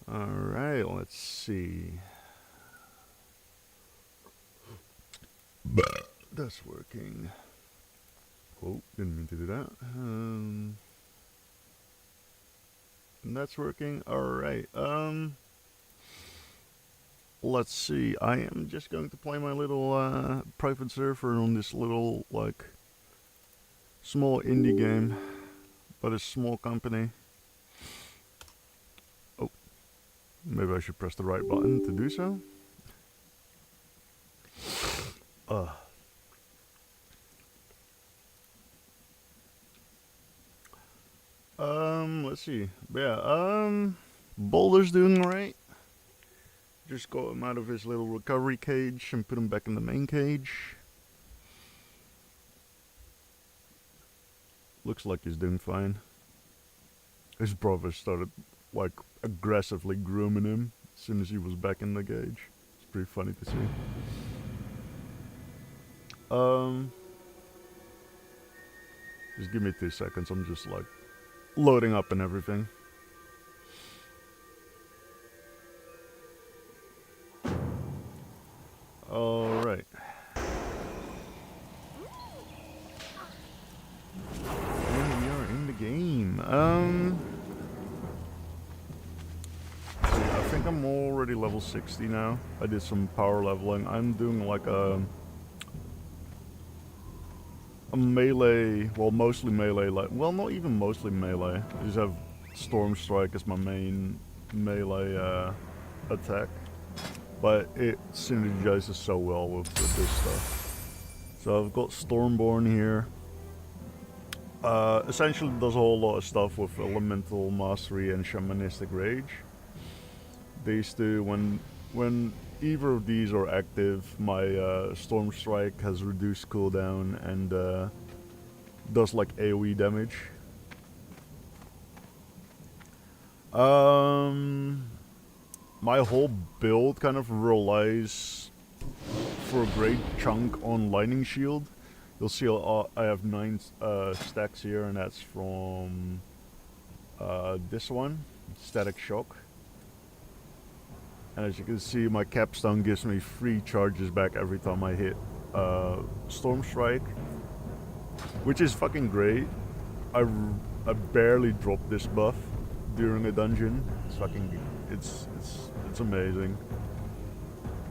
Alright, let's see. That's working. Oh, didn't mean to do that. That's working. Alright, let's see. I am just going to play my little private server on this little, like, small indie game, but a small company. Oh, maybe I should press the right button to do so. Let's see. Yeah, Boulder's doing alright. Just got him out of his little recovery cage and put him back in the main cage. Looks like he's doing fine. His brother started, like, aggressively grooming him as soon as he was back in the cage. It's pretty funny to see. Just give me 2 seconds. I'm just, like, loading up and everything. Alright. And we are in the game. I think I'm already level 60 now. I did some power leveling. I'm doing like a melee, well, mostly melee, like, well, not even mostly melee. I just have Storm Strike as my main melee attack, but it synergizes so well with this stuff. So I've got Stormborn here. Essentially does a whole lot of stuff with Elemental Mastery and Shamanistic Rage. These two, when either of these are active, my Storm Strike has reduced cooldown and does like AoE damage. My whole build kind of relies for a great chunk on Lightning Shield. You'll see I have 9 stacks here, and that's from this one, Static Shock. And as you can see, my capstone gives me 3 charges back every time I hit Storm Strike, which is fucking great. I barely dropped this buff during a dungeon. It's fucking, it's amazing.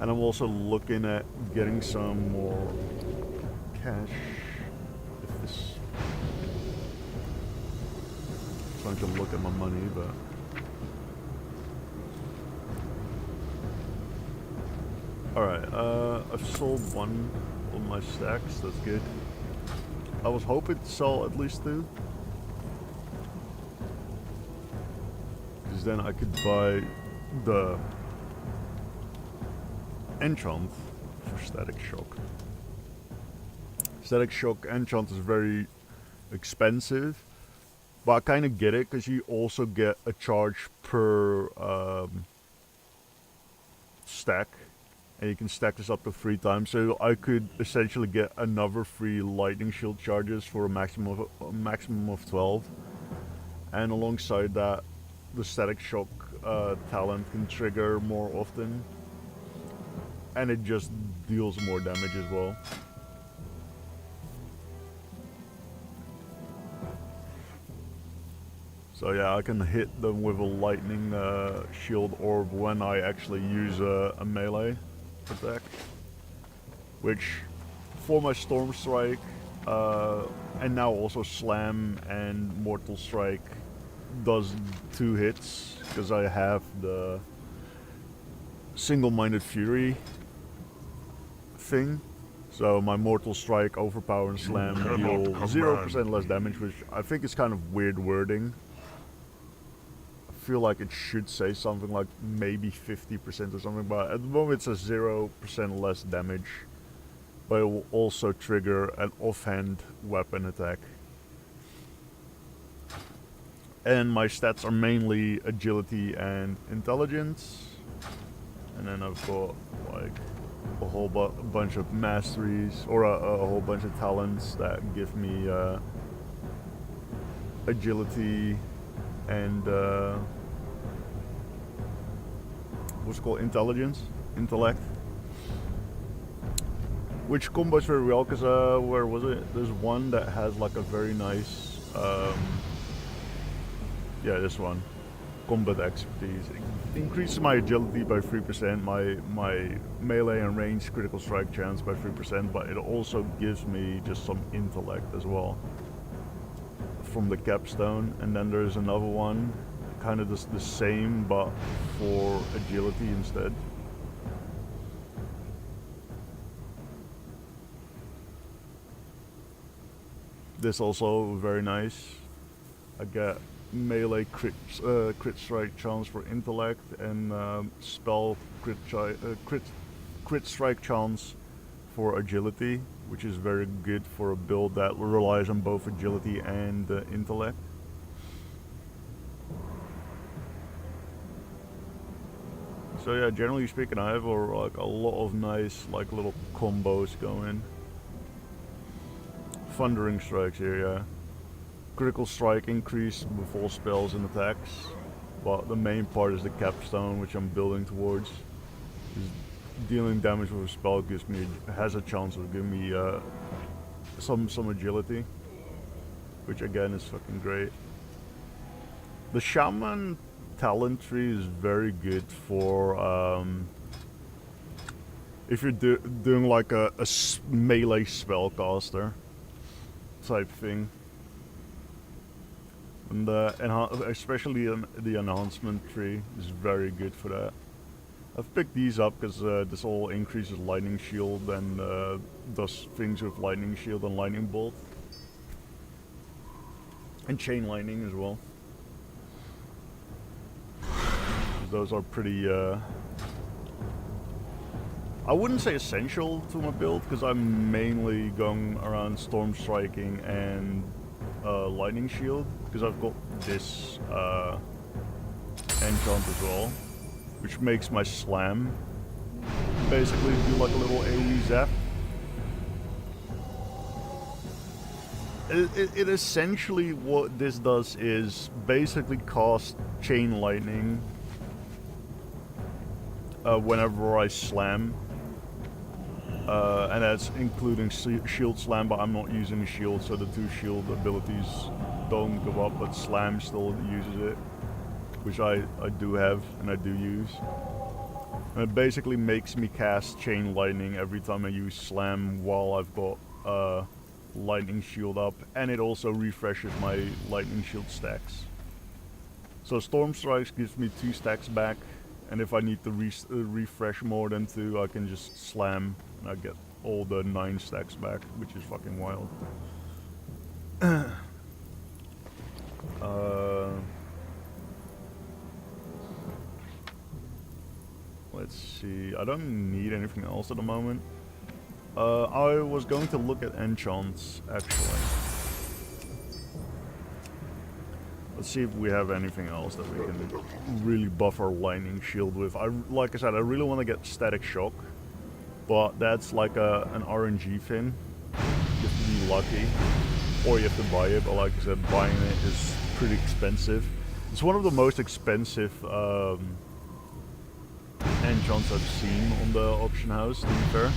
And I'm also looking at getting some more cash. If this, trying to look at my money, but. Alright, I've sold one of my stacks, that's good. I was hoping to sell at least 2. Because then I could buy the enchant for Static Shock. Static Shock enchant is very expensive, but I kind of get it because you also get a charge per stack. And you can stack this up to 3 times, so I could essentially get another 3 lightning shield charges for a maximum of 12. And alongside that, the Static Shock talent can trigger more often, and it just deals more damage as well. So yeah, I can hit them with a lightning shield orb when I actually use a melee attack, which for my Storm Strike and now also Slam and Mortal Strike does 2 hits because I have the Single-Minded Fury thing. So my Mortal Strike, Overpower and Slam deal 0% less damage, which I think is kind of weird wording. Feel like it should say something like maybe 50% or something, but at the moment it says 0% less damage, but it will also trigger an offhand weapon attack. And my stats are mainly agility and intelligence, and then I've got like a whole bunch of masteries, or a whole bunch of talents that give me agility and what's called intellect, which combos very well because where was it? There's one that has like a very nice, yeah, this one, combat expertise. It increases my agility by 3%, my melee and range critical strike chance by 3%, but it also gives me just some intellect as well from the capstone. And then there's another one, kind of the same but for agility instead. This also very nice. I get melee crit strike chance for intellect and spell crit strike chance for agility, which is very good for a build that relies on both agility and intellect. So yeah, generally speaking, I have like a lot of nice like little combos going. Thundering strikes here, yeah. Critical strike increase with all spells and attacks, but the main part is the capstone, which I'm building towards. Dealing damage with a spell has a chance of giving me some agility, which again is fucking great. The shaman talent tree is very good for if you're doing like a melee spellcaster type thing. And especially the enhancement tree is very good for that. I've picked these up because this all increases lightning shield and does things with lightning shield and lightning bolt. And chain lightning as well. Those are pretty, I wouldn't say essential to my build because I'm mainly going around storm striking and lightning shield because I've got this enchant as well, which makes my slam basically do like a little AoE zap. It essentially, what this does is basically cast chain lightning whenever I slam, and that's including shield slam, but I'm not using a shield, so the two shield abilities don't go up, but slam still uses it, which I do have and I do use. And it basically makes me cast chain lightning every time I use slam while I've got lightning shield up, and it also refreshes my lightning shield stacks. So storm strikes gives me 2 stacks back, and if I need to refresh more than 2, I can just slam and I get all the 9 stacks back, which is fucking wild. Let's see, I don't need anything else at the moment. I was going to look at enchants, actually. Let's see if we have anything else that we can really buff our lightning shield with. Like I said, I really want to get static shock, but that's like an RNG thing. You have to be lucky, or you have to buy it, but like I said, buying it is pretty expensive. It's one of the most expensive enchants I've seen on the auction house, to be fair.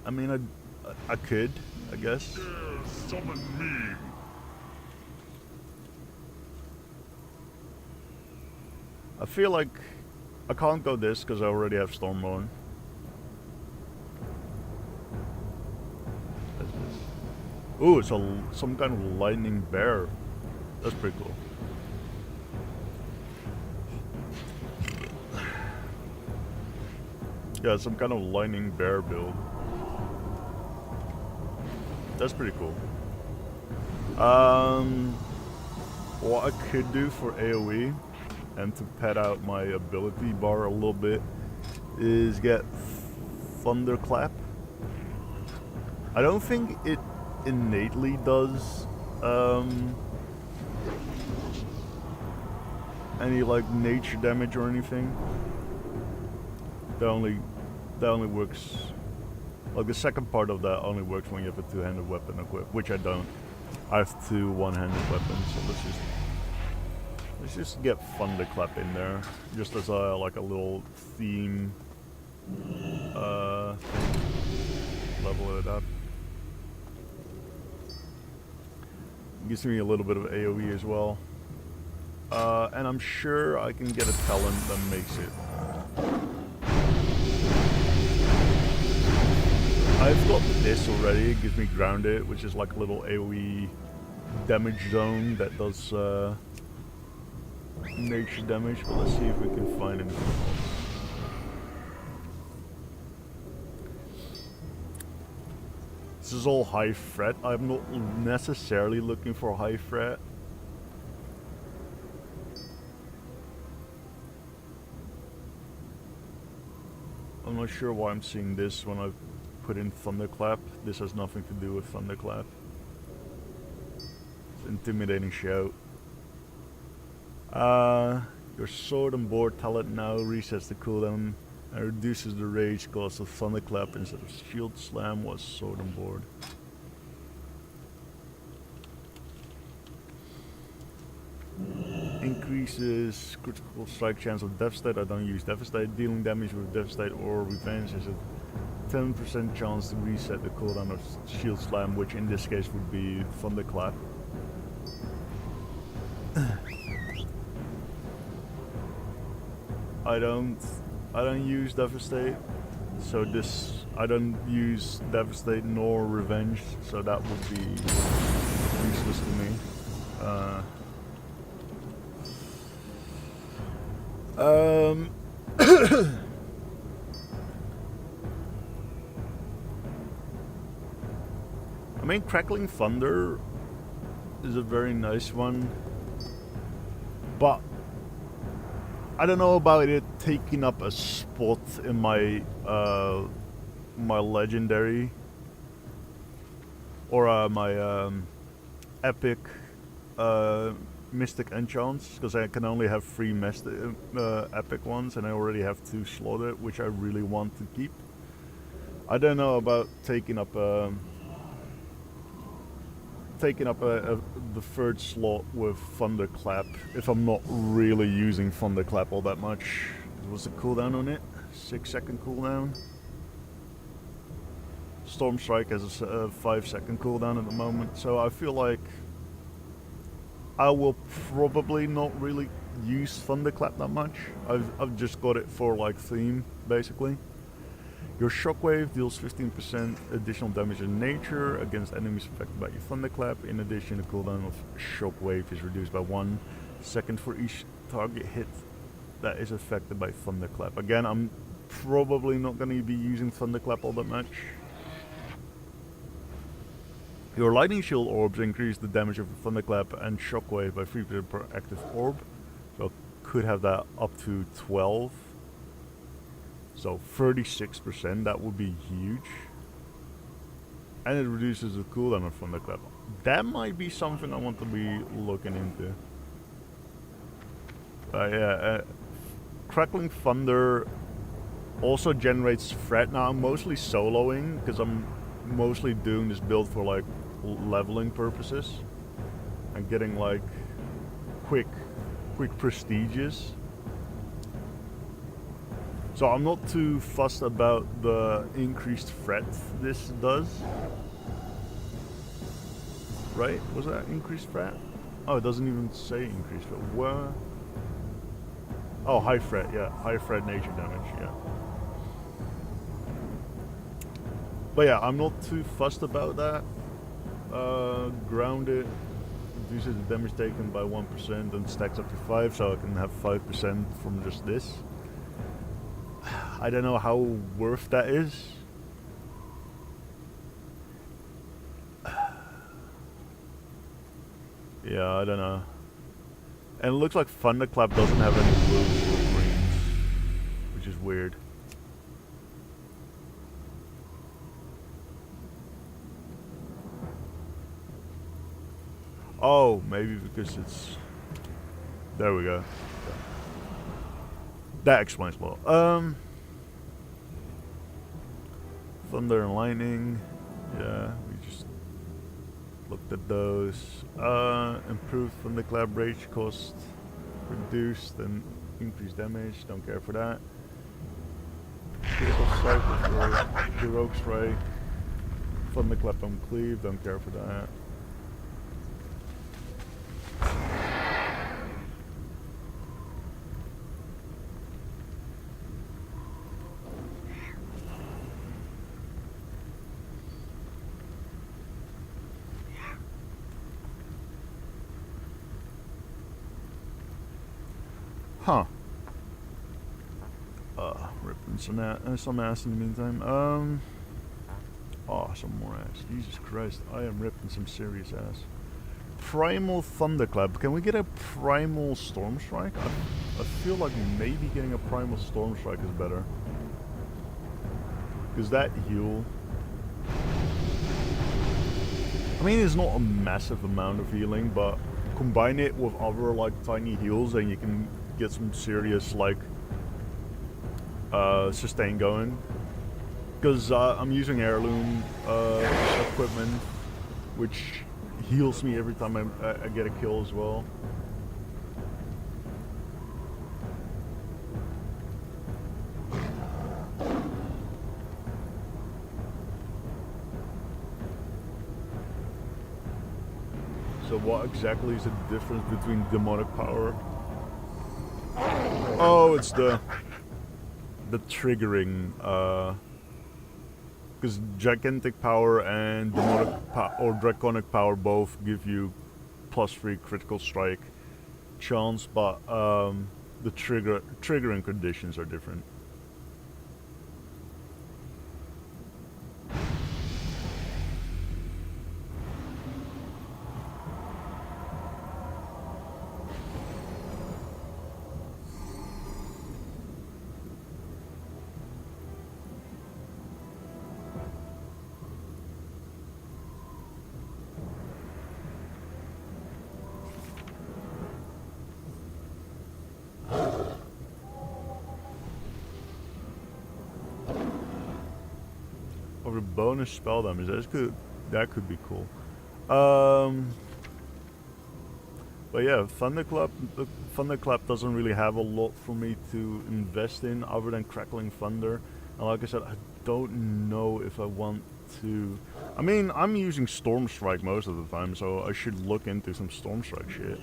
I mean, I could, I guess. Summon me. I feel like I can't go this because I already have Stormborn. Ooh, it's some kind of lightning bear. That's pretty cool. Yeah, some kind of lightning bear build. That's pretty cool. What I could do for AoE and to pad out my ability bar a little bit is get Thunderclap. I don't think it innately does any like nature damage or anything. That only works Like the second part of that only works when you have a two-handed weapon equipped, which I don't. I have two one-handed weapons, so let's just get Thunderclap in there, just as a like a little theme thing. Level it up. Gives me a little bit of AoE as well. And I'm sure I can get a talent that makes it. I've got this already, it gives me Grounded, which is like a little AoE damage zone that does nature damage, but let's see if we can find anything else. This is all high threat. I'm not necessarily looking for high threat. I'm not sure why I'm seeing this when I put in Thunderclap. This has nothing to do with Thunderclap. It's intimidating shout. Your sword and board talent now resets the cooldown and reduces the rage cost of Thunderclap instead of Shield Slam was sword and board. Increases critical strike chance of Devastate. I don't use Devastate. Dealing damage with Devastate or Revenge is a 10% chance to reset the cooldown of Shield Slam, which in this case would be Thunderclap. I don't use Devastate, so I don't use Devastate nor Revenge, so that would be useless to me. I mean, Crackling Thunder is a very nice one, but I don't know about it taking up a spot in my my legendary or my epic mystic enchants, because I can only have 3 epic ones, and I already have 2 slotted, which I really want to keep. I don't know about taking up the 3rd slot with Thunderclap if I'm not really using Thunderclap all that much. What's the cooldown on it? 6-second cooldown. Storm Strike has a 5-second cooldown at the moment, so I feel like I will probably not really use Thunderclap that much. I've just got it for like theme, basically. Your Shockwave deals 15% additional damage in nature against enemies affected by your Thunderclap. In addition, the cooldown of Shockwave is reduced by 1 second for each target hit that is affected by Thunderclap. Again, I'm probably not going to be using Thunderclap all that much. Your Lightning Shield orbs increase the damage of Thunderclap and Shockwave by 3% per active orb. So could have that up to 12. So 36%, that would be huge. And it reduces the cooldown of Thunderclap. That might be something I want to be looking into. Yeah, Crackling Thunder also generates threat. Now I'm mostly soloing, because I'm mostly doing this build for like leveling purposes. And getting like quick prestiges. So I'm not too fussed about the increased threat this does. Right? Was that increased threat? Oh, it doesn't even say increased threat. Where? Oh, high threat, yeah. High threat nature damage, yeah. But yeah, I'm not too fussed about that. Grounded reduces the damage taken by 1% and stacks up to 5, so I can have 5% from just this. I don't know how worth that is. Yeah, I don't know. And it looks like Thunderclap doesn't have any blues or greens, which is weird. Oh, maybe because it's... There we go. That explains a lot. Thunder and lightning. Yeah, we just looked at those. Improved thunderclap rage cost, reduced and increased damage. Don't care for that. Critical strike with your heroic strike. Thunderclap on cleave. Don't care for that. Huh. Ripping some ass in the meantime. Oh, some more ass. Jesus Christ, I am ripping some serious ass. Primal Thunderclap. Can we get a Primal Storm Strike? I feel like maybe getting a Primal Storm Strike is better. Because that heal... I mean, it's not a massive amount of healing, but combine it with other, like, tiny heals and you can get some serious, like, sustain going. Because I'm using heirloom equipment, which heals me every time I get a kill as well. So what exactly is the difference between demonic power? Oh, it's the triggering, because gigantic power and demonic or draconic power both give you +3 critical strike chance, but the triggering conditions are different. Or a bonus spell damage. That could be cool. But yeah, Thunderclap doesn't really have a lot for me to invest in other than Crackling Thunder. And like I said, I don't know if I want to... I mean, I'm using Storm Strike most of the time, so I should look into some Storm Strike shit.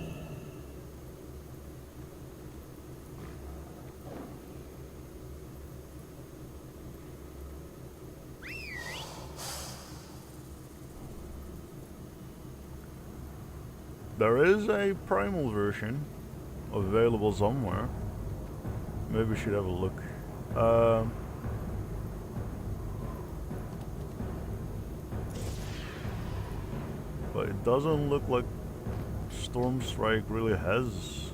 There is a primal version available somewhere. Maybe we should have a look. But it doesn't look like Storm Strike really has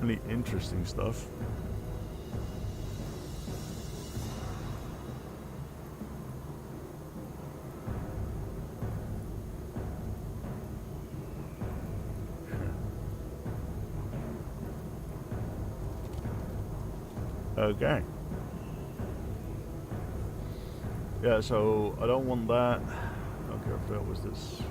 any interesting stuff. Okay. Yeah, so I don't want that. Okay, what was this?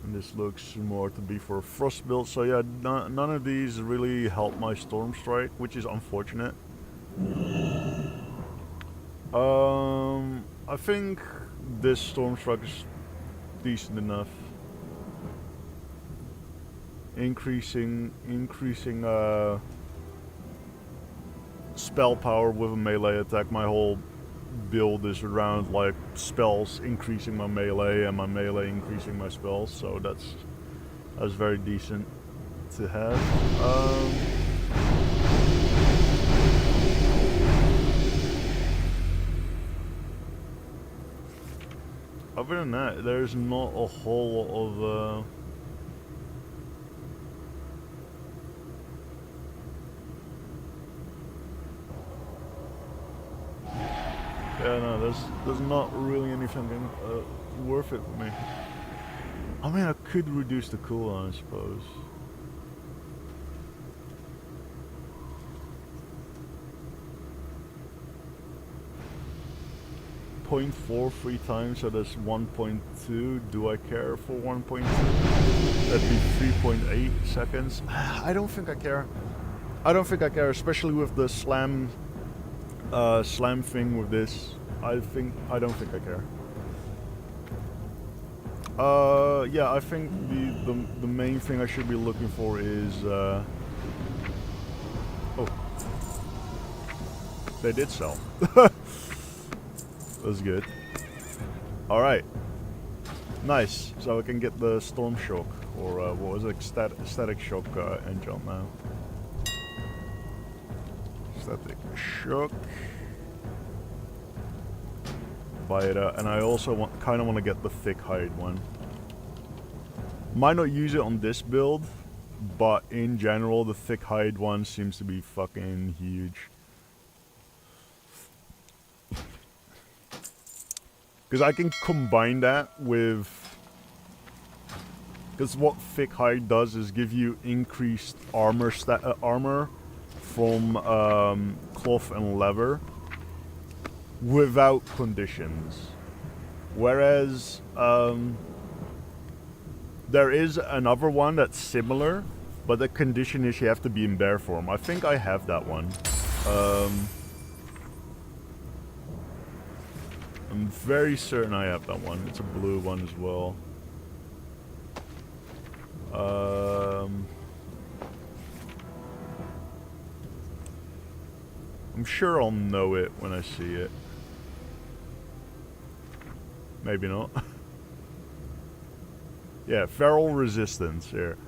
And this looks more to be for a frost build. So yeah, none of these really help my Storm Strike, which is unfortunate. I think this Storm Strike is decent enough. Increasing spell power with a melee attack. My whole build is around like spells increasing my melee and my melee increasing my spells, so that's very decent to have. Other than that, there's not a whole lot of Yeah, no, there's not really anything worth it for me. I mean, I could reduce the cooldown, I suppose. .43 times, so that's 1.2. Do I care for 1.2? That'd be 3.8 seconds. I don't think I care. I don't think I care, especially with the slam thing with this. I don't think I care. Yeah, I think the main thing I should be looking for is oh, they did sell. That's good. All right, nice. So I can get the storm shock, or what was it, static shock engine now. Static shock. Buy it out, and I also kind of want to get the thick hide one. Might not use it on this build, but in general, the thick hide one seems to be fucking huge. Because I can combine that with... Because what thick hide does is give you increased armor from cloth and leather without conditions. Whereas there is another one that's similar, but the condition is you have to be in bear form. I think I have that one. I'm very certain I have that one. It's a blue one as well. I'm sure I'll know it when I see it. Maybe not. Yeah, feral resistance here.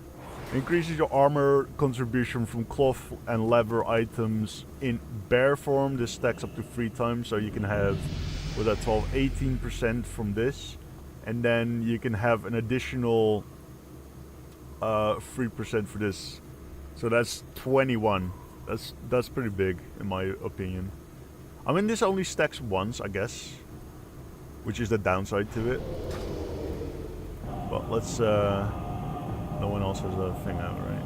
Increases your armor contribution from cloth and leather items in bear form. This stacks up to 3 times, so you can have, with that 12, 18% from this. And then you can have an additional 3% for this. So that's 21. That's pretty big, in my opinion. I mean, this only stacks once, I guess. Which is the downside to it. But let's, no one else has a thing out, right?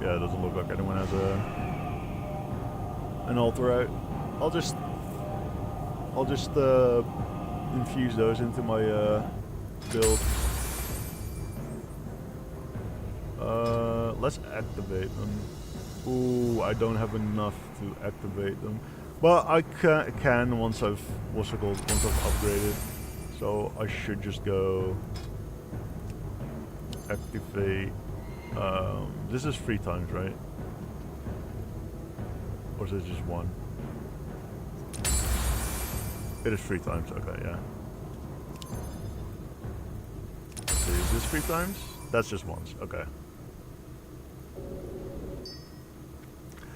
Yeah, it doesn't look like anyone has an altar out. I'll just infuse those into my build. Let's activate them. Ooh, I don't have enough to activate them. But I can once I've upgraded. So I should just go activate. This is 3 times, right? Or is it just 1? It is 3 times. Okay, yeah. Let's see, is this 3 times? That's just once. Okay.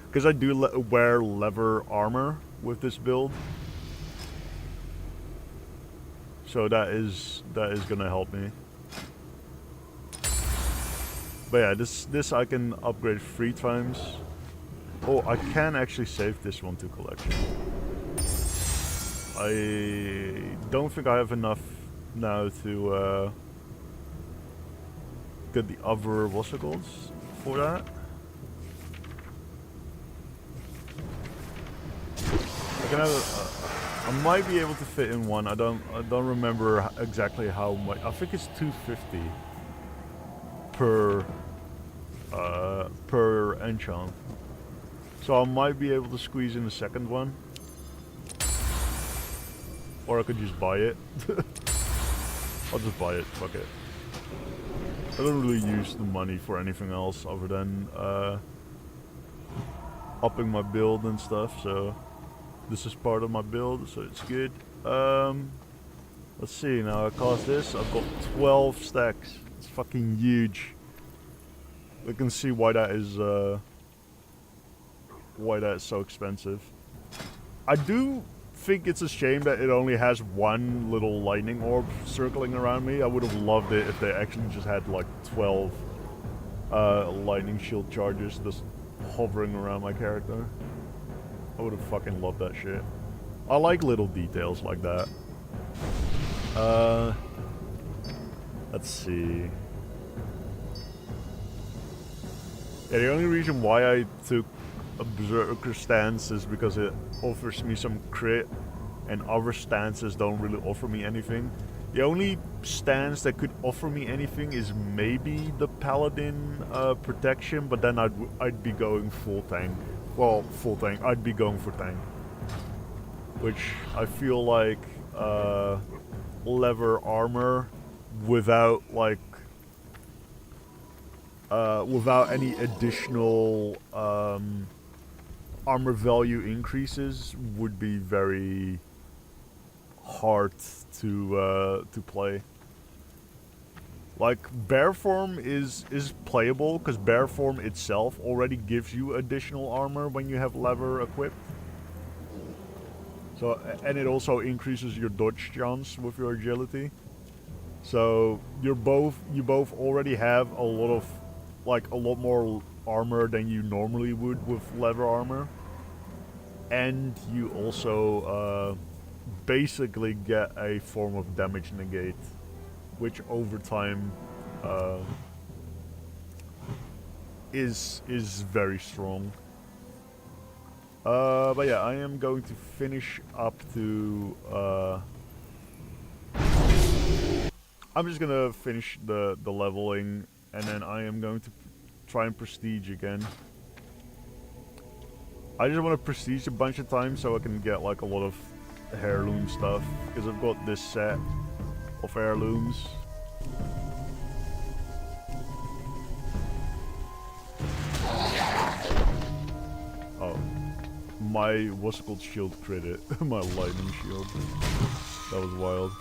Because I do wear leather armor with this build. So that is gonna help me. But yeah, this I can upgrade 3 times. Oh, I can actually save this one to collection. I don't think I have enough now to get the other what's it called for that. I can have I might be able to fit in one. I don't remember exactly how much. I think it's 250 per enchant. So I might be able to squeeze in a second one. Or I could just buy it. I'll just buy it, fuck it. I don't really use the money for anything else other than upping my build and stuff, so this is part of my build, so it's good. Let's see, now I cost this, I've got 12 stacks. It's fucking huge. You can see why that is so expensive. I do think it's a shame that it only has one little lightning orb circling around me. I would have loved it if they actually just had like 12 lightning shield charges just hovering around my character. I would have fucking loved that shit. I like little details like that. Let's see. Yeah, the only reason why I took a Berserker stance is because it offers me some crit, and other stances don't really offer me anything. The only stance that could offer me anything is maybe the Paladin protection, but then I'd be going full tank. Well, full tank. I'd be going for tank, which I feel like leather armor without like without any additional armor value increases would be very hard to play. Like bear form is playable because bear form itself already gives you additional armor when you have leather equipped. So, and it also increases your dodge chance with your agility. So you both already have a lot more armor than you normally would with leather armor, and you also basically get a form of damage negate, which over time is very strong. But yeah, I am going to finish up to I'm just gonna finish the leveling, and then I am going to try and prestige again. I just want to prestige a bunch of times so I can get like a lot of heirloom stuff, because I've got this set of heirlooms. Oh, my what's it called shield credit, my lightning shield. That was wild.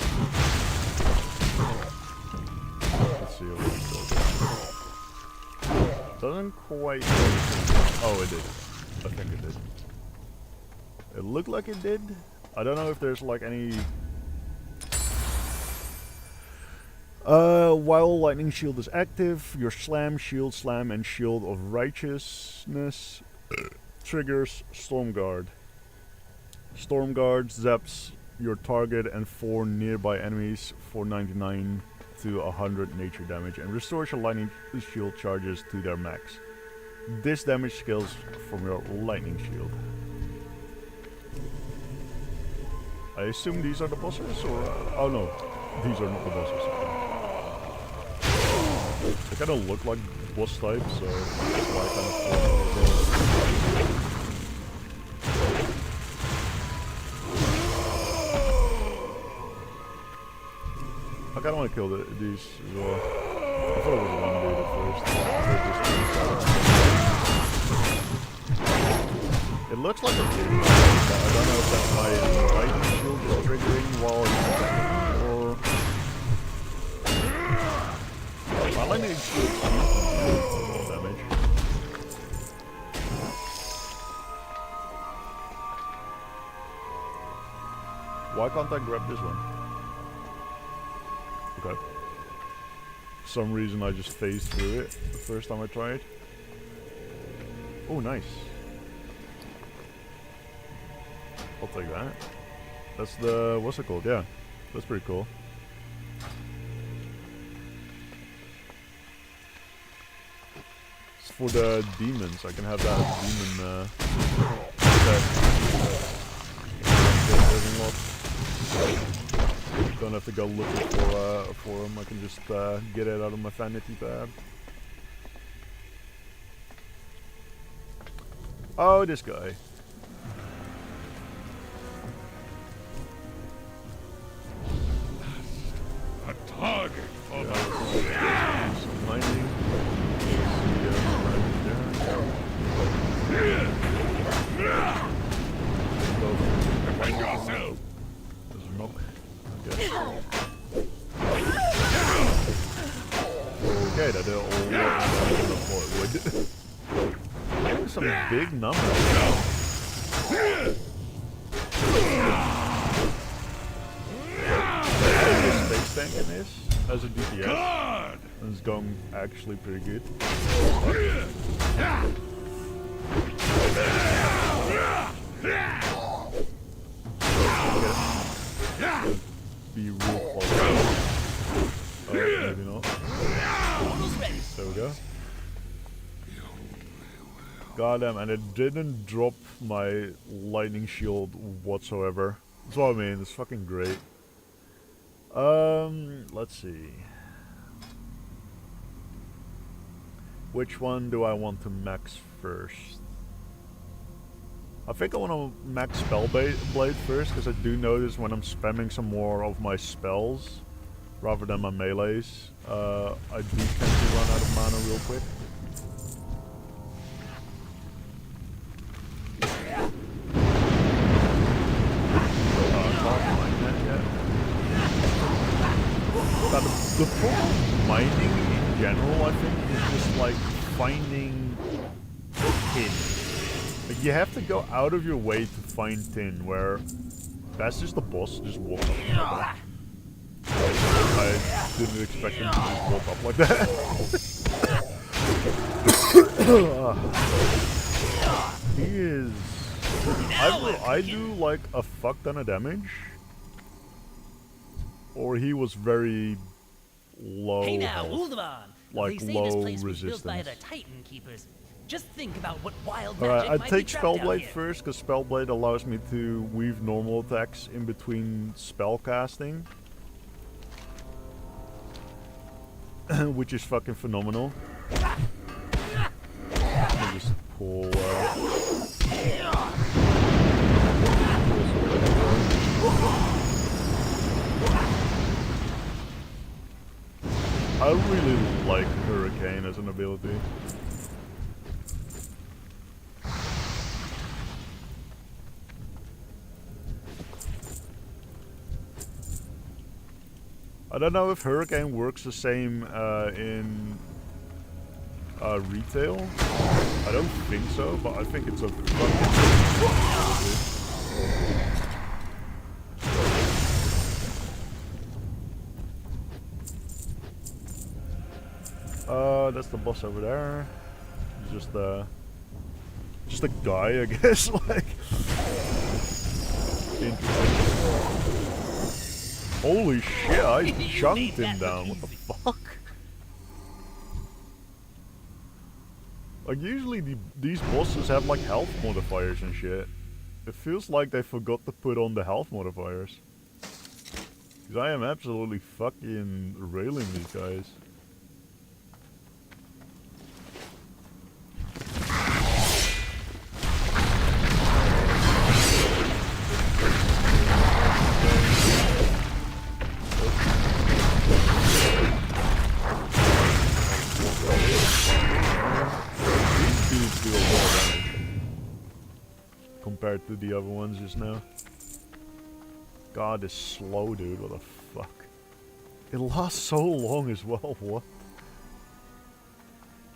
Let's see what it does. Doesn't quite. Oh, it did. I think it did. It looked like it did. I don't know if there's like any. While lightning shield is active, your slam, and shield of righteousness triggers Stormguard. Stormguard zaps your target and 4 nearby enemies for 99 to 100 nature damage and restores your lightning shield charges to their max. This damage scales from your lightning shield. I assume these are the bosses, or oh no, these are not the bosses. They kind of look like boss types, so that's why I kind of I kind of want to kill these as well. I thought it was one dude at first. It looks like a dude, but I don't know if that's my lightning shield is triggering while it's attacking, or... My lightning shield is damage. Why can't I grab this one? Okay. For some reason I just phased through it the first time I tried. Oh, nice. I'll take that. That's the... what's it called? Yeah. That's pretty cool. It's for the demons. I can have that demon don't have to go looking for them. I can just get it out of my vanity tab. Oh, this guy. A target for the some mining. defend yourself. There's a knock. Okay, that did all what it would. Getting some big numbers. Space tank in this as a DPS. And it's going actually pretty good. Goddamn, and it didn't drop my lightning shield whatsoever. That's what I mean, it's fucking great. Let's see. Which one do I want to max first? I think I want to max Spellblade first, because I do notice when I'm spamming some more of my spells, rather than my melees, I do tend to run out of mana real quick. The problem with mining in general, I think, is just like finding tin. Like, you have to go out of your way to find tin, where that's just the boss just walks up. I didn't expect him to just walk up like that. He is... I do like a fuck ton of damage. Or he was very low Hey now, health, Uldaman! like They say low this place was resistance. built by the Titan Keepers. Just think about what wild Alright, magic I'd might take be trapped out Spellblade here. first, because Spellblade allows me to weave normal attacks in between spell casting. Which is fucking phenomenal. Let me just pull I really like Hurricane as an ability. I don't know if Hurricane works the same in retail. I don't think so, but I think it's a fucking that's the boss over there. He's just a guy, I guess. Like, interesting. Holy shit! I chunked him down. What the fuck? Like, usually these bosses have like health modifiers and shit. It feels like they forgot to put on the health modifiers. Because I am absolutely fucking railing these guys. Compared to the other ones just now. God, this slow, dude. What the fuck? It lasts so long as well. What?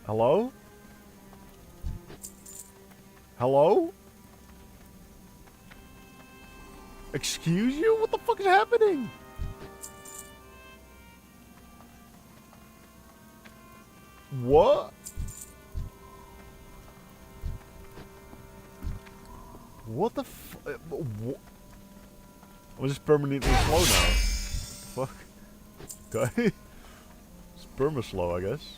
Hello? Hello? Excuse you? What the fuck is happening? What? What the f- what? I'm just permanently slow now. Fuck. Okay. It's perma slow, I guess.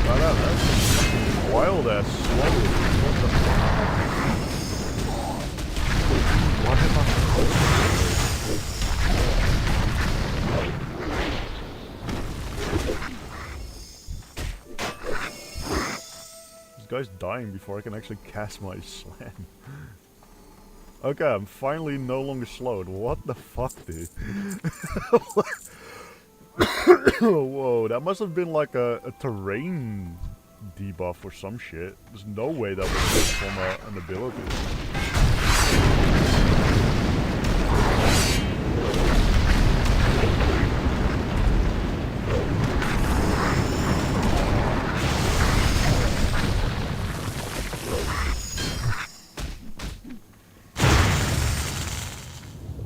Wow, that's wild ass slow. What the fuck? Why am I This guy's dying before I can actually cast my slam. Okay, I'm finally no longer slowed. What the fuck, dude? Whoa, that must have been like a terrain debuff or some shit. There's no way that was from an ability.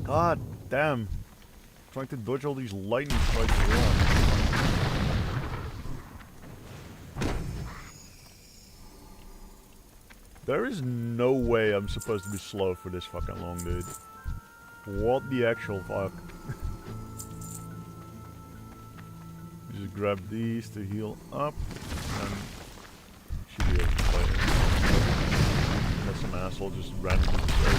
God damn. Trying to dodge all these lightning strikes around. There is no way I'm supposed to be slow for this fucking long, dude. What the actual fuck? Just grab these to heal up, and should be able to fight him. That's some asshole just randomly destroyed.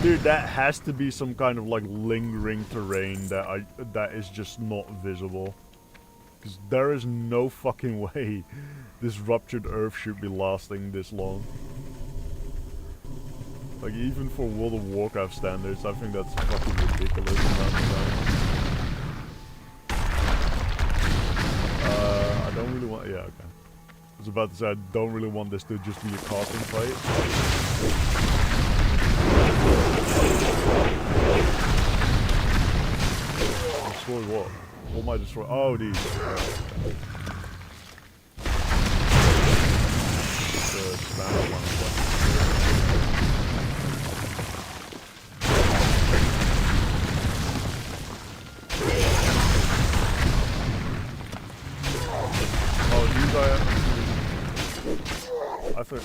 Dude, that has to be some kind of like lingering terrain that is just not visible. Because there is no fucking way this ruptured earth should be lasting this long. Like, even for World of Warcraft standards, I think that's fucking ridiculous amount of time. I don't really want... Yeah, okay. I was about to say, I don't really want this to just be a casting fight. Destroy what? What am I destroying? Oh, these. Oh, these are... I thought...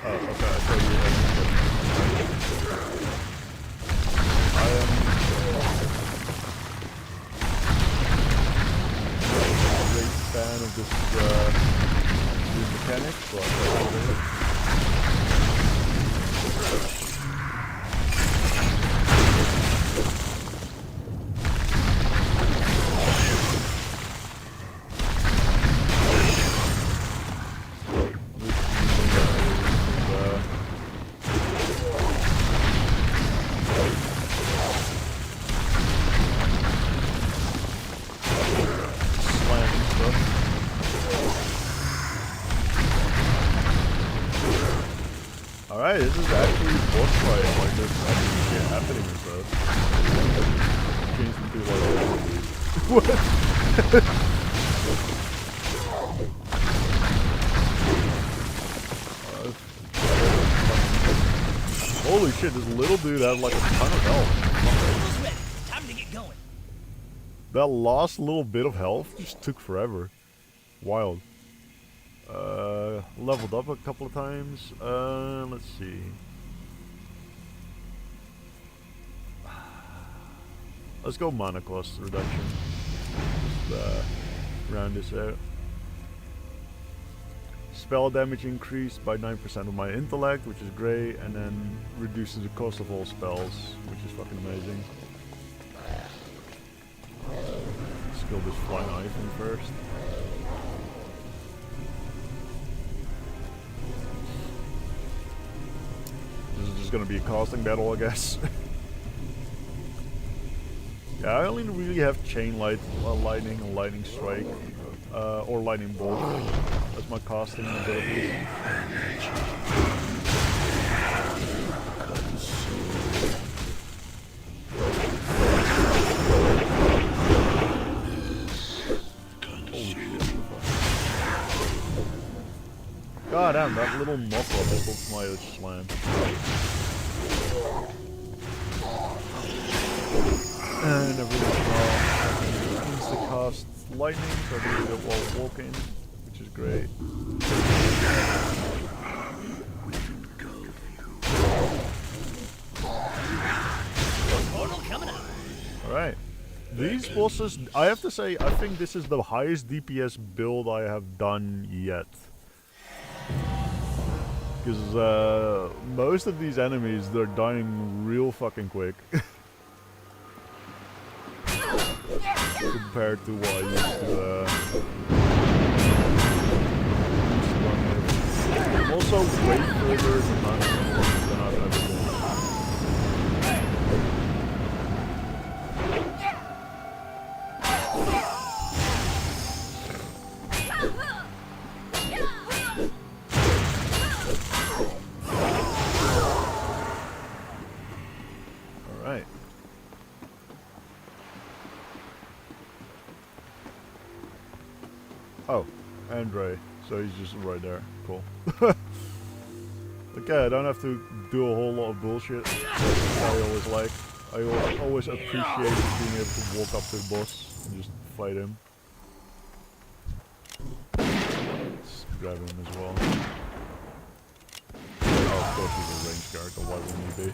Oh, okay, I thought you had... I am... a great fan of this mechanic, so I Alright, this is actually boss fight, like there's actually shit happening and stuff. Changed into like what? Holy shit, this little dude has like a ton of health. Almost ready. Time to get going. That last little bit of health just took forever. Wild. Leveled up a couple of times. Let's see. Let's go mana cost reduction. Just round this out. Spell damage increased by 9% of my intellect, which is great, and then reduces the cost of all spells, which is fucking amazing. Let's kill this flying eye thing first. This is just gonna be a casting battle, I guess. Yeah, I only really have chain lightning and lightning strike, or lightning bolt. That's my casting ability. God damn, that little muffler took my slam. And everything needs to cast lightning, so I can do that while walking, which is great. Alright. These bosses, I have to say, I think this is the highest DPS build I have done yet. Because most of these enemies, they're dying real fucking quick. Compared to what I used to run with. I'm also way further than I've ever been. Alright. Oh, Andre. So he's just right there. Cool. Okay, I don't have to do a whole lot of bullshit. That's what I always like. always appreciated being able to walk up to the boss and just fight him. Let's grab him as well. Oh, of course he's a ranged character, why wouldn't he be?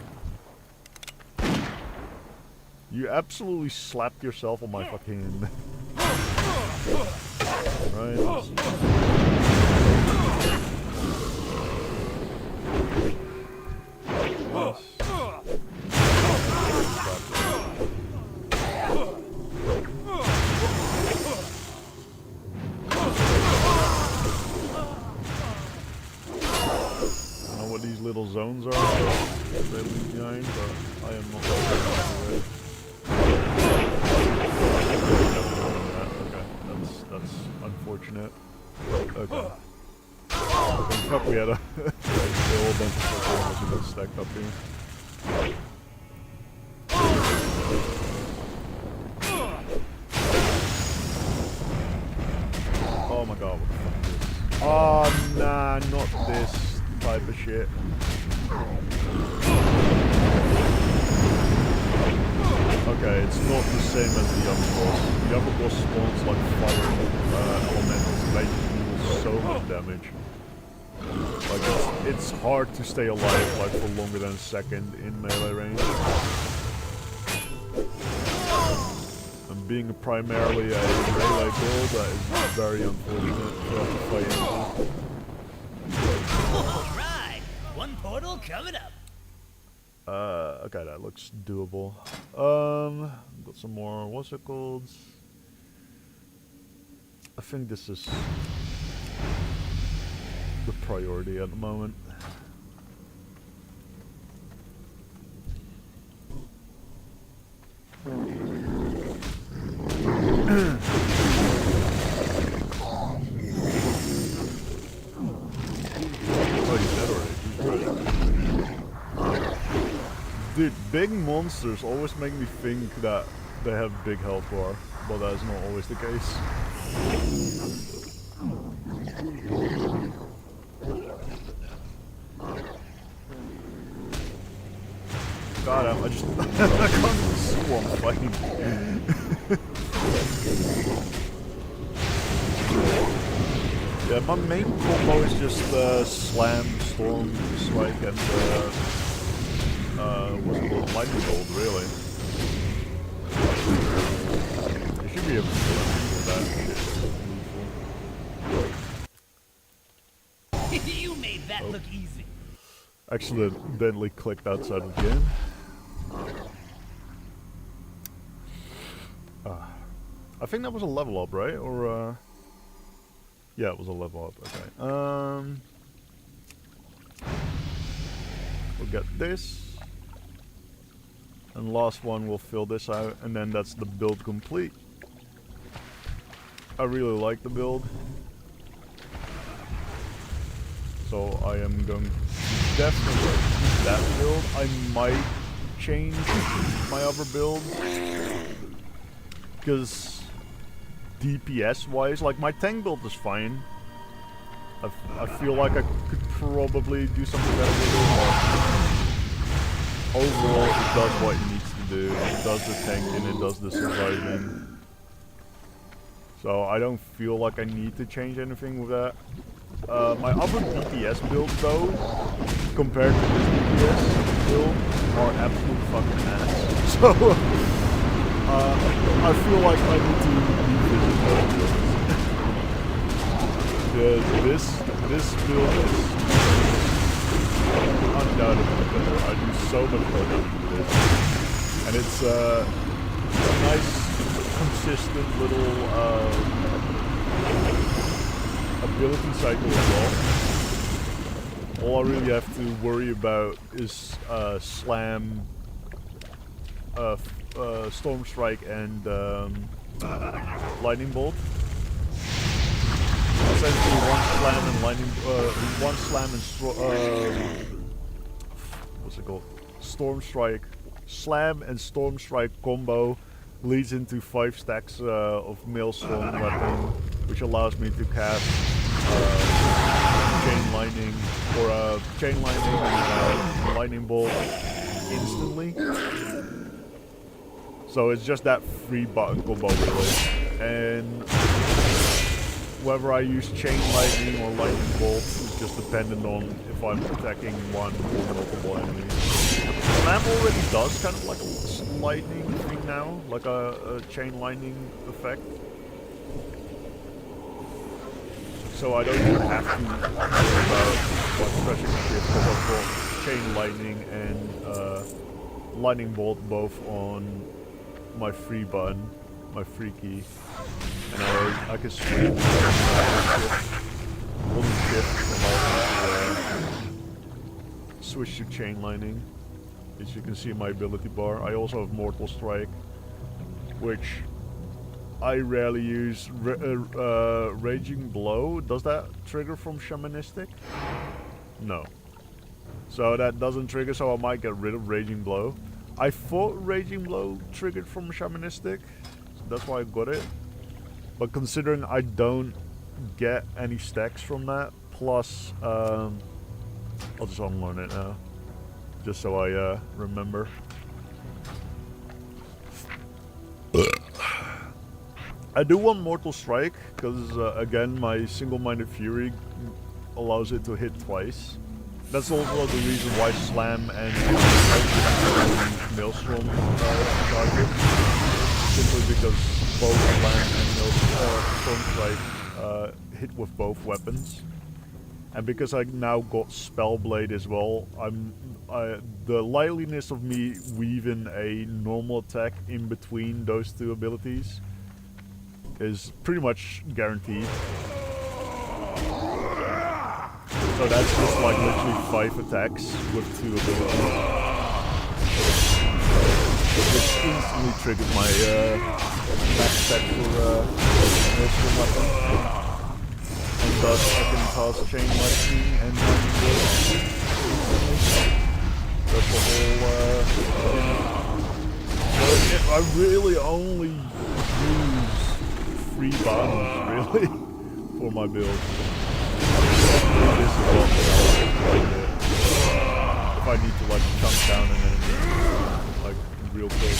You absolutely slapped yourself on my fucking... Right. These little zones are they leave behind, but I am not going Okay, that's unfortunate. Okay. Fuck, we had a whole bunch of fucking that stacked up here. Oh my god, what the fuck is this? Oh nah, not this type of shit. Okay, it's not the same as the other boss. The other boss spawns like fire elementals and they deal so much damage. Like it's hard to stay alive like for longer than a second in melee range. And being primarily a melee build, that is very unfortunate to have to fight into. Alright, one portal coming up. Okay, that looks doable. Got some more, what's it called? I think this is the priority at the moment. Dude, big monsters always make me think that they have big health bar, but that's not always the case. God, I just I can't even see what I'm fighting. Yeah, my main combo is just slam, storm, strike, and what's it called? Lightning bolt, really. You should be able to do that shit. You made that look easy. Accidentally clicked outside of the game. I think that was a level up, right? Or yeah, it was a level up. Okay. We'll get this. And last one, we'll fill this out, and then that's the build complete. I really like the build. So I am going to definitely keep that build. I might change my other build. Because DPS wise, like my tank build is fine. I feel like I could probably do something better with it. Overall, it does what it needs to do. It does the tanking, it does the surviving. So I don't feel like I need to change anything with that. My other DPS builds though, compared to this DPS build, are absolute fucking ass. So, I feel like I need to revisit those builds. This build is undoubtedly better. I do so much better with this. And it's a nice, consistent little ability cycle as well. All I really have to worry about is slam, storm strike, and lightning bolt. Essentially one slam and what's it called? Storm strike, slam and storm strike combo leads into 5 stacks of maelstrom weapon, which allows me to cast chain lightning and lightning bolt instantly. So it's just that 3-button combo really. And whether I use Chain Lightning or Lightning Bolt is just dependent on if I'm attacking one or multiple enemies. Slam already does kind of like a lightning thing now, like a Chain Lightning effect. So I don't even have to worry about pressing shift because I've got Chain Lightning and Lightning Bolt both on my free button, my free key. And I can switch one shift allows me to switch to Chain Lightning. As you can see in my ability bar. I also have Mortal Strike, which I rarely use. Raging Blow, does that trigger from Shamanistic? No. So that doesn't trigger, so I might get rid of Raging Blow. I thought Raging Blow triggered from Shamanistic, so that's why I got it. But considering I don't get any stacks from that, plus I'll just unlearn it now, just so I remember. I do want Mortal Strike, because again my Single-Minded Fury allows it to hit twice. That's also the reason why Slam and Maelstrom target. Simply because both Slam and Storm Strike hit with both weapons. And because I now got Spellblade as well, the likeliness of me weaving a normal attack in between those two abilities is pretty much guaranteed. So that's just like literally 5 attacks with 2 abilities. Which instantly triggered my max attack for Maelstrom weapon. And thus I can cast Chain Lightning and then that's the whole so if I really only use 3 buttons really for my build. This is what if I need to like chunk down an enemy like real quick.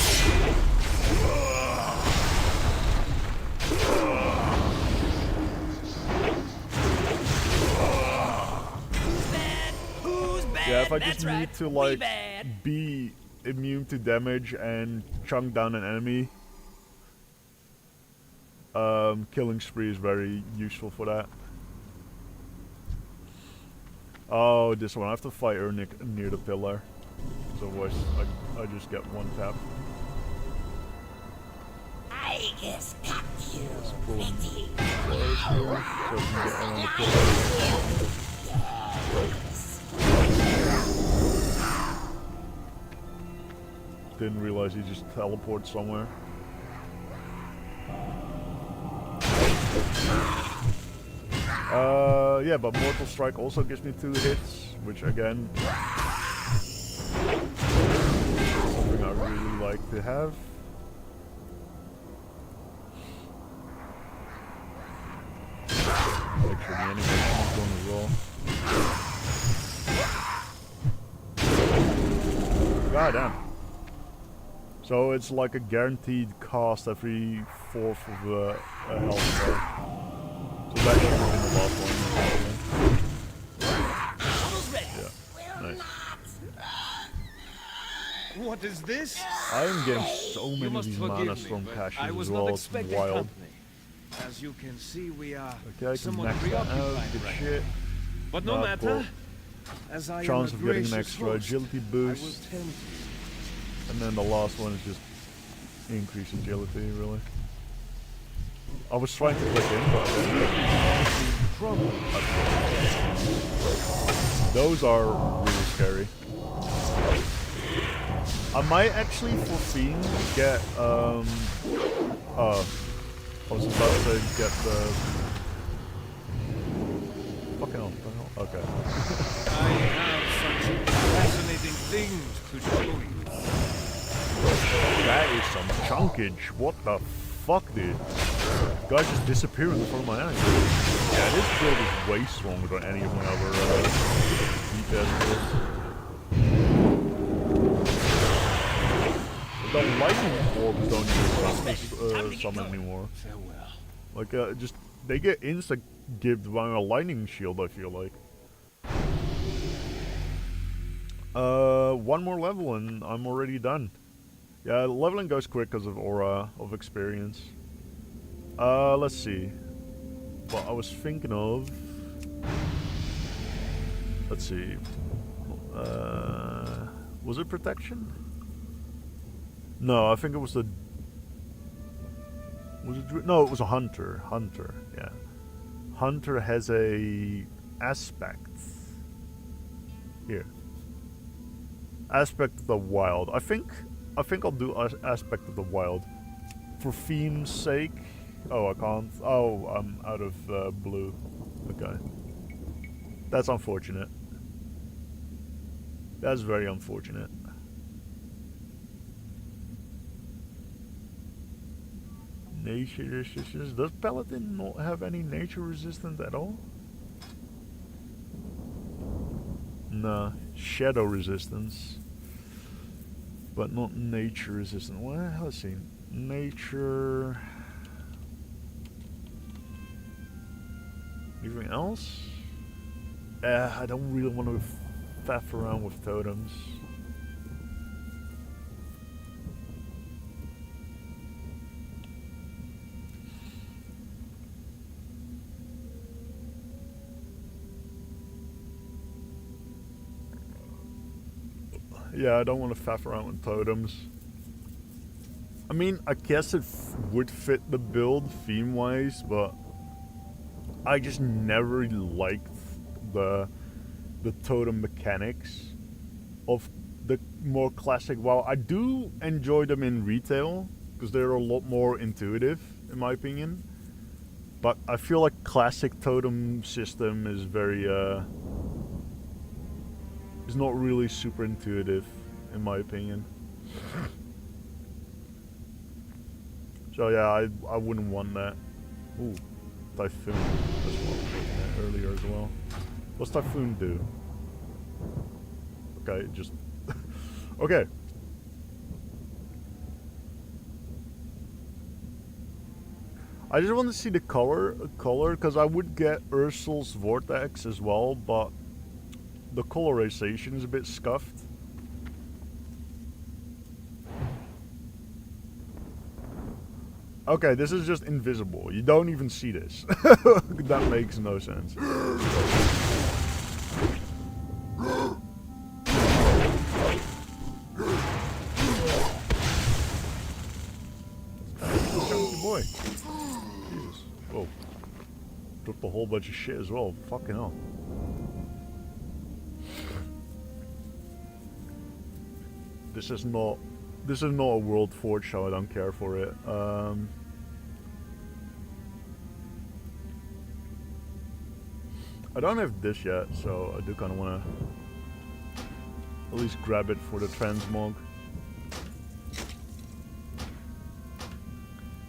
Yeah, if I just need to like be immune to damage and chunk down an enemy, Killing Spree is very useful for that. Oh, this one. I have to fight Ernick near the pillar. So otherwise I just get 1 tap. I just got you. Let's pull him close here so we can get around the pillar. Didn't realize he just teleported somewhere. Yeah, but Mortal Strike also gives me 2 hits, which again, something I really like to have. Make sure the animation is going as well. God damn. So it's like a guaranteed cost every 4th of health bar. So that should have been the last one. Yeah, nice. What is this? I am getting so many of these mana storm caches as well, it's wild. Company. As you can see, we are Okay, I can somewhat max that out, preoccupied good right shit. But no Not matter. cool. As I Chance am of a getting an gracious extra host, agility I boost. will tend to. And then the last one is just increase agility, really. I was trying to click in, but trouble. Those are really scary. I might actually for Fiend get I was about to get the fucking hell, okay. I have such fascinating things to show you. That is some chunkage. What the fuck, dude? Guy just disappeared in front of my eyes. Yeah, this build is way stronger than any of my other DPS builds. the lightning orbs don't even summon anymore. Farewell. Like, just they get insta given by a lightning shield. I feel like. One more level and I'm already done. Yeah, leveling goes quick because of aura of experience. Let's see. What I was thinking of. Let's see. Was it protection? No, I think it was the. Was it? No, it was a hunter. Hunter, yeah. Hunter has a aspect. Here. Aspect of the wild. I think I'll do aspect of the wild. For theme's sake. Oh, I can't. Oh, I'm out of blue. Okay. That's unfortunate. That's very unfortunate. Nature resistance. Does Paladin not have any nature resistance at all? Nah. Shadow resistance. But not nature resistance. Well, let's see. Nature. Anything else? I don't really want to faff around with totems. Yeah, I don't want to faff around with totems. I mean, I guess it would fit the build theme-wise, but I just never liked the totem mechanics of the more classic WoW. I do enjoy them in retail because they're a lot more intuitive, in my opinion. But I feel like classic totem system is very is not really super intuitive, in my opinion. So yeah, I wouldn't want that. Ooh, Typhoon. That's what I was looking at earlier as well. What's Typhoon do? Okay, just okay. I just want to see the color, because I would get Ursul's Vortex as well, but the colorization is a bit scuffed. Okay, this is just invisible. You don't even see this. That makes no sense. Chunky boy. Jesus. Whoa. Dropped a whole bunch of shit as well. Fucking hell. This is not a World Forge, so I don't care for it. I don't have this yet, so I do kind of want to at least grab it for the transmog.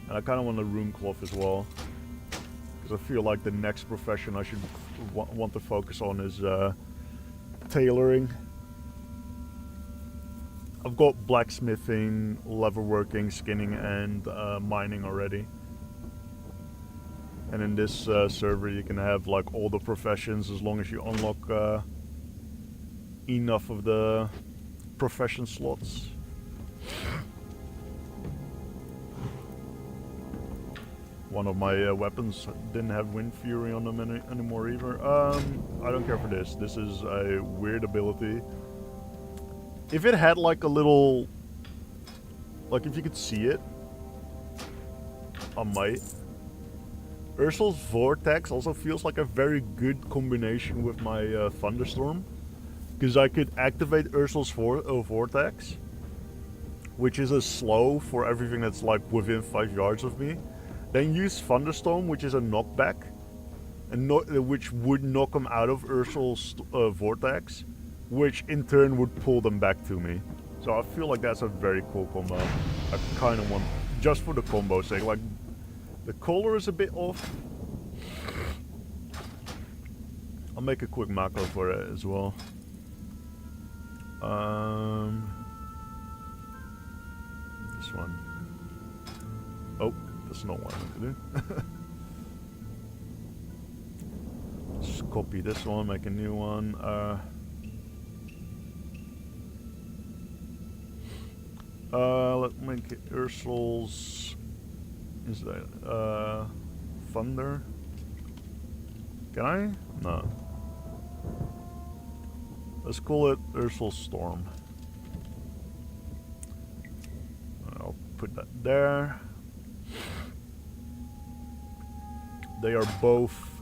And I kind of want the rune cloth as well, because I feel like the next profession I should want to focus on is tailoring. I've got blacksmithing, leatherworking, skinning, and mining already. And in this server you can have like all the professions as long as you unlock enough of the profession slots. One of my weapons didn't have Wind Fury on them anymore either. I don't care for this. This is a weird ability. If it had like a little, like if you could see it, I might. Ursul's Vortex also feels like a very good combination with my Thunderstorm, because I could activate Ursul's Vortex, which is a slow for everything that's like within 5 yards of me, then use Thunderstorm, which is a knockback, and which would knock them out of Ursul's Vortex, which in turn would pull them back to me. So I feel like that's a very cool combo. I kind of want, just for the combo sake, like the color is a bit off. I'll make a quick macro for it as well. this one. Oh, that's not what I meant to do. Just copy this one, make a new one. Let's make it Ursul's. Is that Thunder? Can I? No. Let's call it Ursul's Storm. I'll put that there. They are both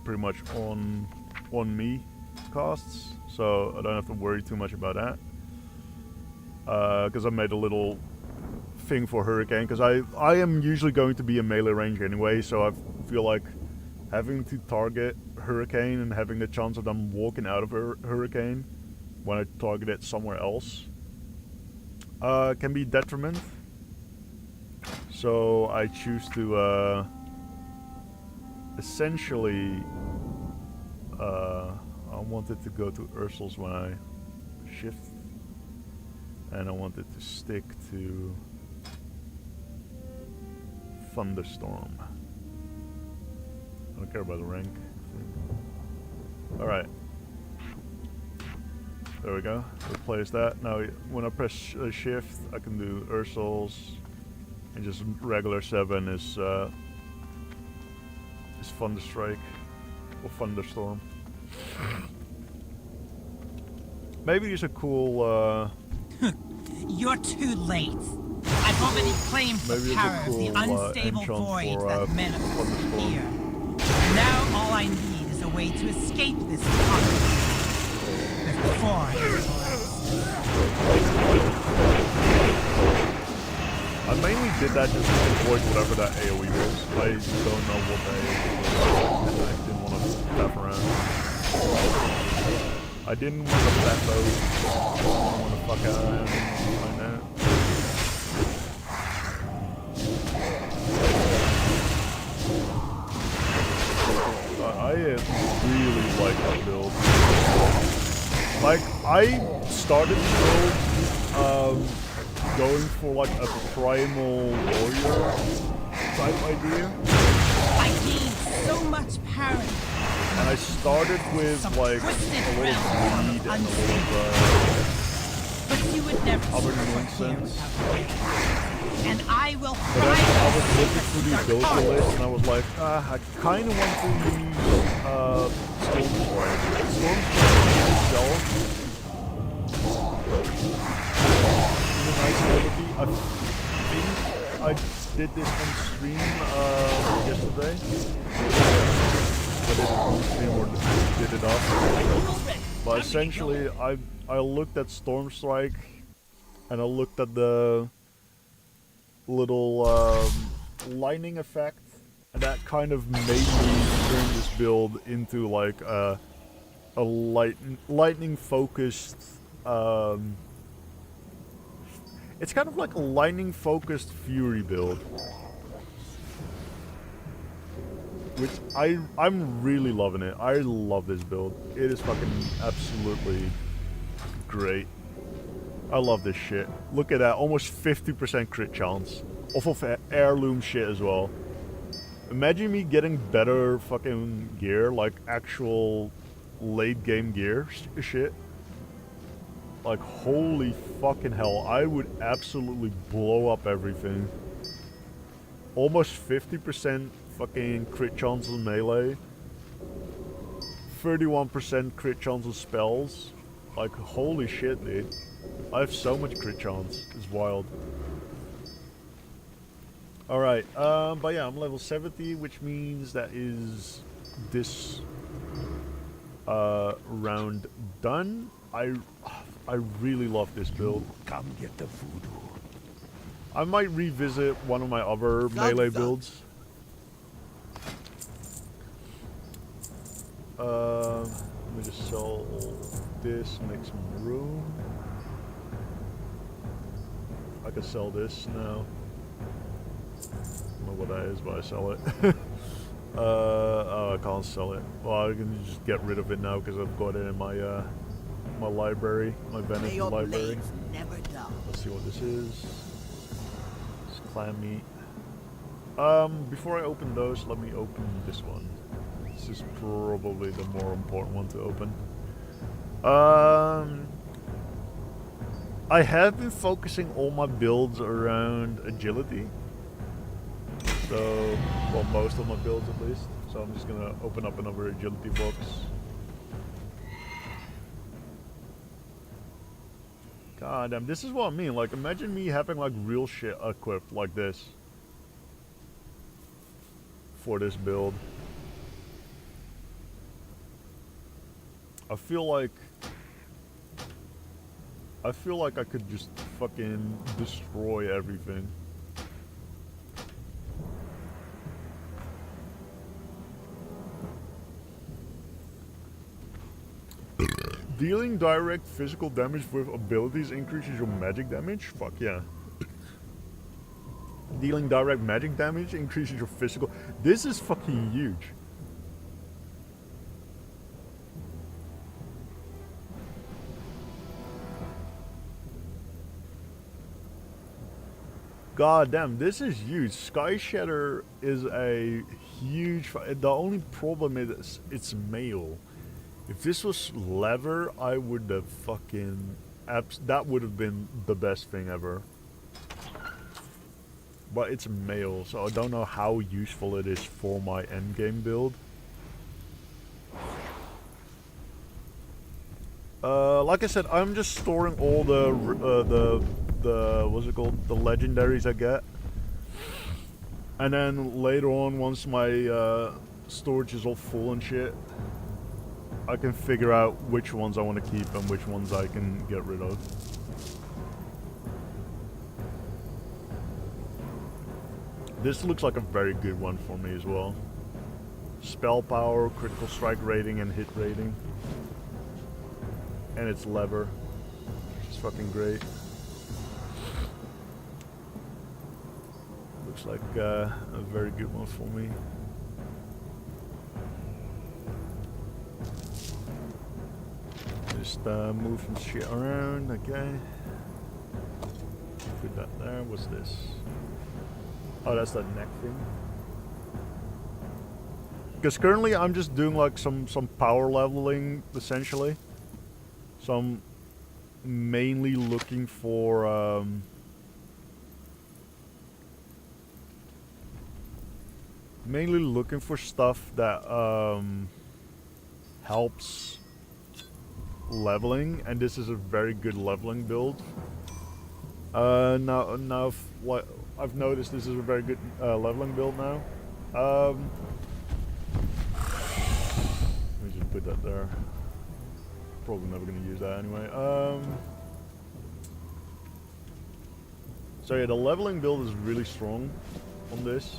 pretty much on me costs, so I don't have to worry too much about that. Because I made a little thing for Hurricane, because I am usually going to be in melee range anyway, so I feel like having to target Hurricane and having the chance of them walking out of Hurricane when I target it somewhere else can be detriment. So I choose to essentially I wanted to go to Ursul's when I shift, and I wanted to stick to Thunderstorm. I don't care about the rank. Alright. There we go. Replace that. Now when I press shift, I can do Ursul's, and just regular 7 is Thunderstrike or Thunderstorm. Maybe it's a cool You're too late. I've already claimed the power of the unstable void that manifests here. Now all I need is a way to escape this conflict before it I mainly did that just to avoid whatever that AoE was. I don't know what that AoE was. I didn't want to tap around. I didn't want to tap out. I didn't want to fuck out of him like that. I really like that build. Like, I started the build going for like a primal warrior type idea. I gained so much power. And I started with like a little greed and a little but you would never other nonsense. And I will But then I was looking through the ability list and I was like, I kind of want to use Stormstrike. Stormstrike itself is a nice ability. I think I did this on stream yesterday. I did it on stream or did it off. But essentially, I looked at Stormstrike and I looked at the little lightning effect, and that kind of made me turn this build into like a lightning focused it's kind of like a lightning focused fury build, which I'm really loving it. I love this build. It is fucking absolutely great. I love this shit. Look at that, almost 50% crit chance. Off of heirloom shit as well. Imagine me getting better fucking gear, like actual late game gear shit. Like, holy fucking hell, I would absolutely blow up everything. Almost 50% fucking crit chance on melee. 31% crit chance on spells. Like, holy shit, dude. I have so much crit chance. It's wild. Alright, but yeah, I'm level 70, which means that is this round done. I really love this build. Come get the voodoo. I might revisit one of my other melee builds. Let me just sell this, make some room. I could sell this now. I don't know what that is, but I sell it. Oh, I can't sell it. Well, I can just get rid of it now because I've got it in my my library, my vanity library. Never dull. Let's see what this is. clam meat. Before I open those, let me open this one. This is probably the more important one to open. I have been focusing all my builds around agility. So, well, most of my builds at least. So I'm just gonna open up another agility box. God damn, this is what I mean. Like, imagine me having like real shit equipped like this for this build. I feel like I could just fucking destroy everything. Dealing direct physical damage with abilities increases your magic damage? Fuck yeah. Dealing direct magic damage increases your physical... This is fucking huge. God damn, this is huge. Sky Shatter is a huge... The only problem is it's male. If this was leather, I would have fucking... that would have been the best thing ever. But it's male, so I don't know how useful it is for my endgame build. Like I said, I'm just storing all the what's it called? The legendaries I get. And then later on, once my storage is all full and shit, I can figure out which ones I want to keep and which ones I can get rid of. This looks like a very good one for me as well. Spell power, critical strike rating, and hit rating. And it's lever. It's fucking great. Looks like a very good one for me. Just move some shit around, okay. Put that there. What's this? Oh, that's that neck thing. Because currently I'm just doing like some power leveling, essentially. So I'm mainly looking for stuff that helps leveling, and this is a very good leveling build. Now what I've noticed, this is a very good leveling build now. Let me just put that there. Probably never gonna use that anyway. So yeah, the leveling build is really strong on this.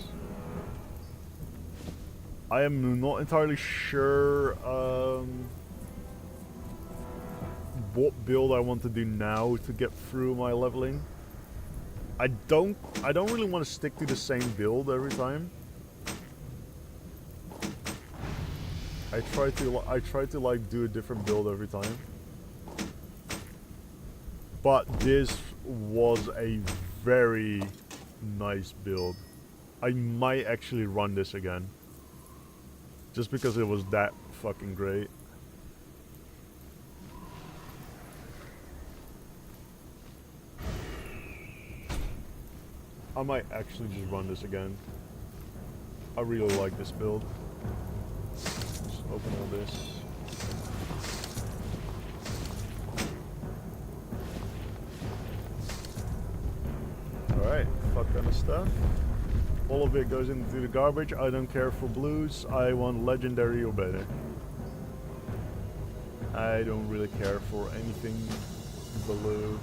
I am not entirely sure what build I want to do now to get through my leveling. I don't really want to stick to the same build every time. I try to like do a different build every time. But this was a very nice build. I might actually run this again. Just because it was that fucking great. I might actually just run this again. I really like this build. Just open all this. Alright, fuck kind of stuff. All of it goes into the garbage. I don't care for blues. I want legendary or better. I don't really care for anything blue.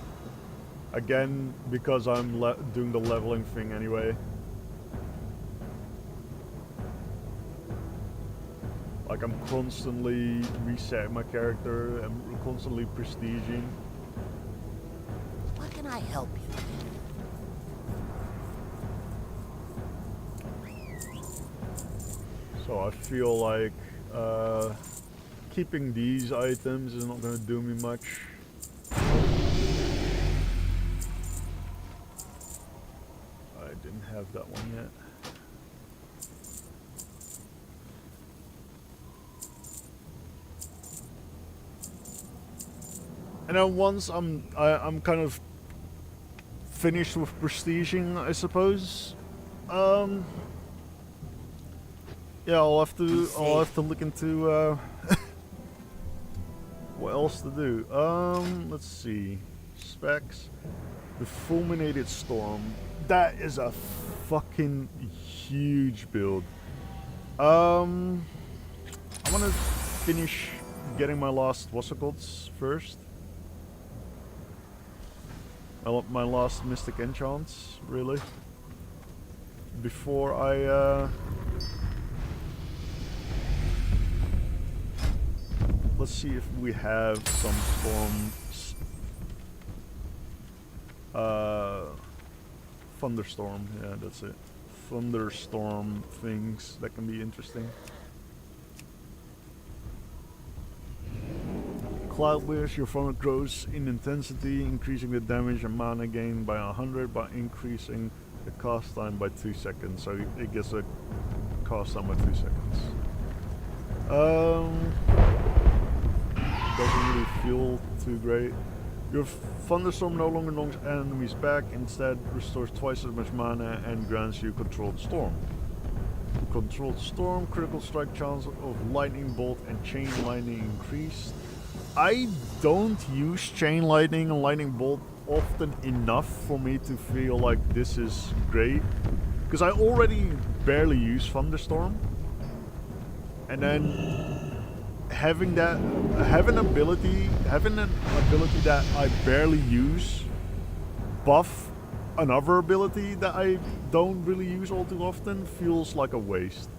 Again, because I'm doing the leveling thing anyway. Like, I'm constantly resetting my character. I'm constantly prestiging. What can I help you with? So I feel like keeping these items is not going to do me much. I do have that one yet. And then once I'm kind of finished with prestiging, I suppose. Yeah, I'll have to look into what else to do. Let's see. Specs. The Fulminated Storm. That is a fucking huge build. I want to finish getting my last what's it called first. My last Mystic Enchants, really. Before I let's see if we have some storms. Thunderstorm, yeah, that's it. Thunderstorm things that can be interesting. Cloud Wish, your thunder grows in intensity, increasing the damage and mana gain by 100 by increasing the cast time by 2 seconds. So it gets a cast time by 2 seconds. Doesn't really feel too great. Your Thunderstorm no longer knocks enemies back, instead restores twice as much mana and grants you Controlled Storm. Controlled Storm, critical strike chance of Lightning Bolt and Chain Lightning increased. I don't use Chain Lightning and Lightning Bolt often enough for me to feel like this is great. Because I already barely use Thunderstorm. And then having an ability that I barely use buff another ability that I don't really use all too often feels like a waste.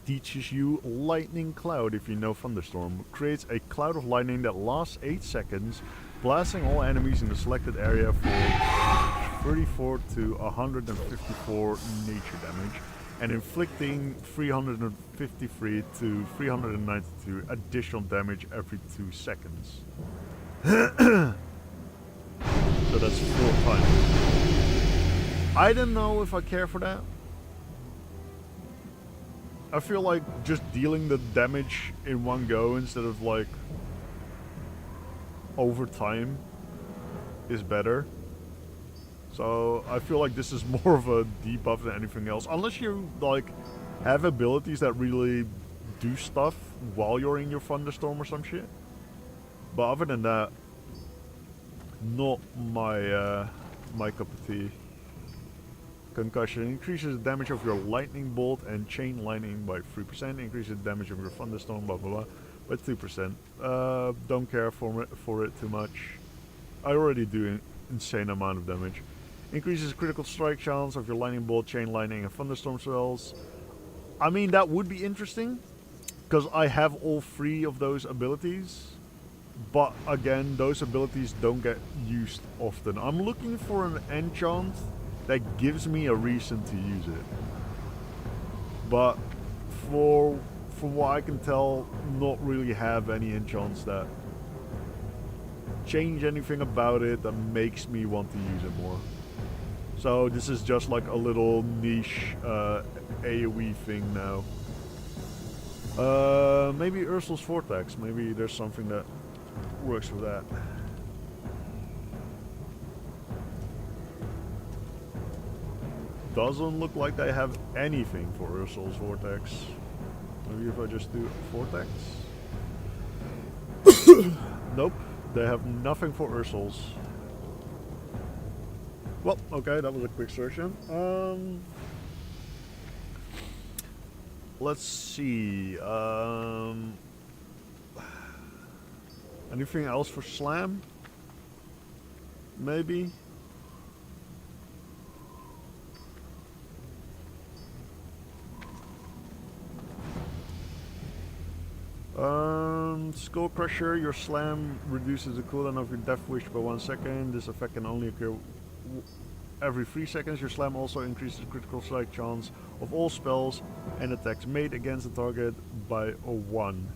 Teaches you Lightning Cloud if you know Thunderstorm. Creates a cloud of lightning that lasts 8 seconds, blasting all enemies in the selected area for 34 to 154 nature damage, and inflicting 353 to 392 additional damage every 2 seconds. So that's 4 times. I don't know if I care for that. I feel like just dealing the damage in one go instead of like over time is better. So I feel like this is more of a debuff than anything else. Unless you like have abilities that really do stuff while you're in your Thunderstorm or some shit. But other than that, not my my cup of tea. Concussion increases the damage of your Lightning Bolt and Chain Lightning by 3%. Increases the damage of your Thunderstorm, blah blah blah, by 2%. Don't care for it too much. I already do an insane amount of damage. Increases critical strike chance of your Lightning Bolt, Chain Lightning, and Thunderstorm spells. I mean, that would be interesting, because I have all 3 of those abilities. But again, those abilities don't get used often. I'm looking for an enchant that gives me a reason to use it. But from what I can tell, not really have any enchants that change anything about it that makes me want to use it more. So this is just like a little niche AoE thing now. Maybe Ursul's Vortex. Maybe there's something that works with that. Doesn't look like they have anything for Ursul's Vortex. Maybe if I just do Vortex. Nope, they have nothing for Ursul's. Well, okay, that was a quick search then. Let's see. Anything else for Slam? Maybe. Skull Crusher, your slam reduces the cooldown of your Death Wish by 1 second. This effect can only occur every 3 seconds. Your slam also increases the critical strike chance of all spells and attacks made against the target by 1.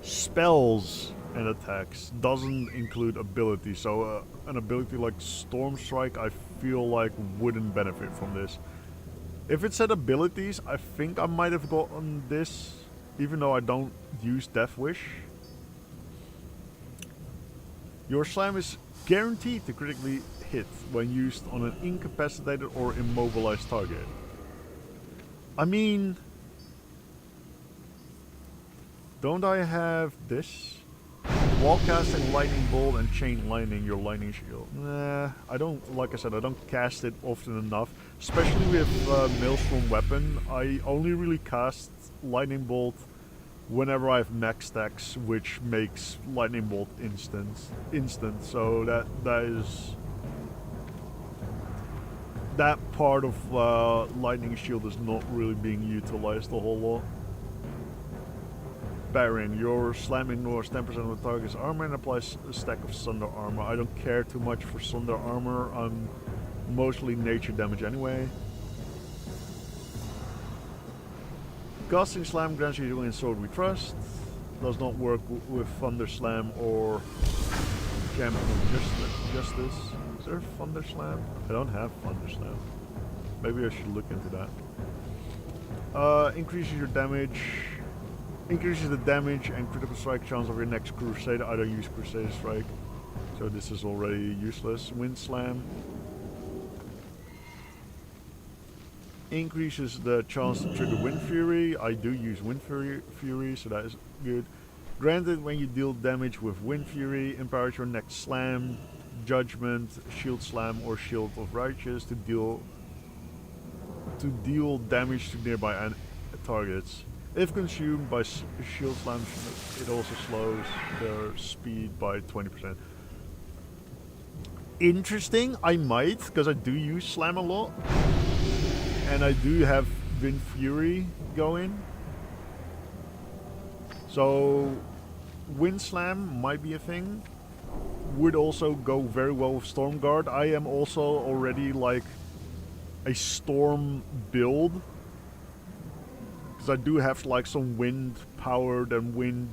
Spells. and attacks. Doesn't include ability, so an ability like Storm Strike I feel like wouldn't benefit from this. If it said abilities, I think I might have gotten this, even though I don't use Death Wish. Your slam is guaranteed to critically hit when used on an incapacitated or immobilized target. I mean, don't I have this? While casting Lightning Bolt and Chain Lightning, your Lightning Shield. Nah, I don't, like I said, I don't cast it often enough. Especially with Maelstrom Weapon, I only really cast Lightning Bolt whenever I have max stacks, which makes Lightning Bolt instant. So that part of Lightning Shield is not really being utilized a whole lot. Baron, your slam ignores 10% of the target's armor and applies a stack of Sunder armor. I don't care too much for Sunder armor. I'm mostly nature damage anyway. Casting Slam grants you in Sword We Trust. Does not work with Thunder Slam or Champion of Justice. Is there Thunder Slam? I don't have Thunder Slam. Maybe I should look into that. Increases your damage. Increases the damage and critical strike chance of your next Crusader. I don't use Crusader Strike, so this is already useless. Wind Slam. Increases the chance to trigger Wind Fury. I do use Wind Fury, so that is good. Granted, when you deal damage with Wind Fury, empowers your next Slam, Judgment, Shield Slam, or Shield of Righteous to deal damage to nearby targets. If consumed by Shield Slam, it also slows their speed by 20%. Interesting, I might, because I do use Slam a lot. And I do have Wind Fury going. So, Wind Slam might be a thing. Would also go very well with Storm Guard. I am also already like a Storm build. Because I do have like some wind powered and wind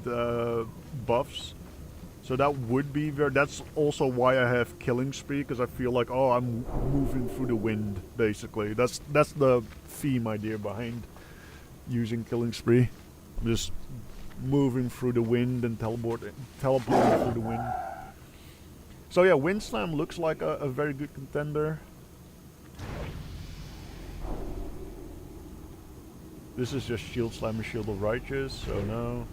buffs, so that would be very. That's also why I have Killing Spree, because I feel like, oh, I'm moving through the wind. Basically, that's the theme idea behind using Killing Spree. Just moving through the wind and teleporting through the wind. So yeah, Wind Slam looks like a very good contender. This is just Shield Slam and Shield of Righteous, so no.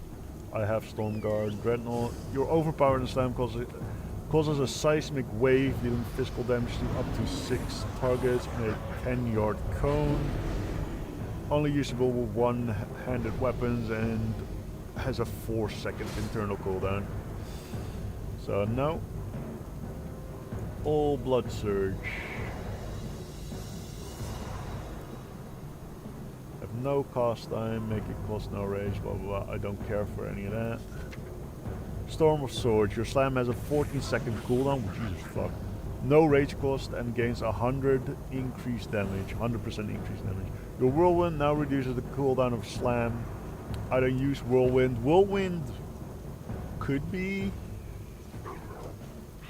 I have Storm Guard, Dreadnought. Your overpowered Slam causes a seismic wave dealing physical damage to up to 6 targets in a 10-yard cone. Only usable with one-handed weapons and has a 4-second internal cooldown. So no. All Blood Surge. No cost time, make it cost no rage, blah blah blah. I don't care for any of that. Storm of Swords. Your slam has a 14-second cooldown, Jesus fuck. No rage cost and gains 100 increased damage, 100% increased damage. Your Whirlwind now reduces the cooldown of slam. I don't use Whirlwind. Whirlwind could be.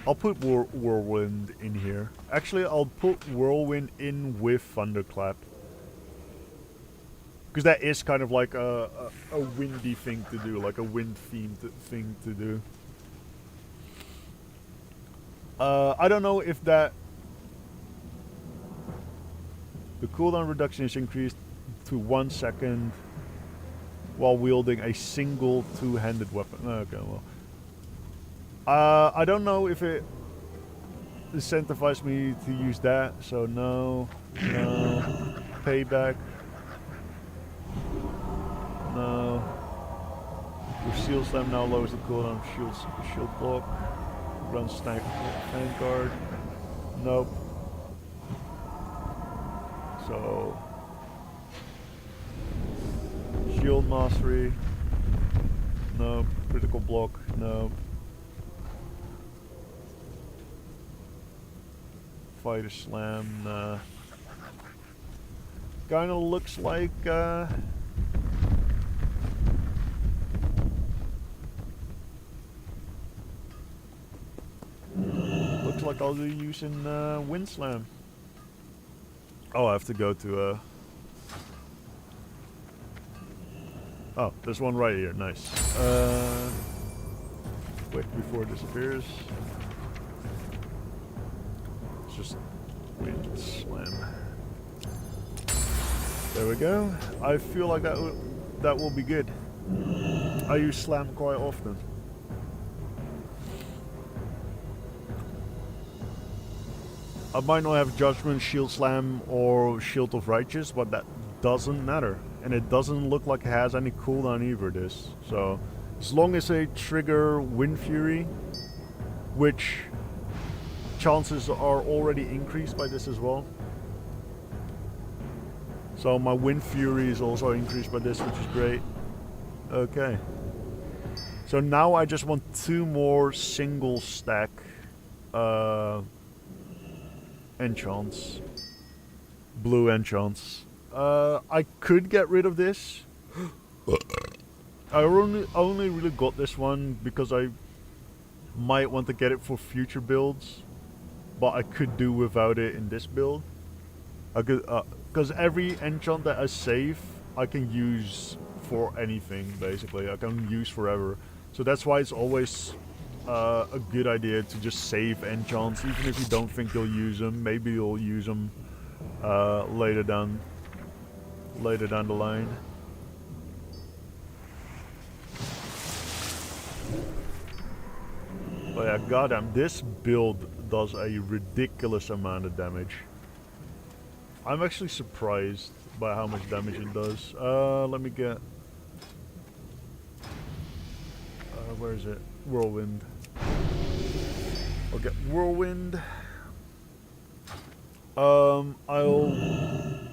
I'll put Whirlwind in here. Actually, I'll put Whirlwind in with Thunderclap. Because that is kind of like a windy thing to do, like a wind-themed thing to do. I don't know if that... The cooldown reduction is increased to 1 second while wielding a single two-handed weapon. Okay, well. I don't know if it incentivizes me to use that, so no. Payback. No. Your Shield Slam now lowers the cooldown of shield block. Run Snag Vanguard. Nope. So Shield Mastery. Nope. Critical block. Nope. Fighter Slam. Nah. Kinda looks like like I'll be using Wind Slam. Oh, I have to go to oh, there's one right here. Nice. Quick before it disappears. It's just Wind Slam. There we go. I feel like that will be good. I use Slam quite often. I might not have Judgment, Shield Slam, or Shield of Righteous, but that doesn't matter. And it doesn't look like it has any cooldown either, this. So, as long as I trigger Wind Fury, which chances are already increased by this as well. So my Wind Fury is also increased by this, which is great. Okay. So now I just want 2 more single stack enchants. Blue enchants. I could get rid of this. I only really got this one because I might want to get it for future builds. But I could do without it in this build. I could, because every enchant that I save, I can use for anything, basically. I can use forever. So that's why it's always a good idea to just save enchants, even if you don't think you'll use them. Maybe you'll use them later down the line. But yeah, goddamn, this build does a ridiculous amount of damage. I'm actually surprised by how much damage it does. Let me get... where is it? Whirlwind. I'll get Whirlwind. I'll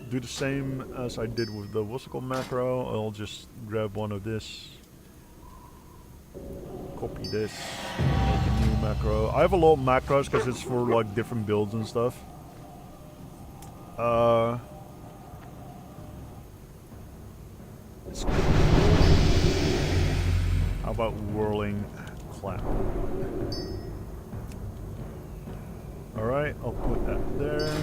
do the same as I did with the what's it called macro. I'll just grab one of this. Copy this. Make a new macro. I have a lot of macros because it's for like different builds and stuff. How about Whirling Clap? Alright, I'll put that there.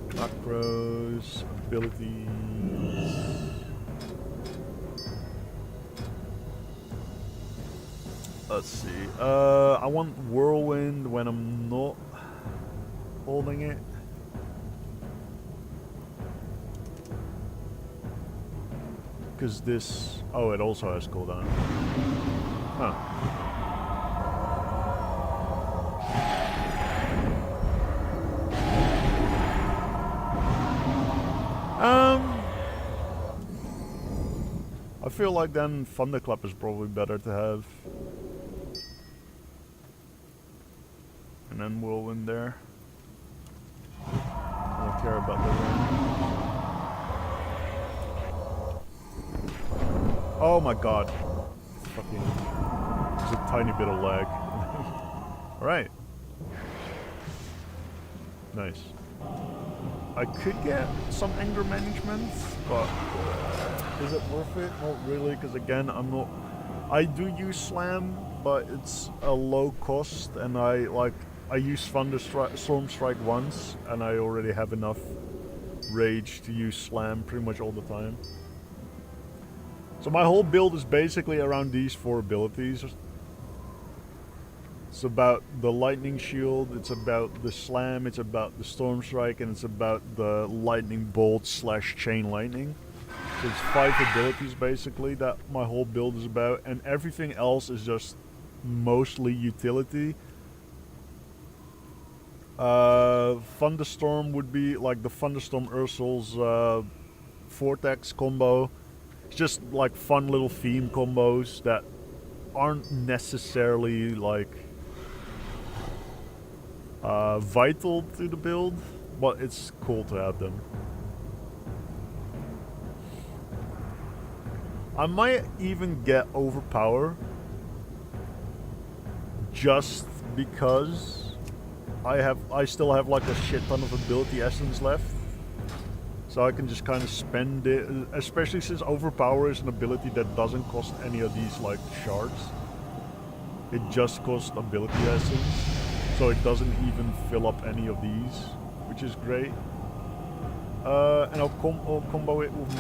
Macros, abilities. Let's see. I want Whirlwind when I'm not holding it. Because this... Oh, it also has cooldown. Huh. I feel like then Thunderclap is probably better to have. And then Whirlwind there. I don't care about the wind. Oh my god. Fucking... There's a tiny bit of lag. Alright. Nice. I could get some anger management, but is it worth it? Not really, because again, I'm not... I do use Slam, but it's a low cost, and I use Storm Strike once, and I already have enough rage to use Slam pretty much all the time. So my whole build is basically around these 4 abilities. It's about the Lightning Shield, it's about the Slam, it's about the Storm Strike, and it's about the Lightning Bolt / Chain Lightning. So it's 5 abilities basically that my whole build is about, and everything else is just mostly utility. Thunderstorm would be like the Thunderstorm Ursul's Vortex combo. It's just like fun little theme combos that aren't necessarily like vital to the build, but it's cool to have them. I might even get Overpower just because I still have like a shit ton of ability essence left. So I can just kind of spend it, especially since Overpower is an ability that doesn't cost any of these like shards. It just costs ability essence, so it doesn't even fill up any of these, which is great. And I'll combo it with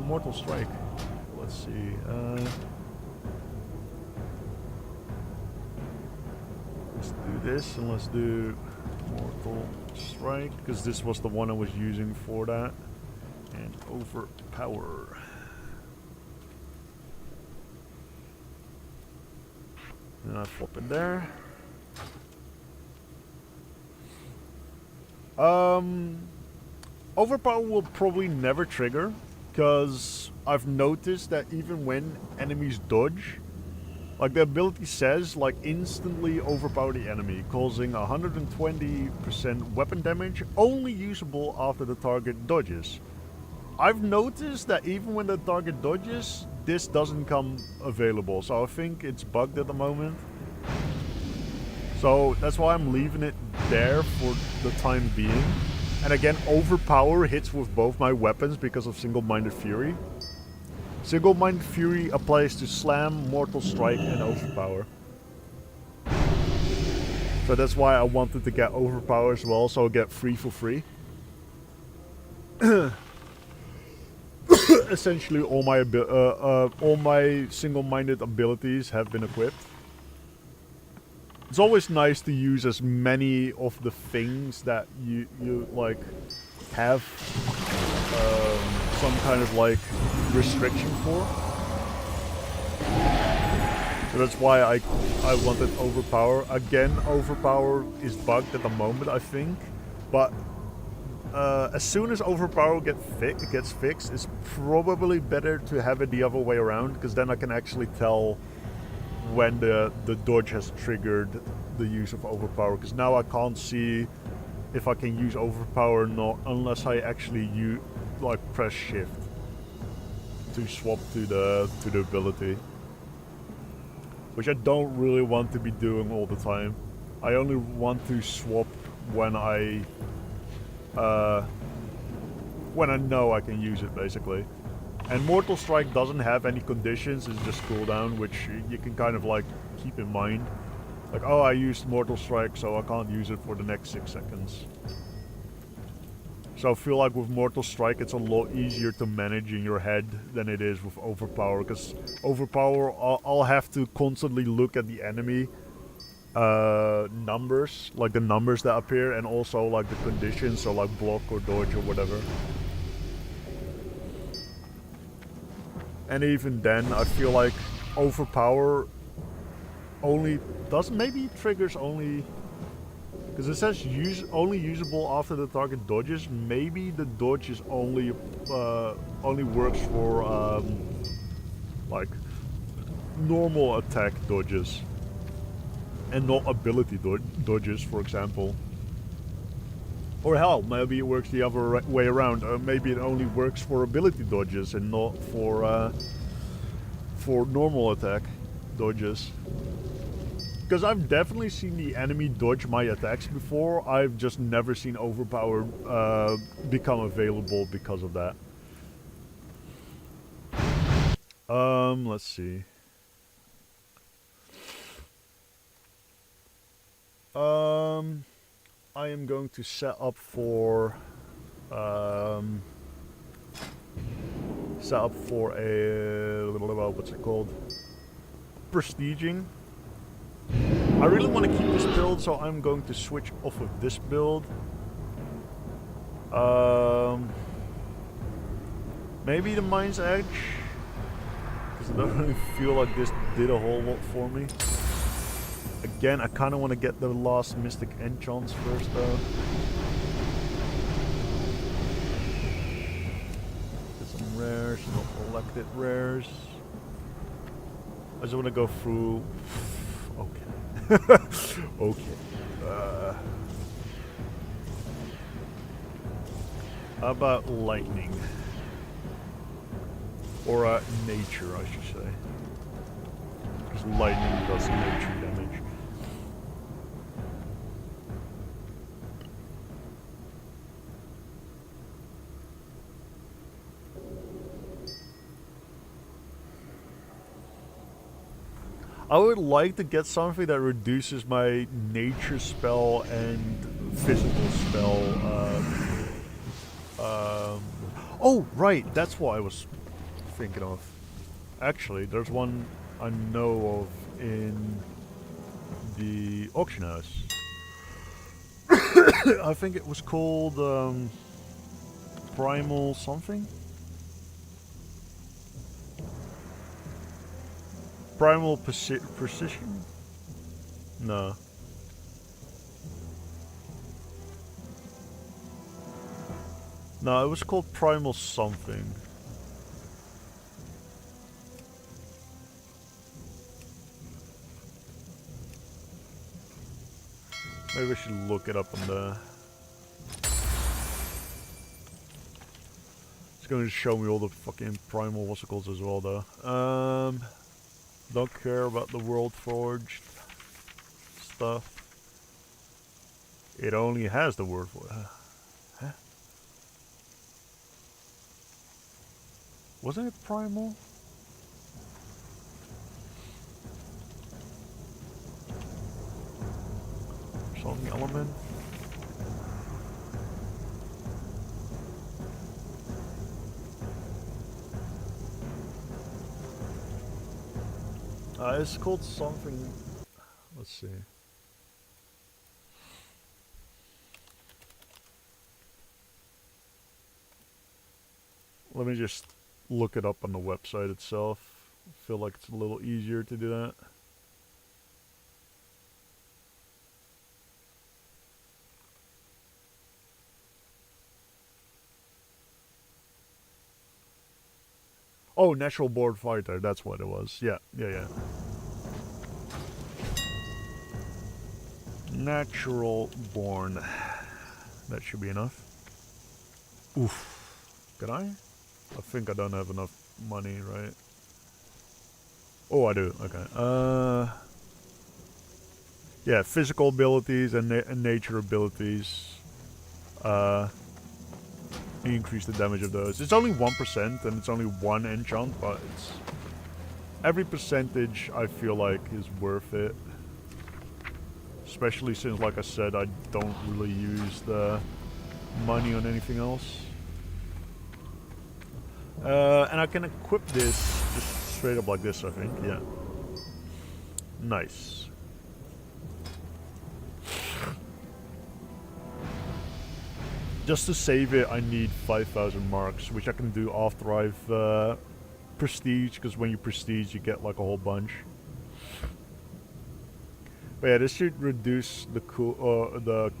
Mortal Strike. Let's see. Let's do this, and let's do Mortal Strike, because this was the one I was using for that. And Overpower. And I flip it there. Overpower will probably never trigger, because I've noticed that even when enemies dodge, like the ability says, like instantly overpower the enemy, causing 120% weapon damage, only usable after the target dodges. I've noticed that even when the target dodges, this doesn't come available, so I think it's bugged at the moment. So that's why I'm leaving it there for the time being. And again, Overpower hits with both my weapons because of Single-Minded Fury. Single-Minded Fury applies to Slam, Mortal Strike, and Overpower. So that's why I wanted to get Overpower as well, so I'll get 3 for free. Essentially, all my single-minded abilities have been equipped. It's always nice to use as many of the things that you like have some kind of like restriction for. So that's why I wanted Overpower. Again, Overpower is bugged at the moment, I think, but as soon as Overpower gets fixed, it's probably better to have it the other way around, because then I can actually tell when the dodge has triggered the use of Overpower, because now I can't see if I can use Overpower or not unless I actually press shift to swap to the ability, which I don't really want to be doing all the time. I only want to swap when I know I can use it, basically. And Mortal Strike doesn't have any conditions, it's just cooldown, which you can kind of like keep in mind. Like, oh, I used Mortal Strike, so I can't use it for the next 6 seconds. So I feel like with Mortal Strike it's a lot easier to manage in your head than it is with Overpower, because Overpower, I'll have to constantly look at the enemy numbers, like the numbers that appear, and also like the conditions, so like block or dodge or whatever. And even then, I feel like Overpower only maybe triggers only, because it says only usable after the target dodges. Maybe the dodge is only works for like normal attack dodges, and not ability dodges, for example. Or hell, maybe it works the other way around. Maybe it only works for ability dodges and not for normal attack dodges. Because I've definitely seen the enemy dodge my attacks before. I've just never seen Overpower become available because of that. Let's see. I am going to set up for a what's it called? Prestiging. I really want to keep this build, so I'm going to switch off of this build. Maybe the Mind's Edge, because I don't really feel like this did a whole lot for me. Again, I kind of want to get the last Mystic Enchants first, though. Get some rares, not elected rares. I just want to go through. Okay. Okay. How about lightning? Or nature, I should say. Because lightning does nature damage. I would like to get something that reduces my nature spell and physical spell. Oh, right, that's what I was thinking of. Actually, there's one I know of in the auction house. I think it was called Primal something? Primal Precision? No. No, it was called Primal something. Maybe I should look it up on the... It's going to show me all the fucking primal wassicles as well though. Don't care about the world forged stuff. It only has the word for it. Huh? Wasn't it primal? Something element? It's called something. Let's see. Let me just look it up on the website itself. I feel like it's a little easier to do that. Oh, Natural Born Fighter, that's what it was. Yeah. Natural Born. That should be enough. Oof. Can I? I think I don't have enough money, right? Oh, I do. Okay. Yeah, physical abilities and nature abilities. Increase the damage of those. It's only 1% and it's only one enchant, but it's every percentage I feel like is worth it. Especially since, like I said, I don't really use the money on anything else. And I can equip this just straight up like this, I think. Yeah. Nice. Just to save it, I need 5,000 marks, which I can do after I've prestige, because when you prestige, you get like a whole bunch. But yeah, this should reduce the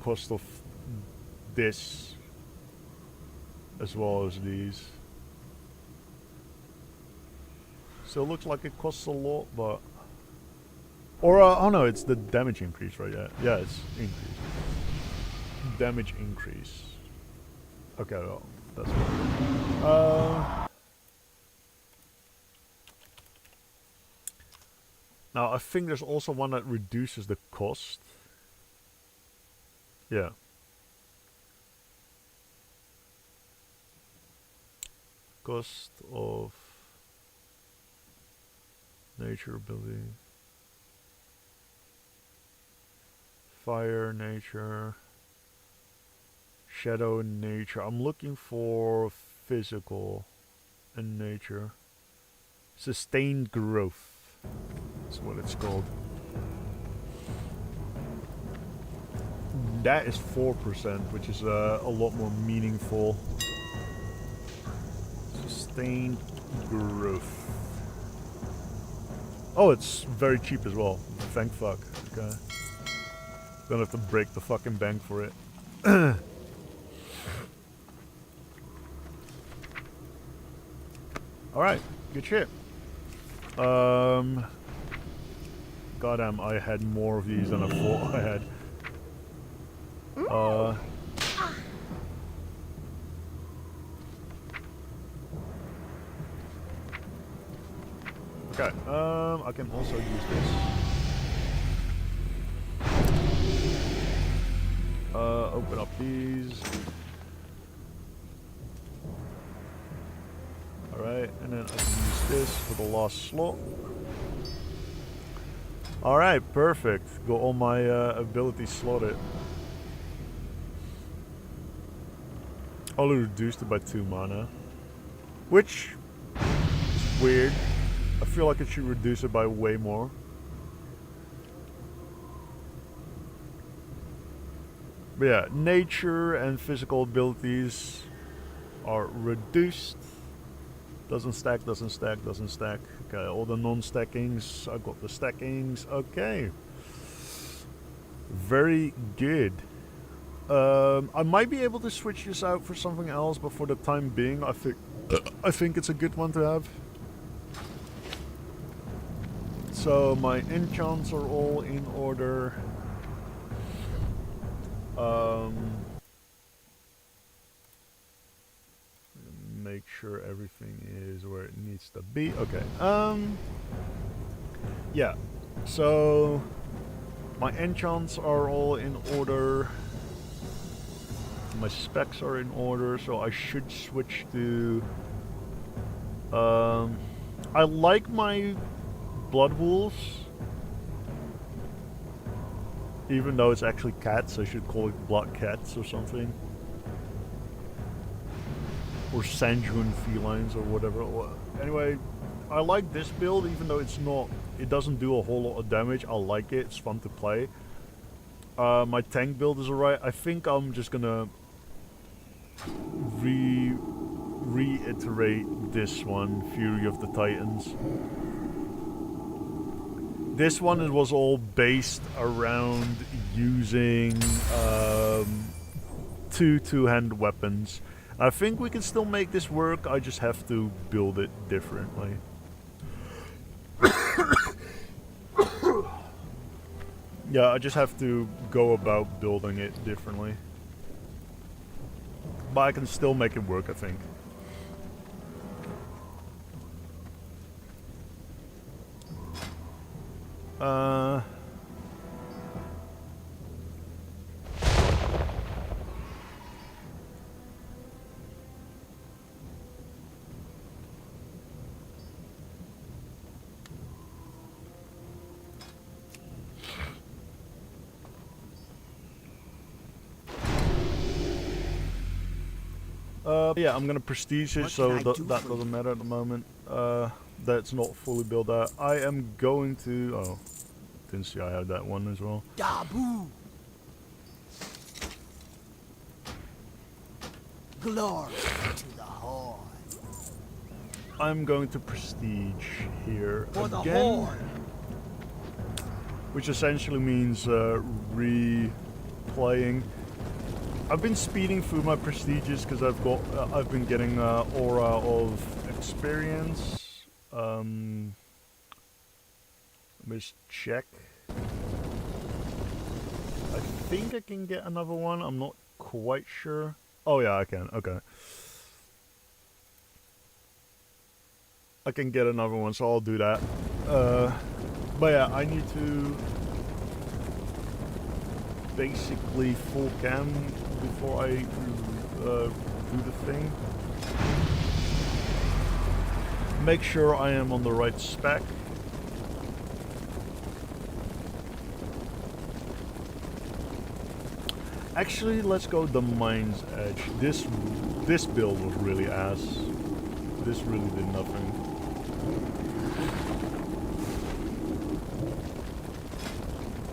cost of this, as well as these. So it looks like it costs a lot, but... Or, oh no, it's the damage increase, right? Yeah, it's increase. Damage increase. Okay, well, that's good. Now, I think there's also one that reduces the cost. Yeah. Cost of nature ability. Fire, nature. Shadow and nature. I'm looking for physical and nature. Sustained growth. That's what it's called. That is 4%, which is a lot more meaningful. Sustained growth. Oh, it's very cheap as well. Thank fuck. Okay. Don't have to break the fucking bank for it. Alright, good shit. Goddamn, I had more of these than I thought I had. Okay, I can also use this. Open up these. Alright, and then I can use this for the last slot. Alright, perfect. Got all my abilities slotted. Only reduced it by 2 mana. Which is weird. I feel like it should reduce it by way more. But yeah, nature and physical abilities are reduced. Doesn't stack, doesn't stack, doesn't stack. Okay, all the non-stackings. I got the stackings. Okay. Very good. I might be able to switch this out for something else, but for the time being, I think it's a good one to have. So my enchants are all in order. Make sure everything is where it needs to be. Okay. Yeah. So my enchants are all in order. My specs are in order, so I should switch to. I like my blood wolves, even though it's actually cats. I should call it blood cats or something. Or Sanjuan felines or whatever. Anyway, I like this build even though it doesn't do a whole lot of damage. I like it, it's fun to play. My tank build is alright. I think I'm just gonna reiterate this one, Fury of the Titans. This one, it was all based around using two-hand weapons. I think we can still make this work, I just have to build it differently. Yeah, I just have to go about building it differently. But I can still make it work, I think. Yeah, I'm gonna prestige it, so that doesn't matter at the moment. That's not fully built out. I am going to... Oh, didn't see I had that one as well. Dabu. Glory to the Horde. I'm going to prestige here For the again. Horde. Which essentially means replaying. I've been speeding through my prestiges because I've been getting aura of experience. Let me just check. I think I can get another one. I'm not quite sure. Oh yeah, I can. Okay. I can get another one, so I'll do that. But yeah, I need to basically full cam before I do the thing. Make sure I am on the right spec. Actually, let's go the Mind's Edge. This build was really ass. This really did nothing.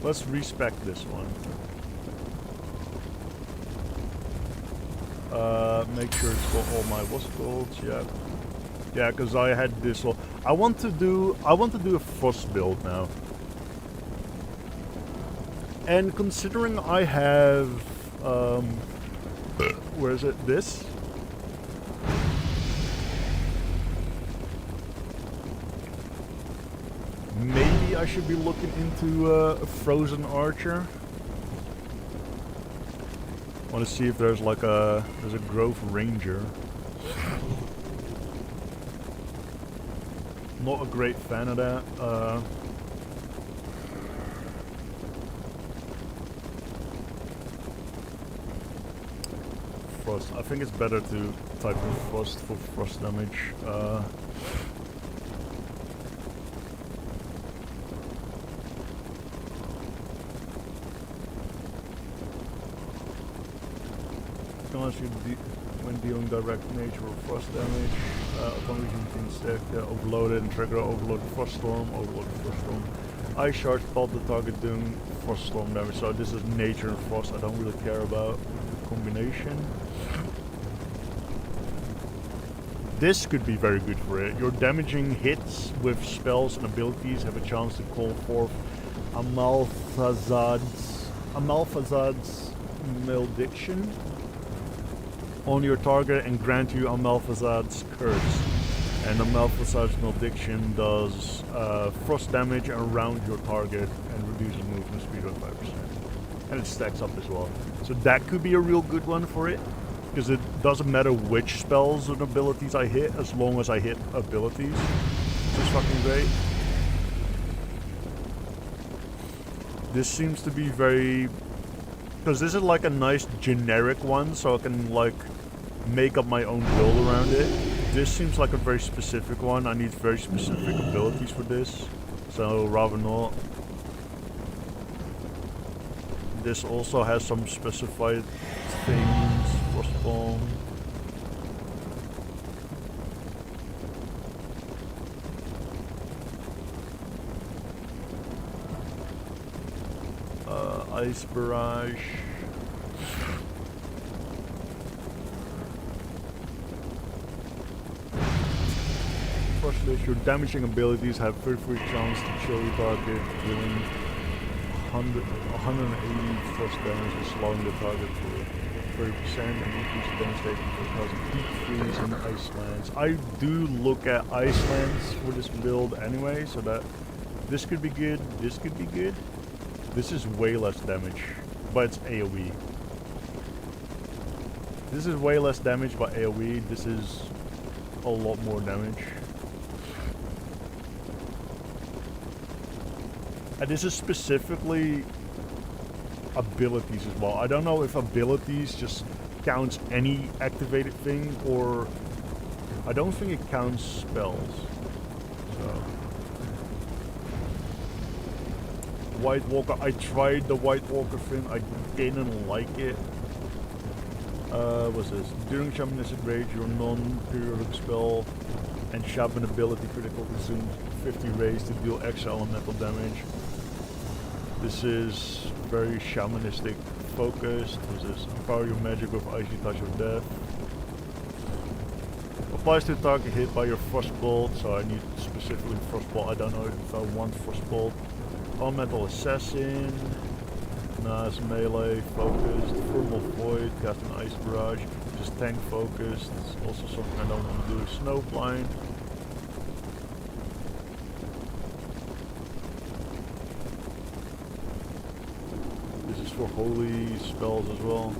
Let's respec this one. Make sure it's got all my what's it called? Yeah, because I had this all. I want to do a frost build now. And considering I have where is it? This? Maybe I should be looking into a frozen archer. Want to see if there's like there's a growth ranger. Not a great fan of that. Frost. I think it's better to type in frost for frost damage. Chance when dealing direct nature or frost damage. Upon reaching within stack, overloaded and trigger overloaded frost storm. Ice shards pulp the target doing frost storm damage. So this is nature and frost. I don't really care about the combination. This could be very good for it. Your damaging hits with spells and abilities have a chance to call forth Amalthazad's malediction on your target and grant you Amalthazad's curse. And Amalthazad's malediction does frost damage around your target and reduces movement speed by 5%. And it stacks up as well. So that could be a real good one for it. Because it doesn't matter which spells and abilities I hit, as long as I hit abilities. Which is fucking great. This seems to be very... Because this is like a nice generic one, so I can like make up my own build around it. This seems like a very specific one. I need very specific abilities for this. So rather not. This also has some specified things. Frost bomb. Ice barrage. Frost Lich, your damaging abilities have 33 chance to chill your target, dealing 180 frost damage and slowing the target for 30% and increase the damage taken because of deep freeze and Icelands. I do look at Icelands for this build anyway, so that this could be good, this could be good. This is way less damage, but it's AoE. This is way less damage by AoE, this is a lot more damage. And this is specifically abilities as well. I don't know if abilities just counts any activated thing, or I don't think it counts spells. So White Walker, I tried the White Walker thing, I didn't like it. What's this? During Shamanistic Rage, your non-periodic spell and Shaman ability critical consumes 50 rays to deal extra elemental damage. This is very shamanistic focused. What's this? Empower your magic with Icy Touch of Death. Applies to a target hit by your Frostbolt, so I need specifically Frostbolt. I don't know if I want Frostbolt. Elemental Assassin. Nah, it's melee focused. Thermal Void, cast an Ice Barrage. Just tank focused. It's also something I don't want to do. Snowblind. This is for holy spells as well.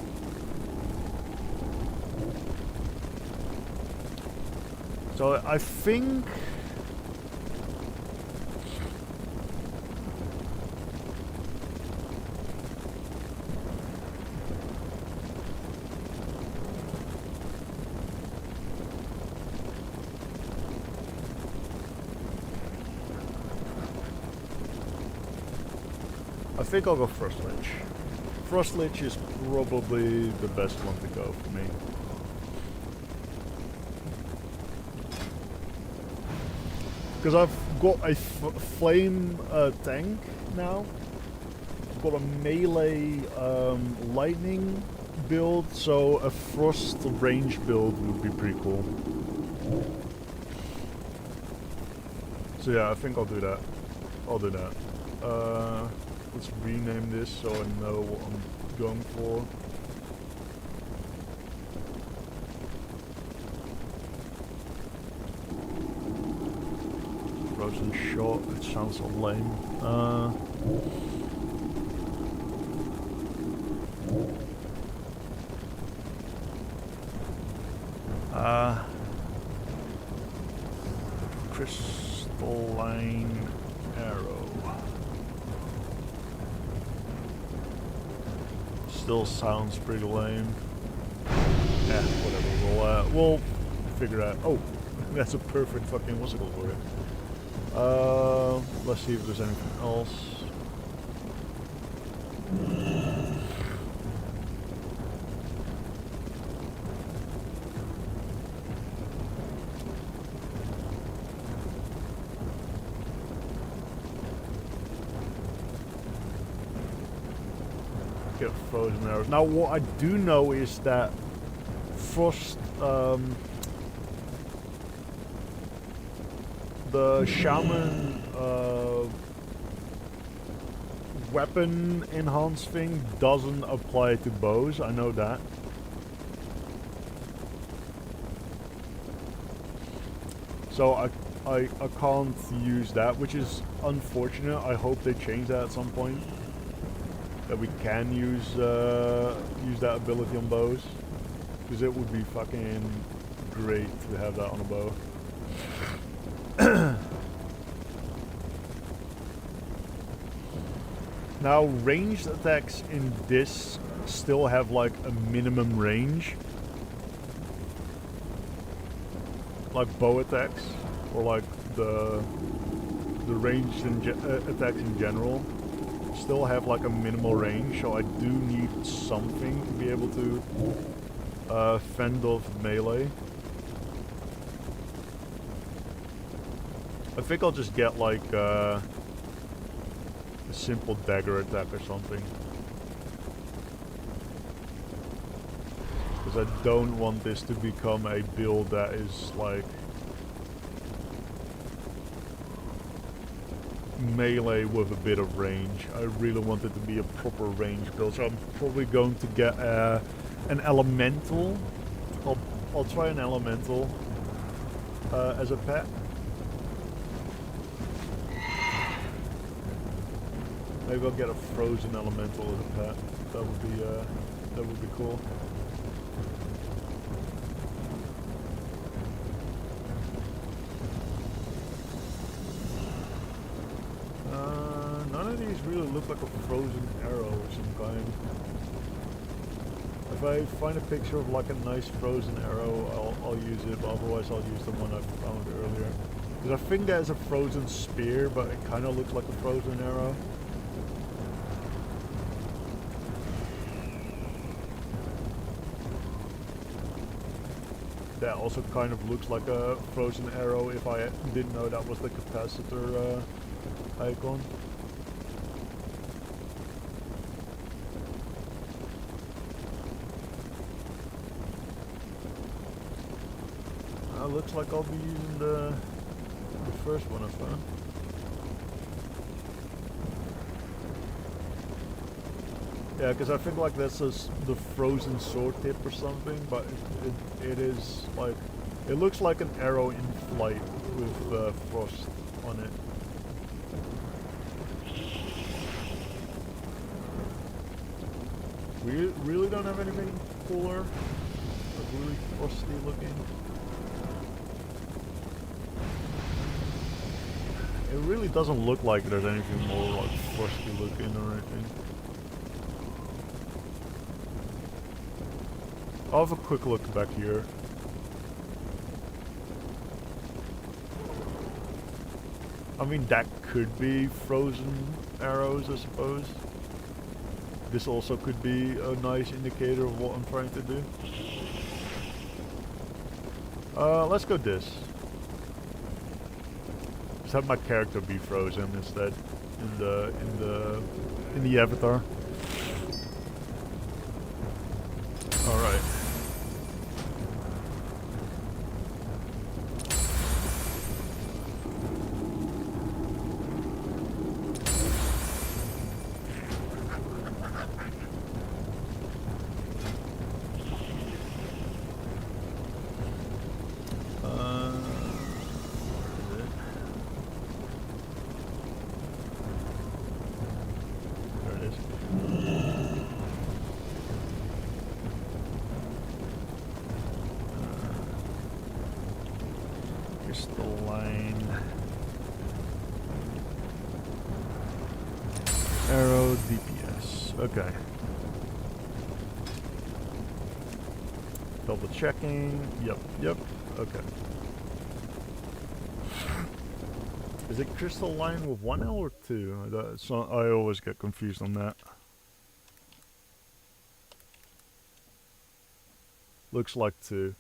So I think I'll go Frost Lich. Frost Lich is probably the best one to go for me. Because I've got a flame tank now. I've got a melee lightning build, so a frost range build would be pretty cool. So yeah, I think I'll do that. I'll do that. Let's rename this so I know what I'm going for. Frozen shot, it sounds so lame. Crystalline arrow. Still sounds pretty lame. Yeah, whatever. We'll figure out. Oh, that's a perfect fucking what's it called for it. Let's see if there's anything else. get frozen arrows. Now, what I do know is that frost, the shaman weapon enhance thing doesn't apply to bows. I know that. So I can't use that, which is unfortunate. I hope they change that at some point. That we can use that ability on bows, because it would be fucking great to have that on a bow. Now, ranged attacks in this still have like a minimum range, like bow attacks or like the ranged attacks in general still have like a minimal range, so I do need something to be able to fend off melee. I think I'll just get like a simple dagger attack or something, because I don't want this to become a build that is like melee with a bit of range. I really want it to be a proper range build, so I'm probably going to get an elemental. I'll try an elemental as a pet. Maybe I'll get a frozen elemental as a pet. That would be cool. None of these really look like a frozen arrow of some kind. If I find a picture of like a nice frozen arrow, I'll use it, but otherwise I'll use the one I found earlier. Because I think there's a frozen spear, but it kind of looks like a frozen arrow. That also kind of looks like a frozen arrow if I didn't know that was the capacitor icon. Looks like I'll be using the first one I found. Yeah, because I think like that's the frozen sword tip or something, but it is like, it looks like an arrow in flight with frost on it. We really don't have anything cooler, like really frosty looking. It really doesn't look like there's anything more like frosty looking or anything. I'll have a quick look back here. I mean, that could be frozen arrows, I suppose. This also could be a nice indicator of what I'm trying to do. Let's go this. Just have my character be frozen instead in the avatar. All right. Arrow DPS. Okay. Double checking. Yep. Okay. Is it crystalline with 1 L or 2? So I always get confused on that. Looks like 2.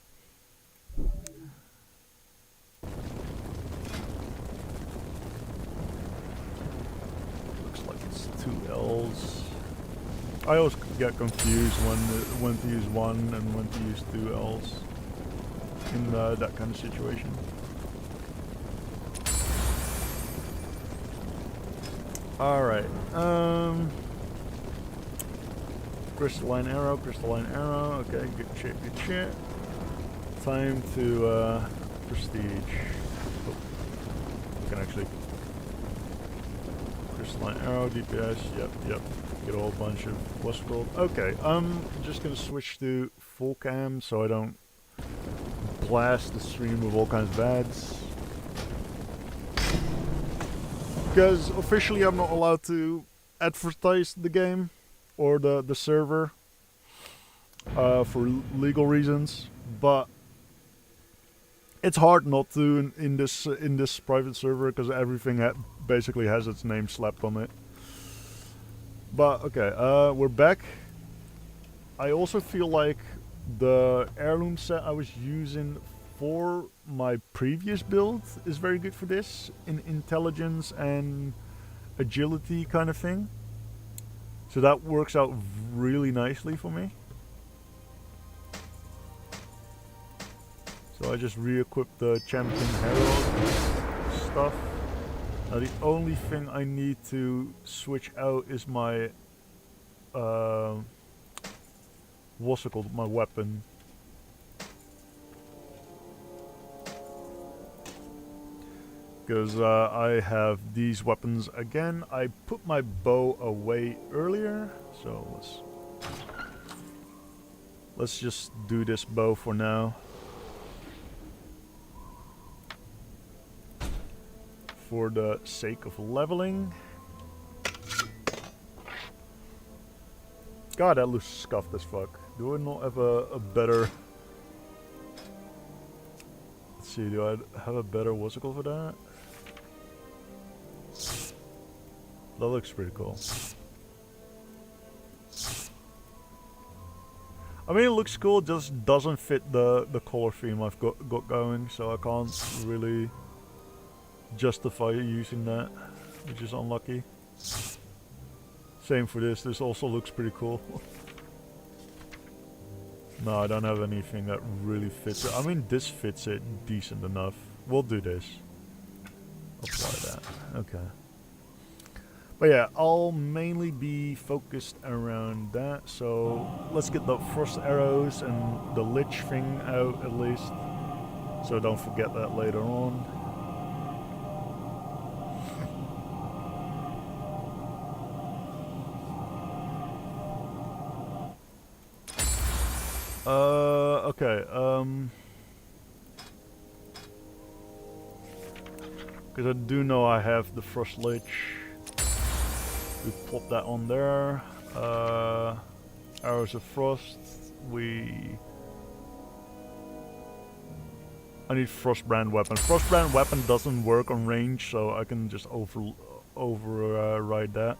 Looks like it's 2 L's. I always get confused when to use one and when to use two L's in that kind of situation. Alright, crystalline arrow, okay, good shit. Time to, prestige. Oh, I can actually, crystalline arrow, DPS, yep, get a whole bunch of what's it called. Okay, I'm just gonna switch to full cam so I don't blast the stream with all kinds of ads. Because officially I'm not allowed to advertise the game or the server for legal reasons, but it's hard not to in this private server because everything basically has its name slapped on it. But okay, we're back. I also feel like the heirloom set I was using for my previous build is very good for this in intelligence and agility kind of thing. So that works out really nicely for me. So I just re-equipped the champion herald stuff. Now the only thing I need to switch out is my what's it called, my weapon. Because I have these weapons again. I put my bow away earlier, so let's just do this bow for now. For the sake of leveling. God, that looks scuffed as fuck. Do I not have a better... Let's see, do I have a better what's it called for that? That looks pretty cool. I mean, it looks cool, it just doesn't fit the color theme I've got going, so I can't really justify using that, which is unlucky. Same for this also looks pretty cool. No, I don't have anything that really fits it. I mean, this fits it decent enough. We'll do this. Apply that. Okay. But yeah, I'll mainly be focused around that. So let's get the frost arrows and the lich thing out at least. So don't forget that later on. Okay, because I do know I have the Frost Lich. We plop that on there. Arrows of Frost. I need Frostbrand weapon. Frostbrand weapon doesn't work on range, so I can just override that.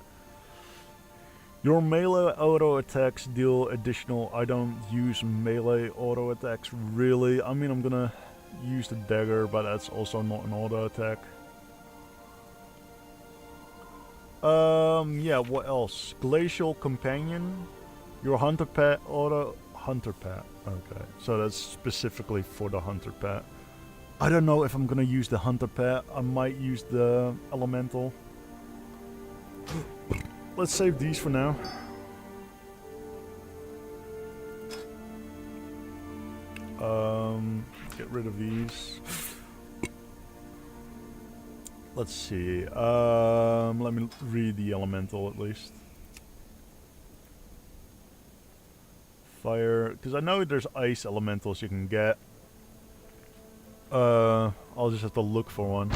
Your melee auto attacks deal additional. I don't use melee auto attacks really. I mean, I'm gonna use the dagger, but that's also not an auto attack. Yeah, what else? Glacial Companion. Your Hunter Pet auto... Hunter Pet. Okay, so that's specifically for the Hunter Pet. I don't know if I'm gonna use the Hunter Pet. I might use the Elemental. Let's save these for now. Get rid of these. Let's see. Let me read the elemental at least. Fire, because I know there's ice elementals you can get. I'll just have to look for one.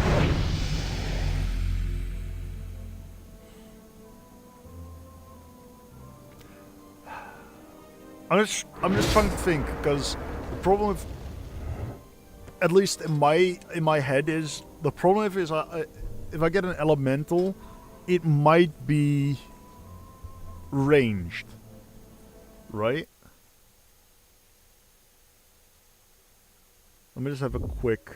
I'm just trying to think, because the problem with, at least in my head, is the problem is if I get an elemental, it might be ranged, right? Let me just have a quick.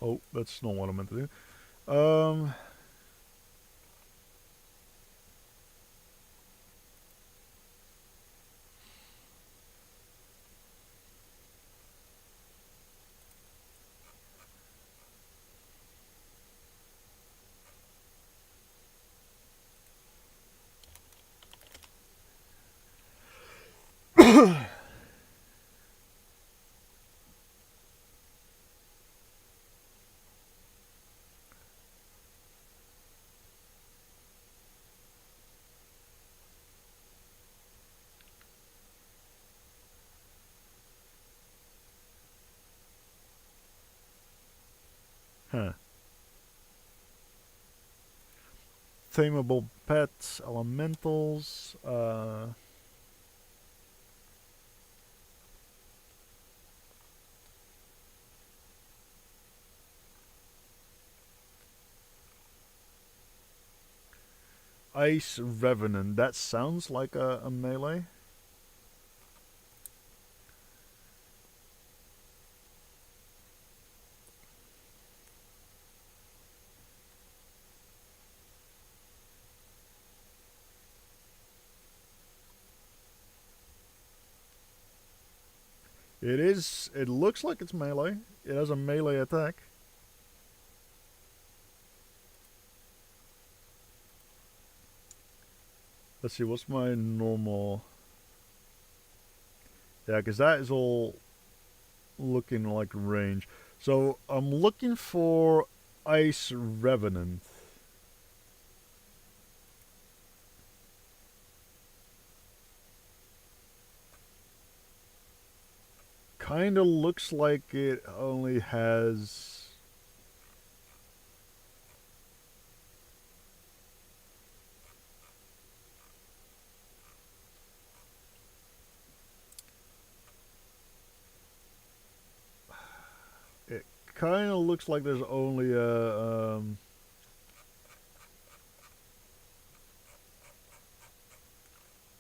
Oh, that's not what I meant to do. Huh. Tameable pets, elementals, Ice Revenant. That sounds like a melee. It is. It looks like it's melee. It has a melee attack. Let's see, what's my normal... Yeah, because that is all looking like range. So, I'm looking for Ice Revenant. Kinda looks like it only has... It kinda looks like there's only a...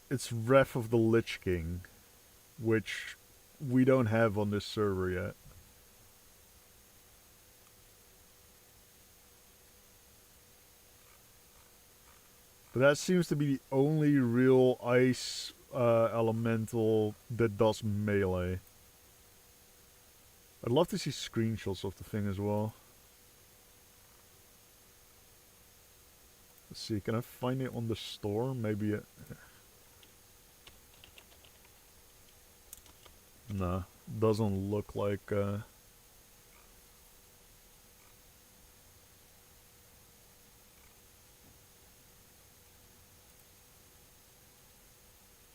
It's Wrath of the Lich King, which we don't have on this server yet. But that seems to be the only real ice elemental that does melee. I'd love to see screenshots of the thing as well. Let's see, can I find it on the store? Maybe it... Nah, doesn't look like...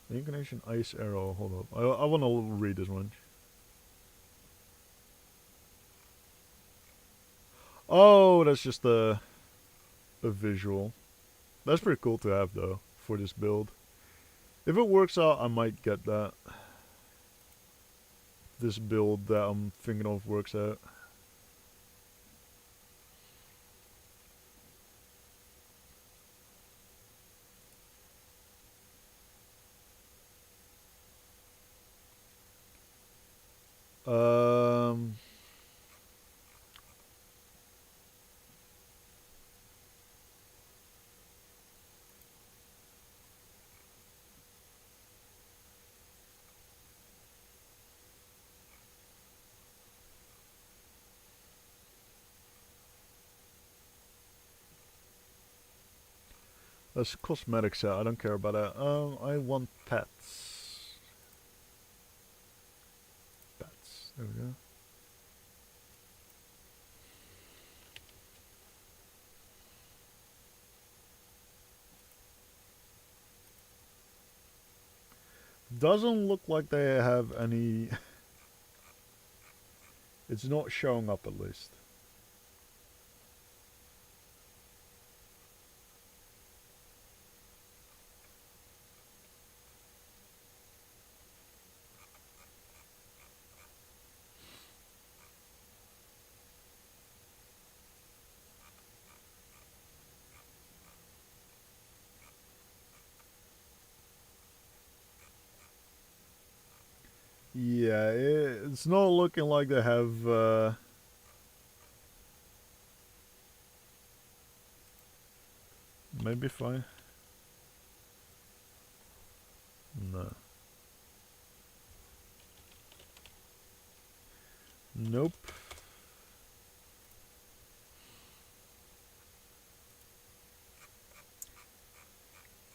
Incarnation Ice Arrow, hold up. I want to read this one. Oh, that's just a visual. That's pretty cool to have though, for this build. If it works out, I might get that. This build that I'm thinking of works out. That's cosmetic set, I don't care about that. I want pets. Pets, there we go. Doesn't look like they have any... It's not showing up at least. Yeah, it's not looking like they have Maybe if I... No. Nope.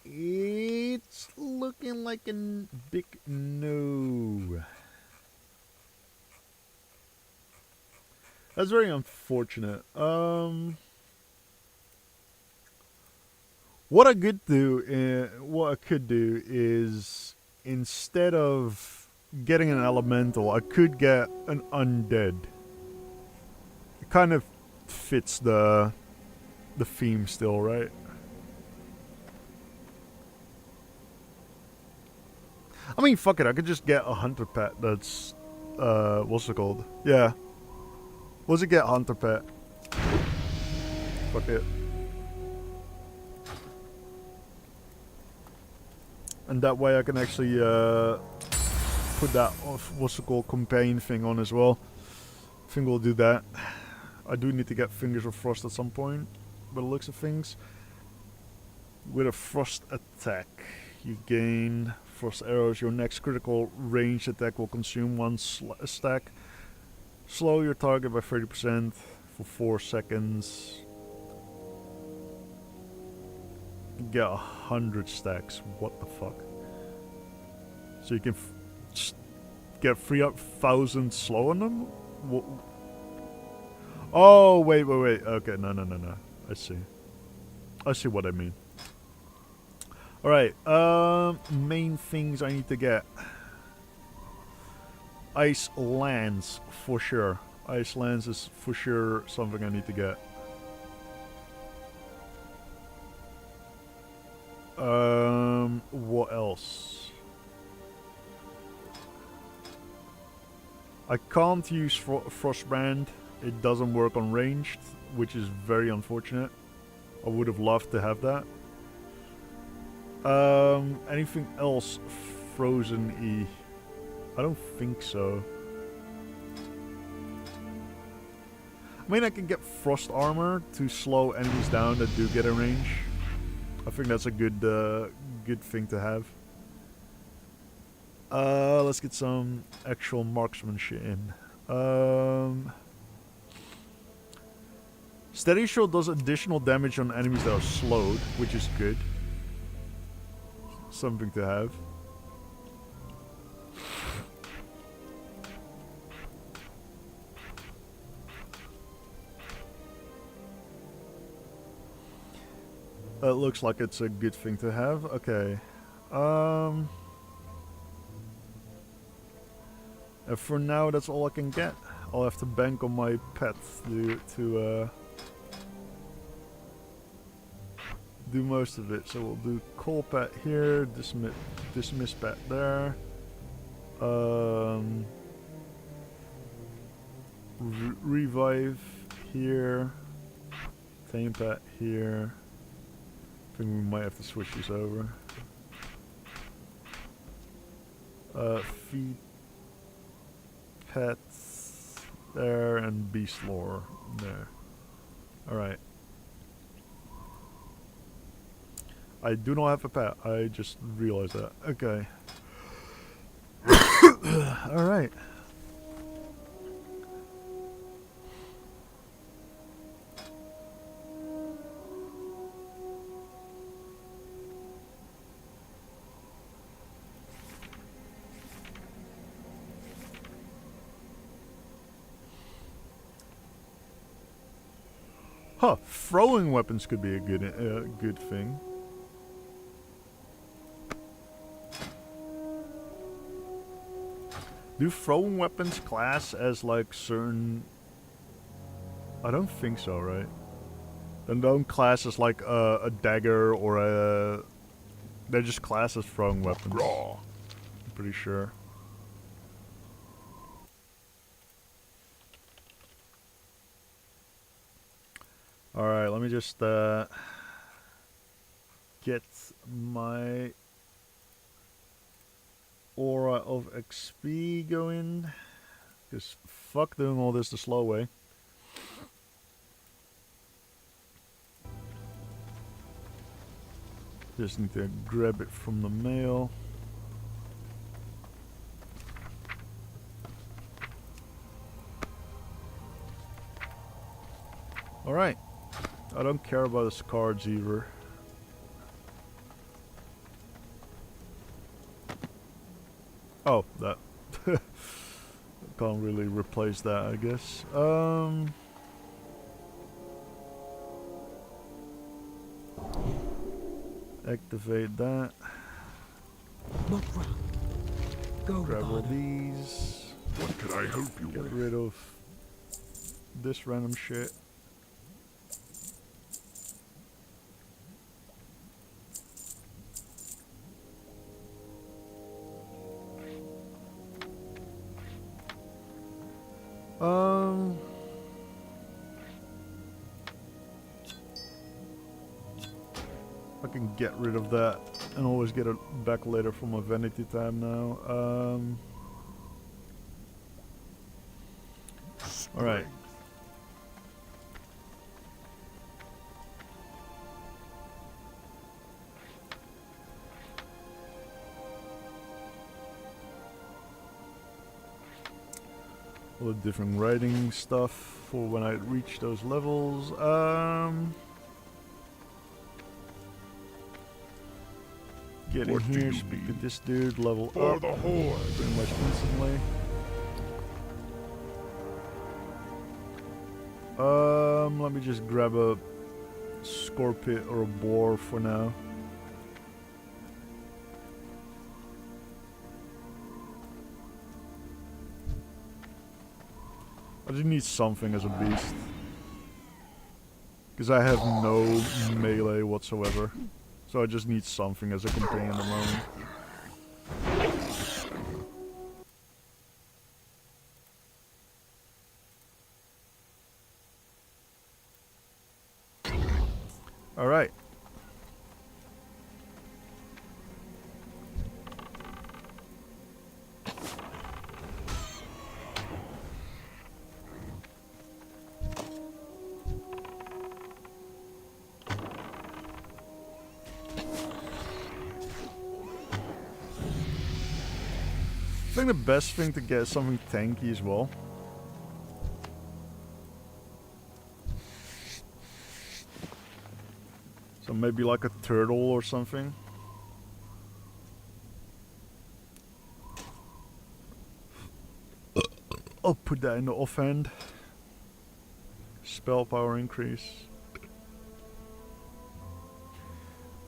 It's looking like a big no. That's very unfortunate. What I could do is, instead of getting an elemental, I could get an undead. It kind of fits the theme still, right? I mean, fuck it, I could just get a hunter pet that's, what's it called? Yeah. What's it get, hunter pet? Fuck it. And that way I can actually, put that, what's it called, companion thing on as well. I think we'll do that. I do need to get Fingers of Frost at some point, by the looks of things. With a frost attack, you gain frost arrows. Your next critical range attack will consume one stack. Slow your target by 30% for 4 seconds. Get 100 stacks. What the fuck? So you can get 3,000 slow on them? Oh, wait. Okay, no. I see what I mean. Alright, main things I need to get. Ice Lance, for sure. Ice Lance is for sure something I need to get. What else? I can't use Frostbrand. It doesn't work on ranged, which is very unfortunate. I would have loved to have that. Anything else Frozen E? I don't think so. I mean, I can get Frost Armor to slow enemies down that do get a range. I think that's a good thing to have. Let's get some actual marksmanship in. Steady Shot does additional damage on enemies that are slowed, which is good. Something to have. It looks like it's a good thing to have. Okay. And for now, that's all I can get. I'll have to bank on my pet to do most of it. So we'll do call pet here, dismiss pet there. Revive here. Tame pet here. I think we might have to switch these over. Feed pets there and beast lore there. Alright. I do not have a pet. I just realized that. Okay. Alright. Huh, throwing weapons could be a good thing. Do throwing weapons class as like certain... I don't think so, right? Then don't class as like a dagger or a... They're just classed as throwing weapons. I'm pretty sure. Alright, let me just get my aura of XP going. Because fuck doing all this the slow way. Just need to grab it from the mail. Alright. I don't care about his cards either. Oh, that. Can't really replace that, I guess. Activate that. Go, Grab all Ricardo. these. What can I help you Get with? rid of this random shit. I can get rid of that and always get it back later for my vanity tab now. Alright. All the different writing stuff for when I reach those levels. Get in What do here, you speak to need? this dude, level For up the Horde. pretty much instantly. Let me just grab a scorpion or a boar for now. I just need something as a beast. Because I have no melee whatsoever. So I just need something as a companion at the moment. Alright. I think the best thing to get is something tanky as well. So maybe like a turtle or something. I'll put that in the offhand. Spell power increase.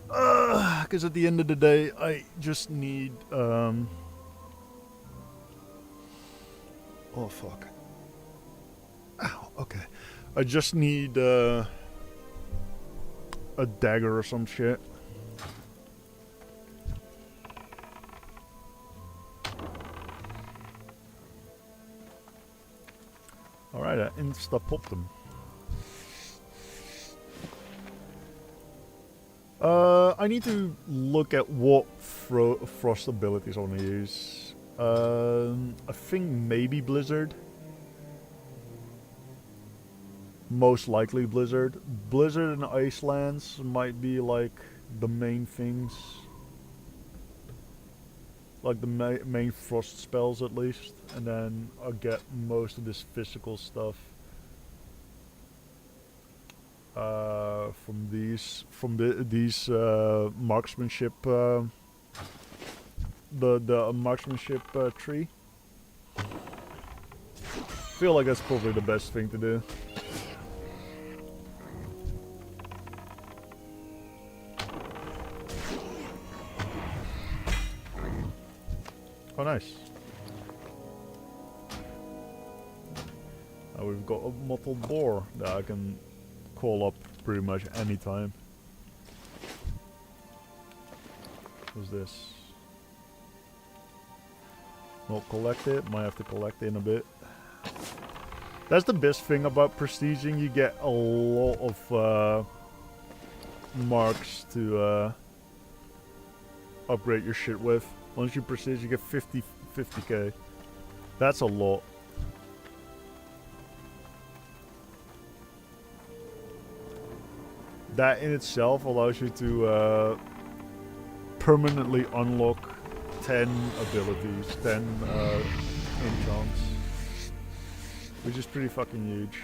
Because at the end of the day, I just need oh fuck. Ow, okay. I just need a dagger or some shit. Alright, I insta-popped them. I need to look at what frost abilities I want to use. I think maybe Blizzard. Most likely Blizzard. Blizzard and Icelands might be like the main things. Like the main frost spells at least. And then I'll get most of this physical stuff. From these marksmanship the marksmanship tree. Feel like that's probably the best thing to do. Oh nice. Now we've got a mottled boar that I can call up pretty much any time. What's this? Not collect it, might have to collect it in a bit. That's the best thing about prestiging, you get a lot of marks to upgrade your shit with. Once you prestige you get 50k. That's a lot. That in itself allows you to permanently unlock 10 abilities, 10 enchants, which is pretty fucking huge.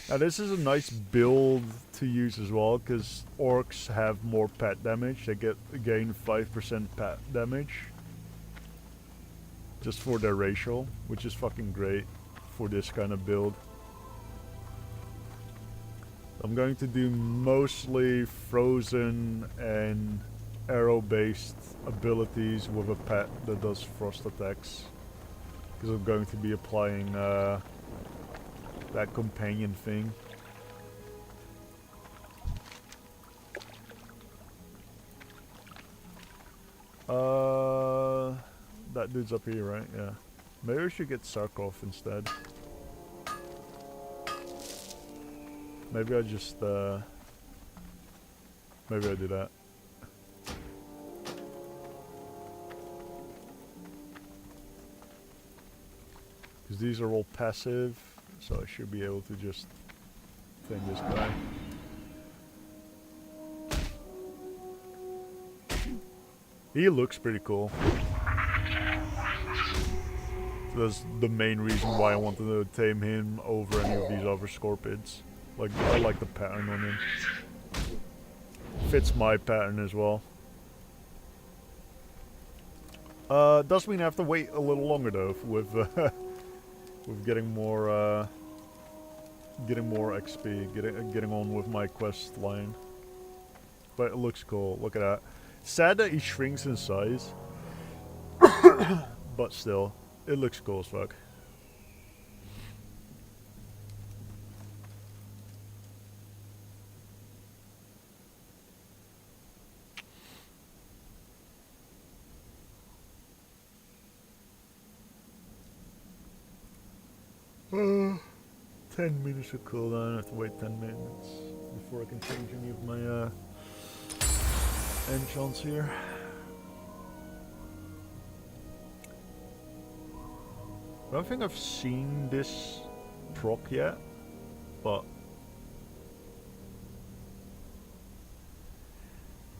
Now this is a nice build to use as well, because orcs have more pet damage. They gain 5% pet damage just for their racial, which is fucking great for this kind of build. I'm going to do mostly frozen and arrow based abilities with a pet that does frost attacks, because I'm going to be applying that companion thing. That dude's up here, right? Yeah. Maybe we should get Sarkov instead. Maybe I just maybe I do that. Because these are all passive, so I should be able to just thing this guy. He looks pretty cool. So that's the main reason why I wanted to tame him over any of these other scorpions. Like, I like the pattern on him. Fits my pattern as well. Does mean I have to wait a little longer though with with getting more XP, getting on with my quest line. But it looks cool. Look at that. Sad that he shrinks in size, but still, it looks cool as fuck. Uh, 10 minutes of cooldown. I have to wait 10 minutes before I can change any of my enchants here. I don't think I've seen this proc yet, but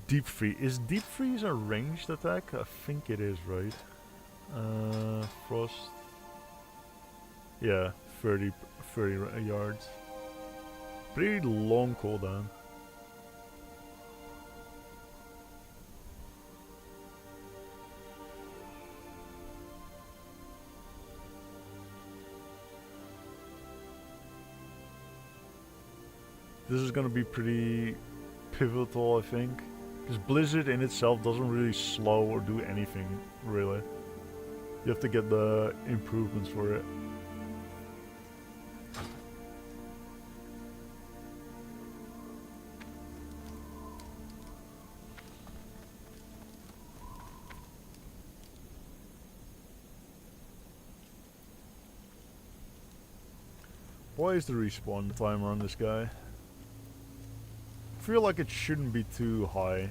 Deep Freeze. Is Deep Freeze a ranged attack? I think it is, right? Frost. Yeah, 30 yards. Pretty long cooldown. This is gonna be pretty pivotal, I think. Because Blizzard in itself doesn't really slow or do anything, really. You have to get the improvements for it. Why is the respawn timer on this guy? I feel like it shouldn't be too high.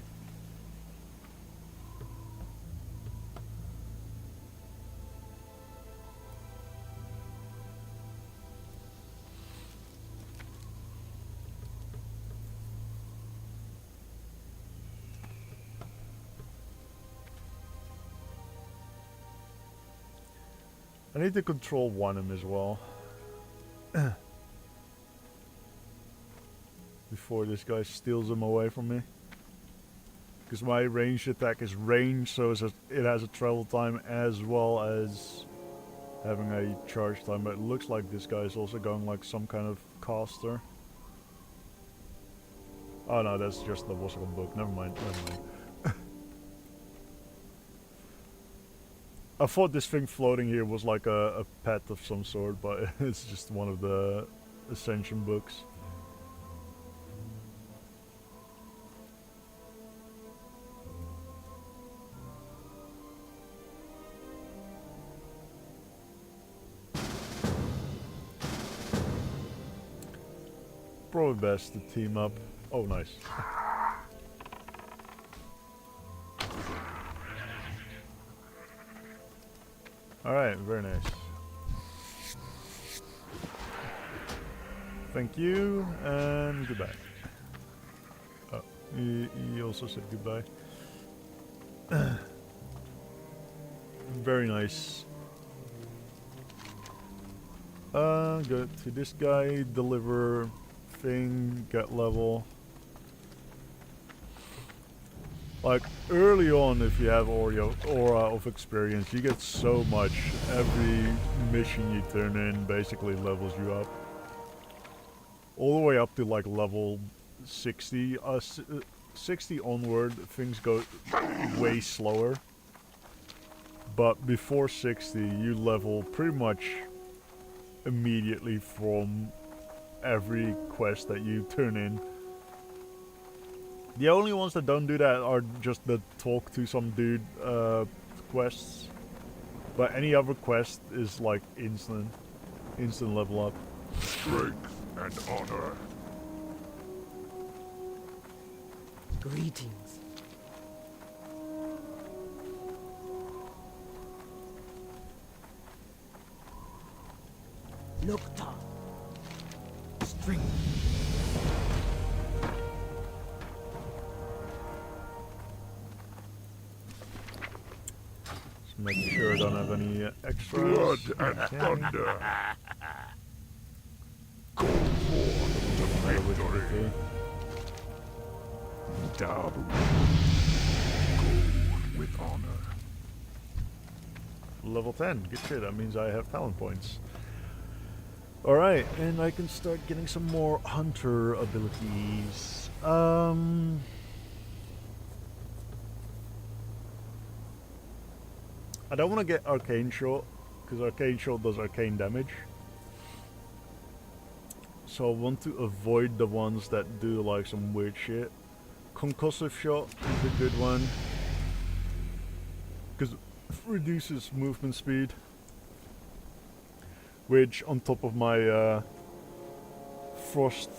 I need to control one of them as well. Before this guy steals them away from me. Because my ranged attack is ranged, so it has a travel time as well as having a charge time. But it looks like this guy is also going like some kind of caster. Oh no, that's just the Wasagon book. Never mind, never mind. I thought this thing floating here was like a pet of some sort, but it's just one of the Ascension books. Probably best to team up. Oh, nice. Alright, very nice. Thank you, and goodbye. Oh, he also said goodbye. Very nice. Go to this guy, deliver thing, get level. Like, early on, if you have Aura of experience, you get so much. Every mission you turn in basically levels you up. All the way up to like level 60. 60 onward, things go way slower. But before 60, you level pretty much immediately from every quest that you turn in. The only ones that don't do that are just the talk to some dude quests. But any other quest is like instant level up. Strength and honor. Greetings. Nocta. Strength. Just making sure I don't have any extras. Blood and thunder. Go forth to victory. Dab. Go with honor. Level 10, good shit, that means I have talent points. Alright, and I can start getting some more hunter abilities. I don't want to get arcane shot, because arcane shot does arcane damage. So I want to avoid the ones that do like some weird shit. Concussive shot is a good one, because it reduces movement speed. Which, on top of my frost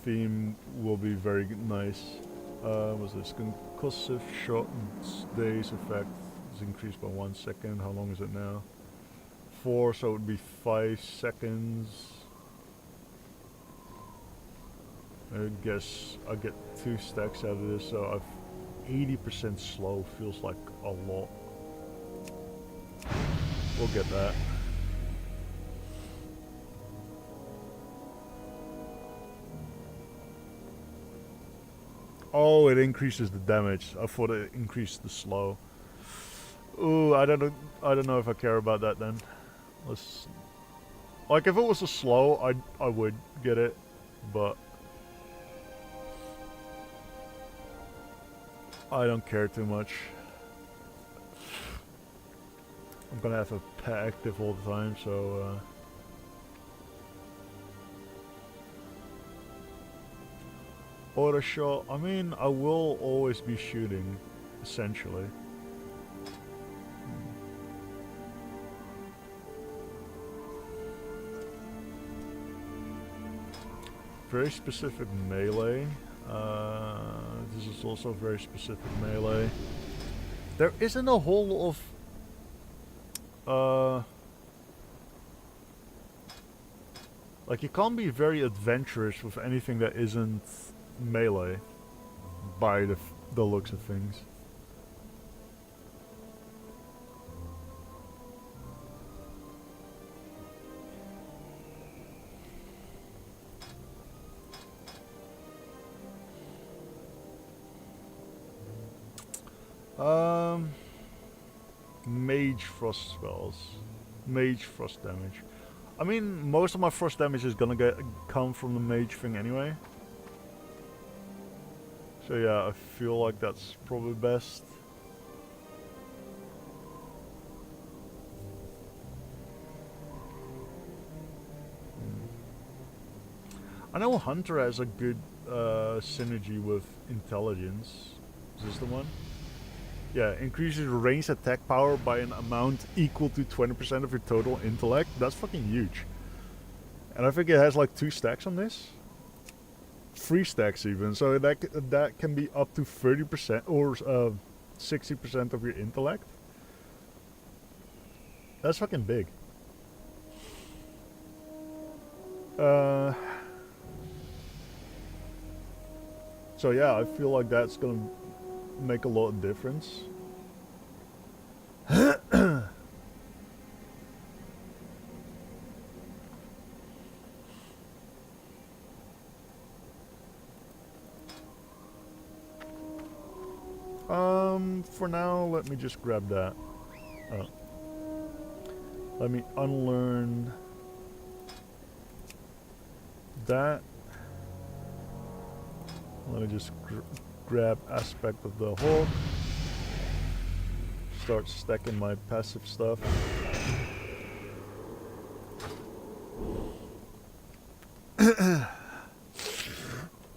theme, will be very nice. What's this? Concussive shot days effect is increased by 1 second. How long is it now? 4, so it would be 5 seconds. I guess I'll get 2 stacks out of this, so I've 80% slow feels like a lot. We'll get that. Oh, it increases the damage. I thought it increased the slow. Ooh, I don't know if I care about that then. Let's, like, if it was a slow, I would get it, but I don't care too much. I'm gonna have a pet active all the time, so auto shot, I mean, I will always be shooting, essentially. Very specific melee. This is also very specific melee. There isn't a whole lot of like, you can't be very adventurous with anything that isn't melee, by the looks of things. Mage frost spells. Mage frost damage. I mean, most of my frost damage is gonna come from the mage thing anyway. So yeah, I feel like that's probably best. I know Hunter has a good synergy with intelligence. Is this the one? Yeah, increases ranged attack power by an amount equal to 20% of your total intellect. That's fucking huge. And I think it has like 2 stacks on this. 3 stacks even. So that can be up to 30% or 60% of your intellect. That's fucking big. So yeah, I feel like that's gonna make a lot of difference. For now, let me just grab that. Let me unlearn that. Let me just grab aspect of the Hawk. Start stacking my passive stuff.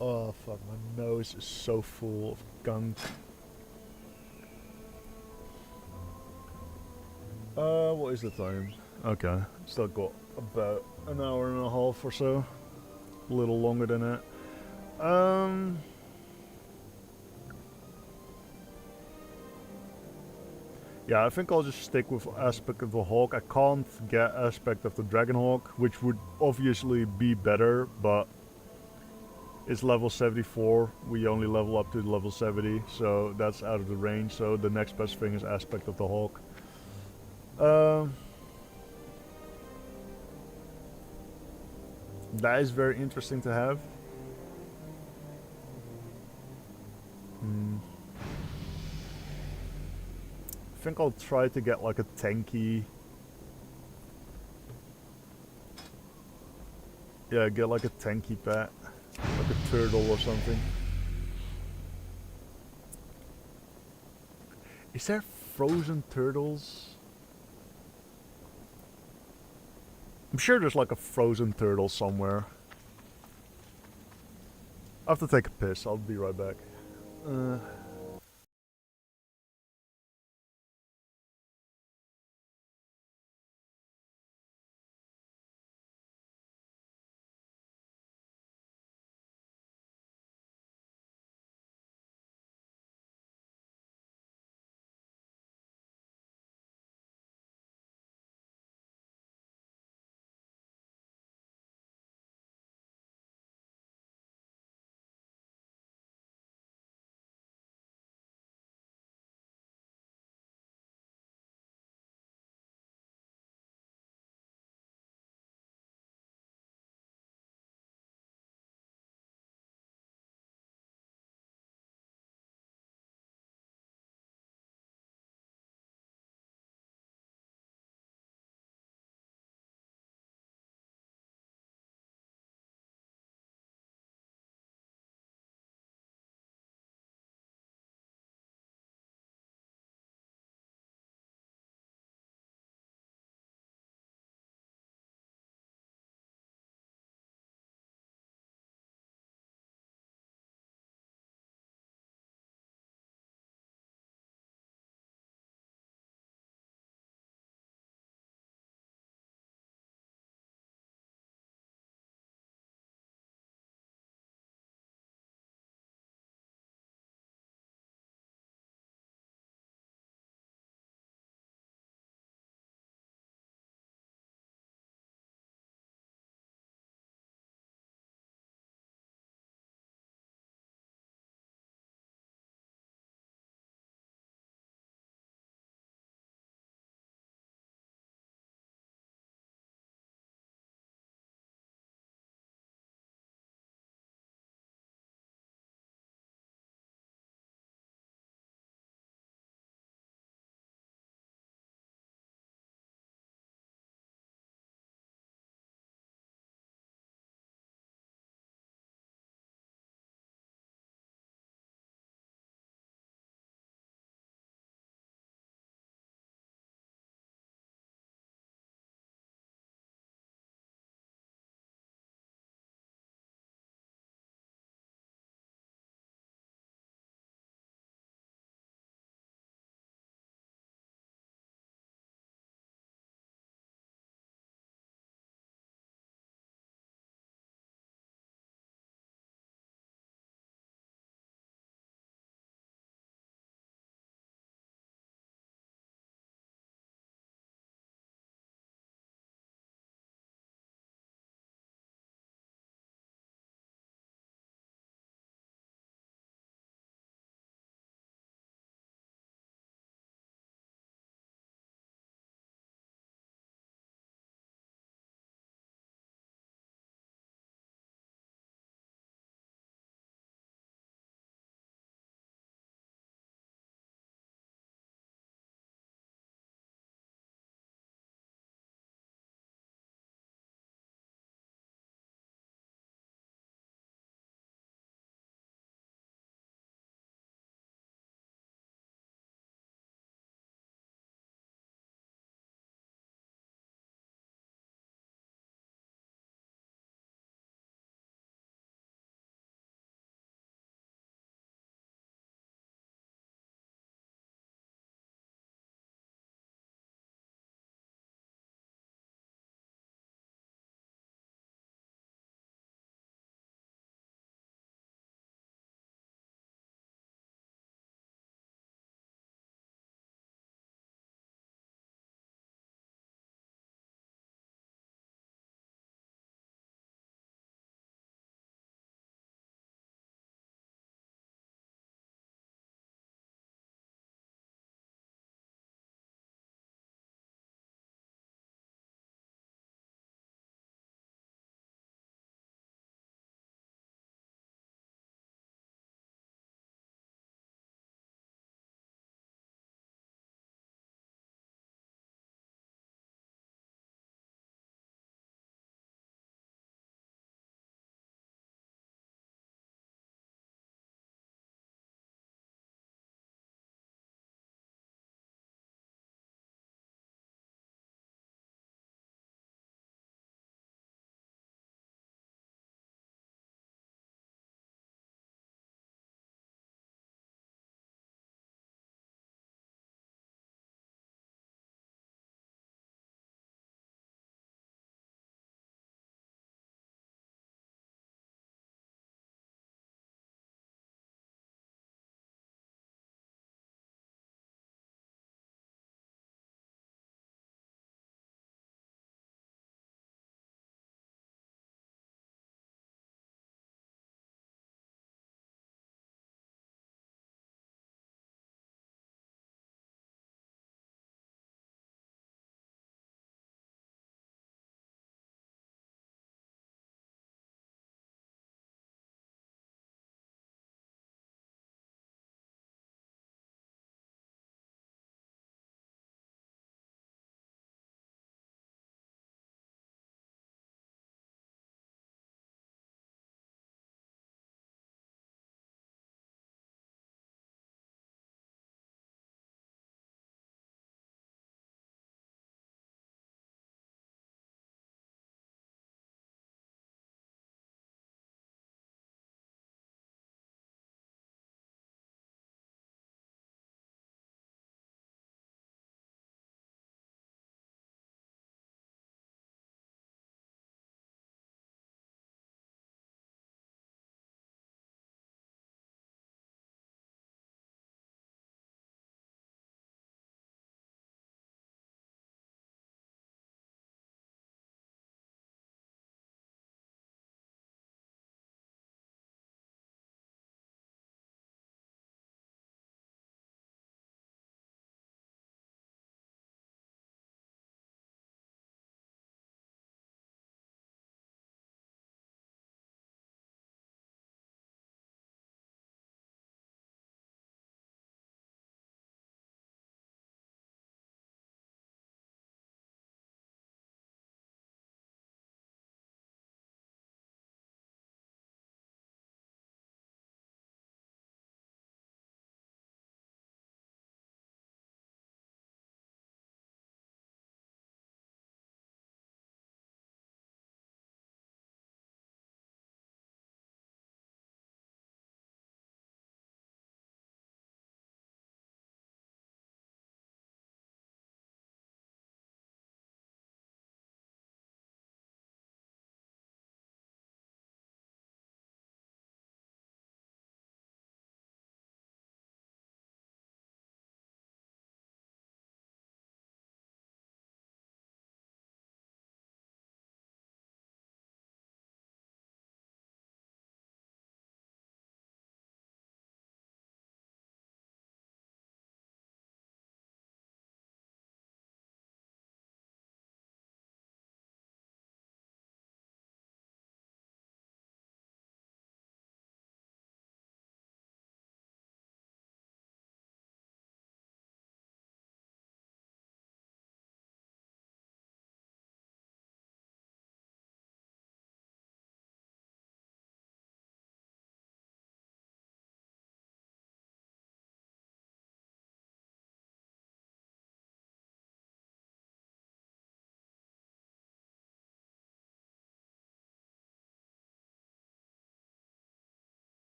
Oh fuck, my nose is so full of gunk. What is the time? Okay, still got about an hour and a half or so. A little longer than that. Yeah, I think I'll just stick with aspect of the Hawk. I can't get aspect of the Dragonhawk, which would obviously be better, but it's level 74. We only level up to level 70, so that's out of the range. So the next best thing is aspect of the Hawk. That is very interesting to have. I think I'll try to get like a tanky. Yeah, get like a tanky pet. Like a turtle or something. Is there frozen turtles? I'm sure there's like a frozen turtle somewhere. I have to take a piss. I'll be right back.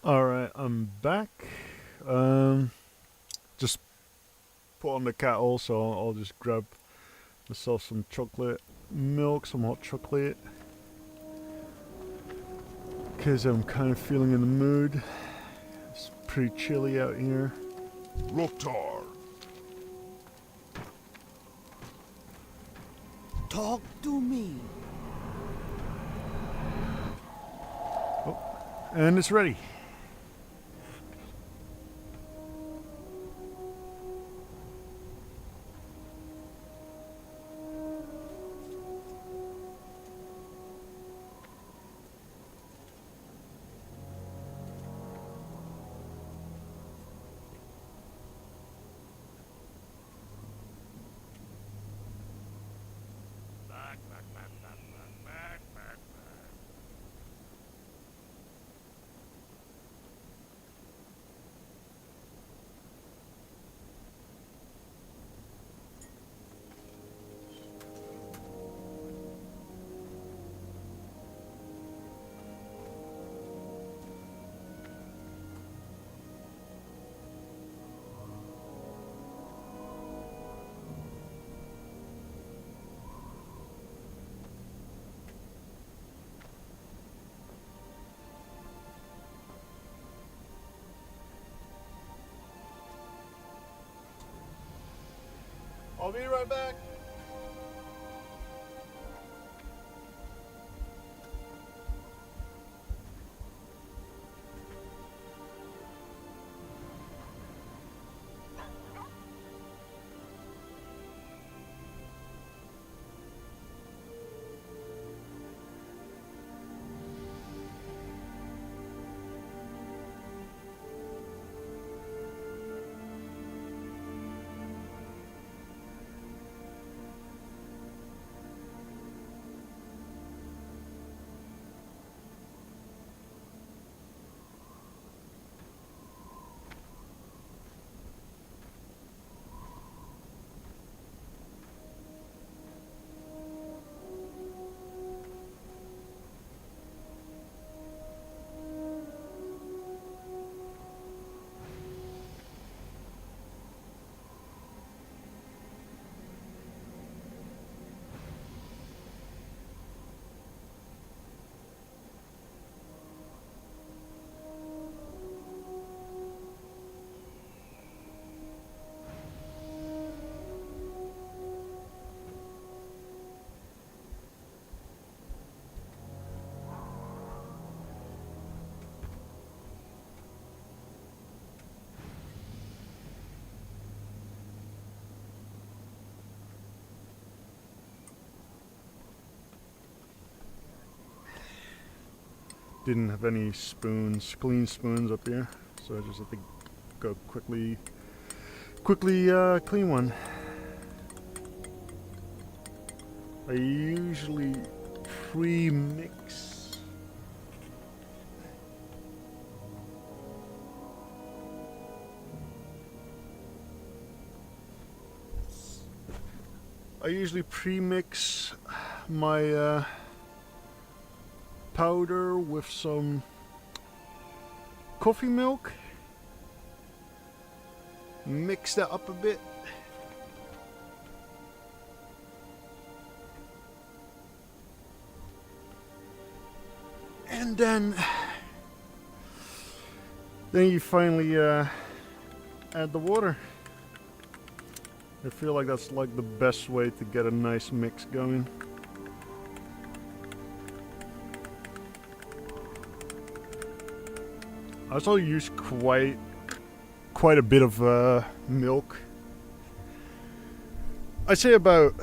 Alright, I'm back. Just put on the kettle, so I'll just grab myself some chocolate milk, some hot chocolate. Because I'm kind of feeling in the mood. It's pretty chilly out here. Loktar. Talk to me. And it's ready. I'll be right back. Didn't have any spoons, clean spoons up here, so I just had to go quickly clean one. I usually pre-mix. I usually pre-mix my powder with some coffee milk, mix that up a bit, and then you finally add the water. I feel like that's like the best way to get a nice mix going. I also use quite a bit of milk. I'd say about,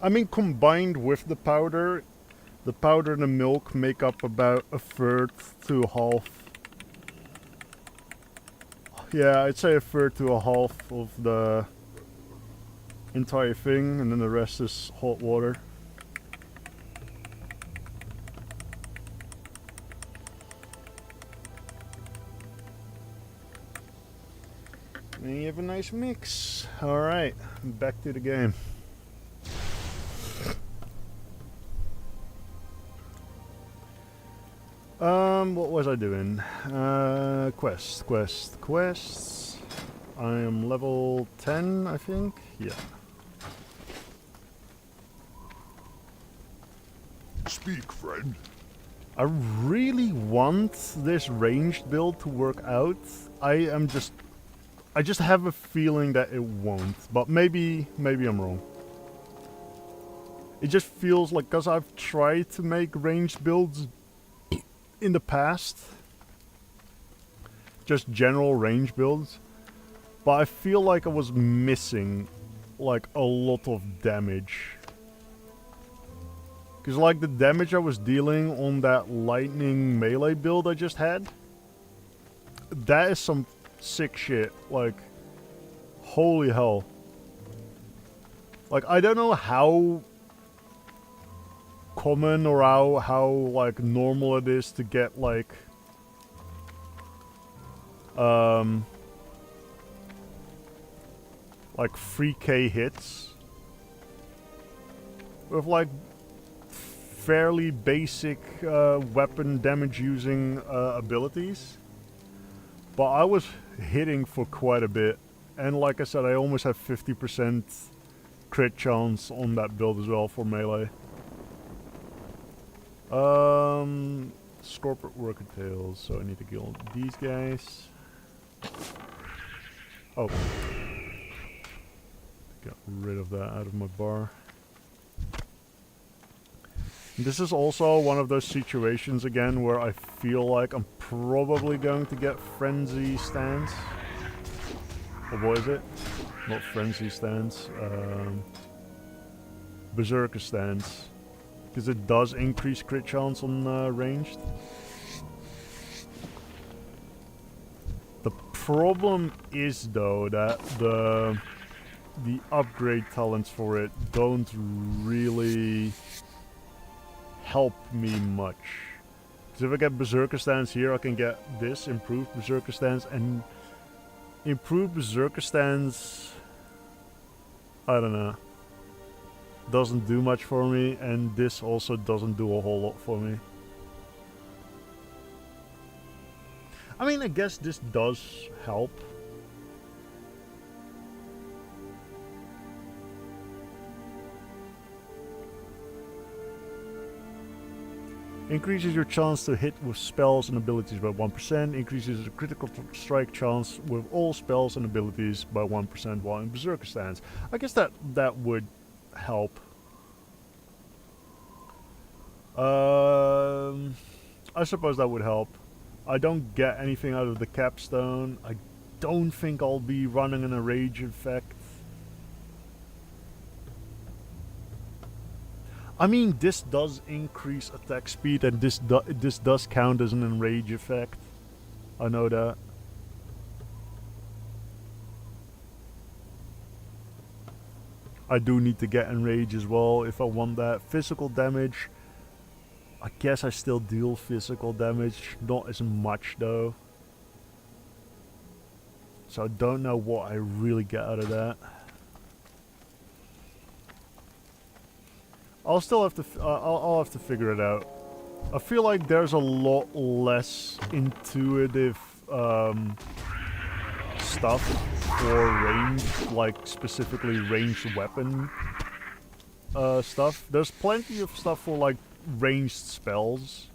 I mean combined with the powder and the milk make up about a third to a half. Yeah, I'd say a third to a half of the entire thing, and then the rest is hot water. And you have a nice mix. Alright, back to the game. What was I doing? Quests. I am level 10, I think. Yeah. Speak, friend. I really want this ranged build to work out. I just have a feeling that it won't, but maybe I'm wrong. It just feels like, because I've tried to make ranged builds in the past, just general range builds, but I feel like I was missing like a lot of damage. Because like the damage I was dealing on that lightning melee build I just had, that is some sick shit. Like, holy hell. Like, I don't know how common or how like normal it is to get like like 3k hits with like fairly basic weapon damage using abilities, but I was hitting for quite a bit, and like I said, I almost have 50% crit chance on that build as well for melee. Scorpion worker tails, so I need to kill these guys. Oh. Get rid of that out of my bar. This is also one of those situations again where I feel like I'm probably going to get frenzy stance. Or what is it? Not frenzy stance. Berserker stance. Because it does increase crit chance on ranged. The problem is though that the upgrade talents for it don't really help me much. Because if I get Berserker stance here, I can get this improved Berserker stance, and improved Berserker stance, I don't know, doesn't do much for me, and this also doesn't do a whole lot for me. I mean, I guess this does help. Increases your chance to hit with spells and abilities by 1%. Increases the critical strike chance with all spells and abilities by 1% while in Berserker stance. I guess that would help. I suppose that would help. I don't get anything out of the capstone. I don't think I'll be running an rage effect. I mean, this does increase attack speed, and this does count as an enrage effect. I know that. I do need to get enrage as well if I want that. Physical damage, I guess I still deal physical damage, not as much though. So I don't know what I really get out of that. I'll still have to. I'll have to figure it out. I feel like there's a lot less intuitive stuff for range, like specifically ranged weapon stuff. There's plenty of stuff for like ranged spells,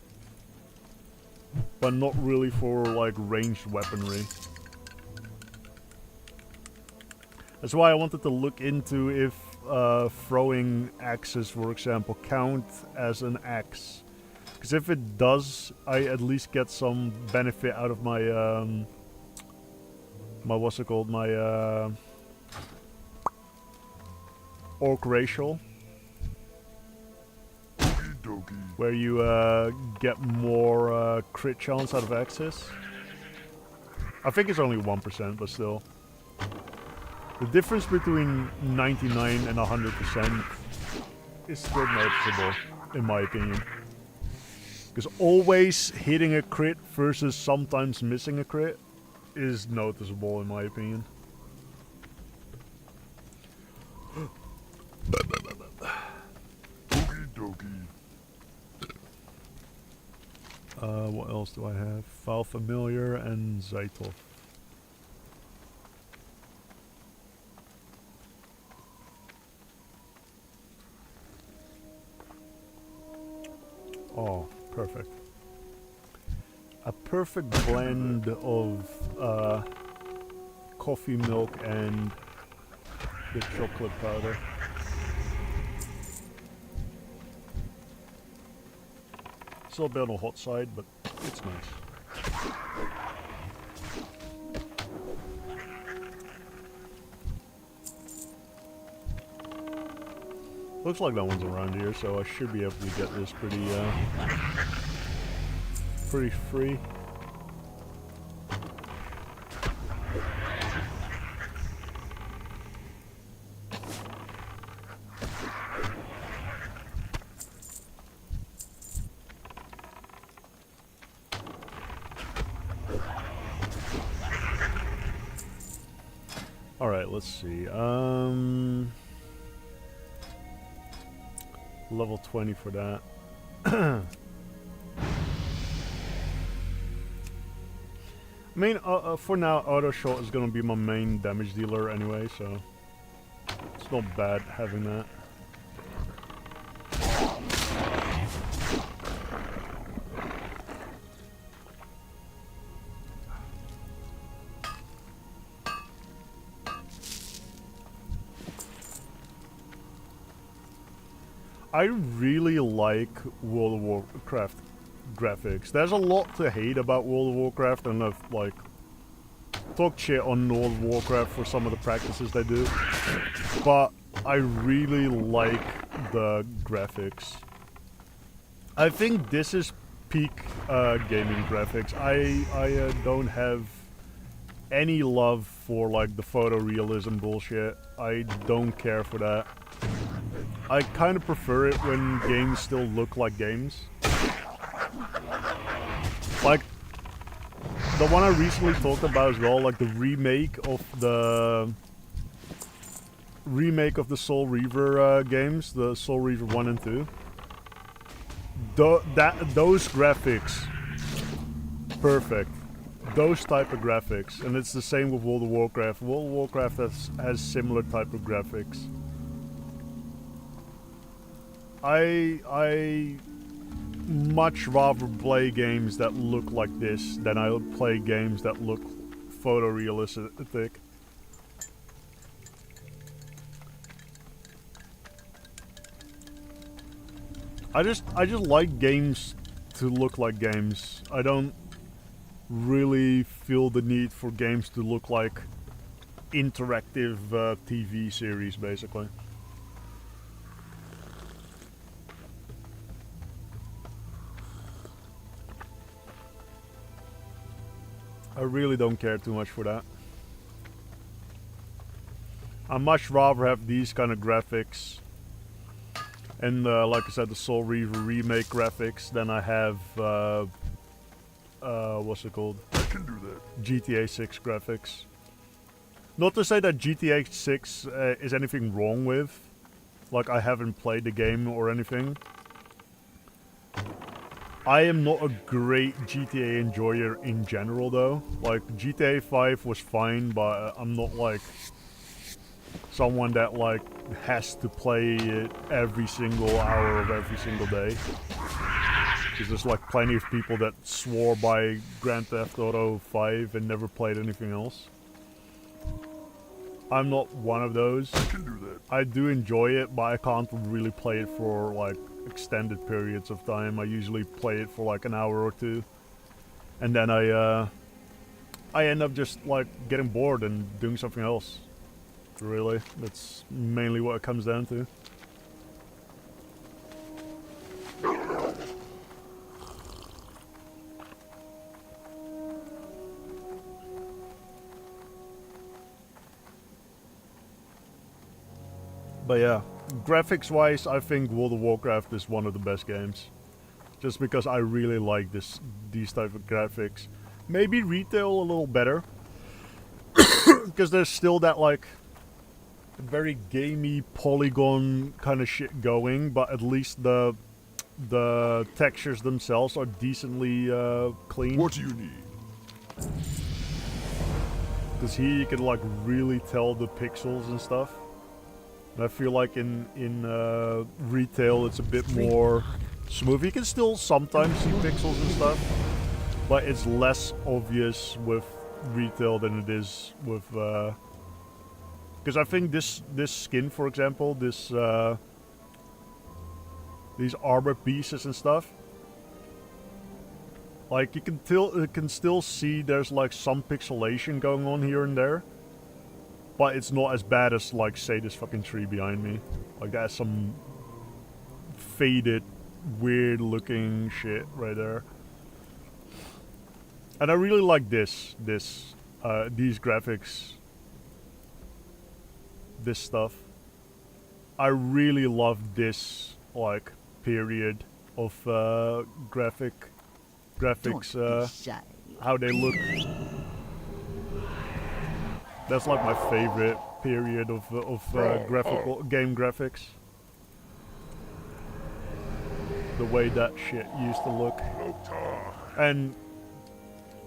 but not really for like ranged weaponry. That's why I wanted to look into if throwing axes, for example, count as an axe. Because if it does, I at least get some benefit out of my my what's it called, my orc racial, where you get more crit chance out of axes. I think it's only 1%, but still. The difference between 99 and 100% is still noticeable, in my opinion. Because always hitting a crit versus sometimes missing a crit is noticeable, in my opinion. What else? else do I have? File Familiar and Zaitov. Oh, perfect. A perfect blend of coffee milk and the chocolate powder. Still a bit on the hot side, but it's nice. Looks like that one's around here, so I should be able to get this pretty free. Alright, let's see. Level 20 for that. I mean, for now, auto shot is gonna be my main damage dealer anyway, so it's not bad having that. I really like World of Warcraft graphics. There's a lot to hate about World of Warcraft, and I've like talked shit on World of Warcraft for some of the practices they do, but I really like the graphics. I think this is peak gaming graphics. I don't have any love for like the photorealism bullshit. I don't care for that. I kind of prefer it when games still look like games. Like the one I recently talked about as well, like the remake of the Soul Reaver games, the Soul Reaver 1 and 2. Those graphics, perfect. Those type of graphics, and it's the same with World of Warcraft. World of Warcraft has similar type of graphics. I much rather play games that look like this than I play games that look photorealistic. I just like games to look like games. I don't really feel the need for games to look like interactive TV series, basically. I really don't care too much for that. I much rather have these kind of graphics and like I said, the Soul Reaver remake graphics than I have what's it called? I can do that. GTA 6 graphics. Not to say that GTA 6 is anything wrong with. Like, I haven't played the game or anything. I am not a great GTA enjoyer in general though. Like, GTA 5 was fine, but I'm not like someone that like has to play it every single hour of every single day. Because there's like plenty of people that swore by Grand Theft Auto 5 and never played anything else. I'm not one of those. I can do that. I do enjoy it, but I can't really play it for like extended periods of time. I usually play it for like an hour or two, and then I end up just like getting bored and doing something else. Really, that's mainly what it comes down to. But yeah, graphics-wise, I think World of Warcraft is one of the best games. Just because I really like these type of graphics. Maybe retail a little better. Because there's still that like very gamey polygon kind of shit going, but at least the the textures themselves are decently clean. What do you need? Because here you can like really tell the pixels and stuff. And I feel like in retail it's a bit more smooth. You can still sometimes see pixels and stuff, but it's less obvious with retail than it is with. Because I think this skin, for example, these armor pieces and stuff, like you can still see there's like some pixelation going on here and there, but it's not as bad as like say this fucking tree behind me. Like that's some faded, weird looking shit right there. And I really like these graphics, this stuff. I really love this like period of graphics, how they look. That's like my favorite period of graphical game graphics. The way that shit used to look, and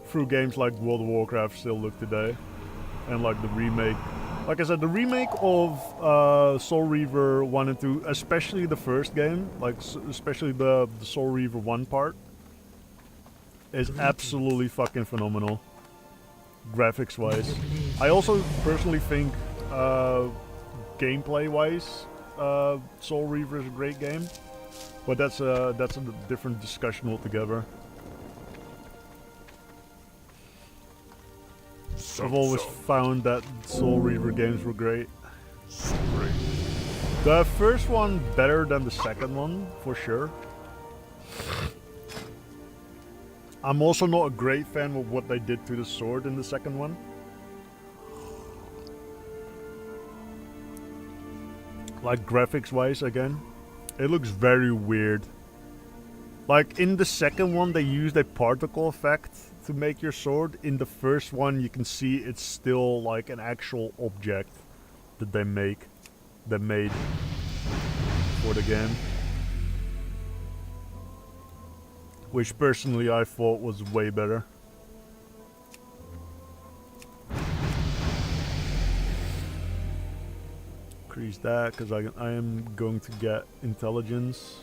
through games like World of Warcraft still look today, and like the remake. Like I said, the remake of Soul Reaver 1 and 2, especially the first game, like especially the Soul Reaver 1 part, is absolutely fucking phenomenal, graphics-wise. I also personally think, gameplay-wise, Soul Reaver is a great game, but that's a different discussion altogether. I've always found that Soul Reaver games were great. The first one better than the second one, for sure. I'm also not a great fan of what they did to the sword in the second one. Like graphics wise again, it looks very weird. Like in the second one they used a particle effect to make your sword. In the first one you can see it's still like an actual object that they made for the game. Which personally I thought was way better. Increase that because I am going to get intelligence.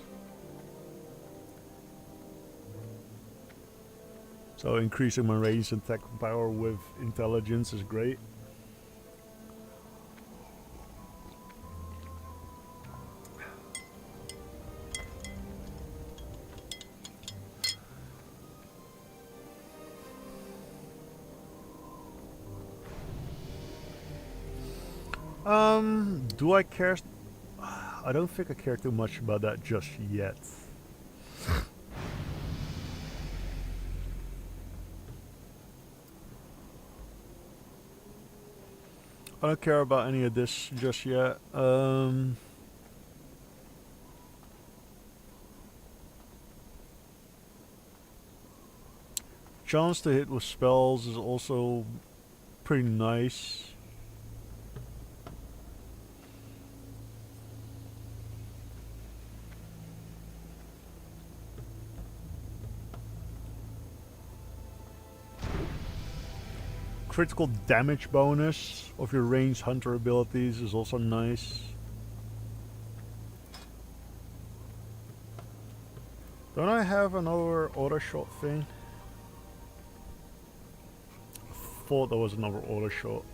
So increasing my range and attack power with intelligence is great. Do I care? I don't think I care too much about that just yet. I don't care about any of this just yet. Chance to hit with spells is also pretty nice. Critical damage bonus of your ranged hunter abilities is also nice. Don't I have another auto shot thing? I thought there was another auto shot.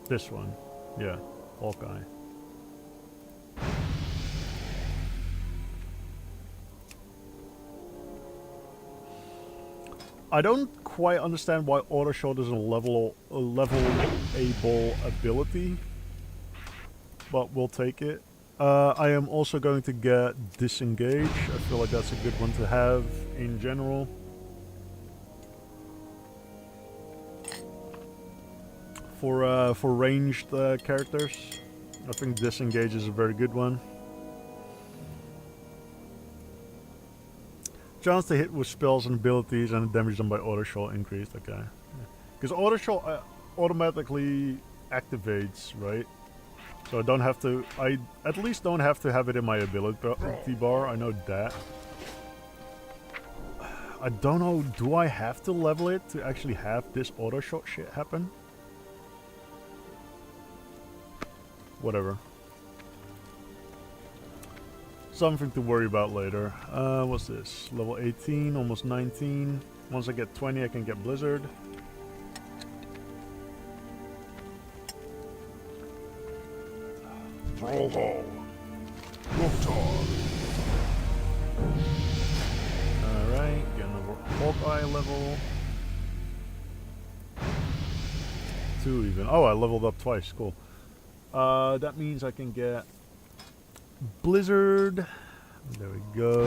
This one, yeah. Hawkeye. I don't quite understand why auto shot is a levelable ability, but we'll take it. I am also going to get disengage. I feel like that's a good one to have in general. For ranged characters, I think disengage is a very good one. Chance to hit with spells and abilities and damage done by auto shot increased. Okay. Because auto shot automatically activates, right? So I don't have to. I at least don't have to have it in my ability bar. I know that. I don't know. Do I have to level it to actually have this auto shot shit happen? Whatever. Something to worry about later. What's this? Level 18, almost 19. Once I get 20, I can get Blizzard. Brawlhall. Loktar. Alright, get another Hawkeye level. 2 even. Oh, I leveled up twice. Cool. That means I can get Blizzard. There we go.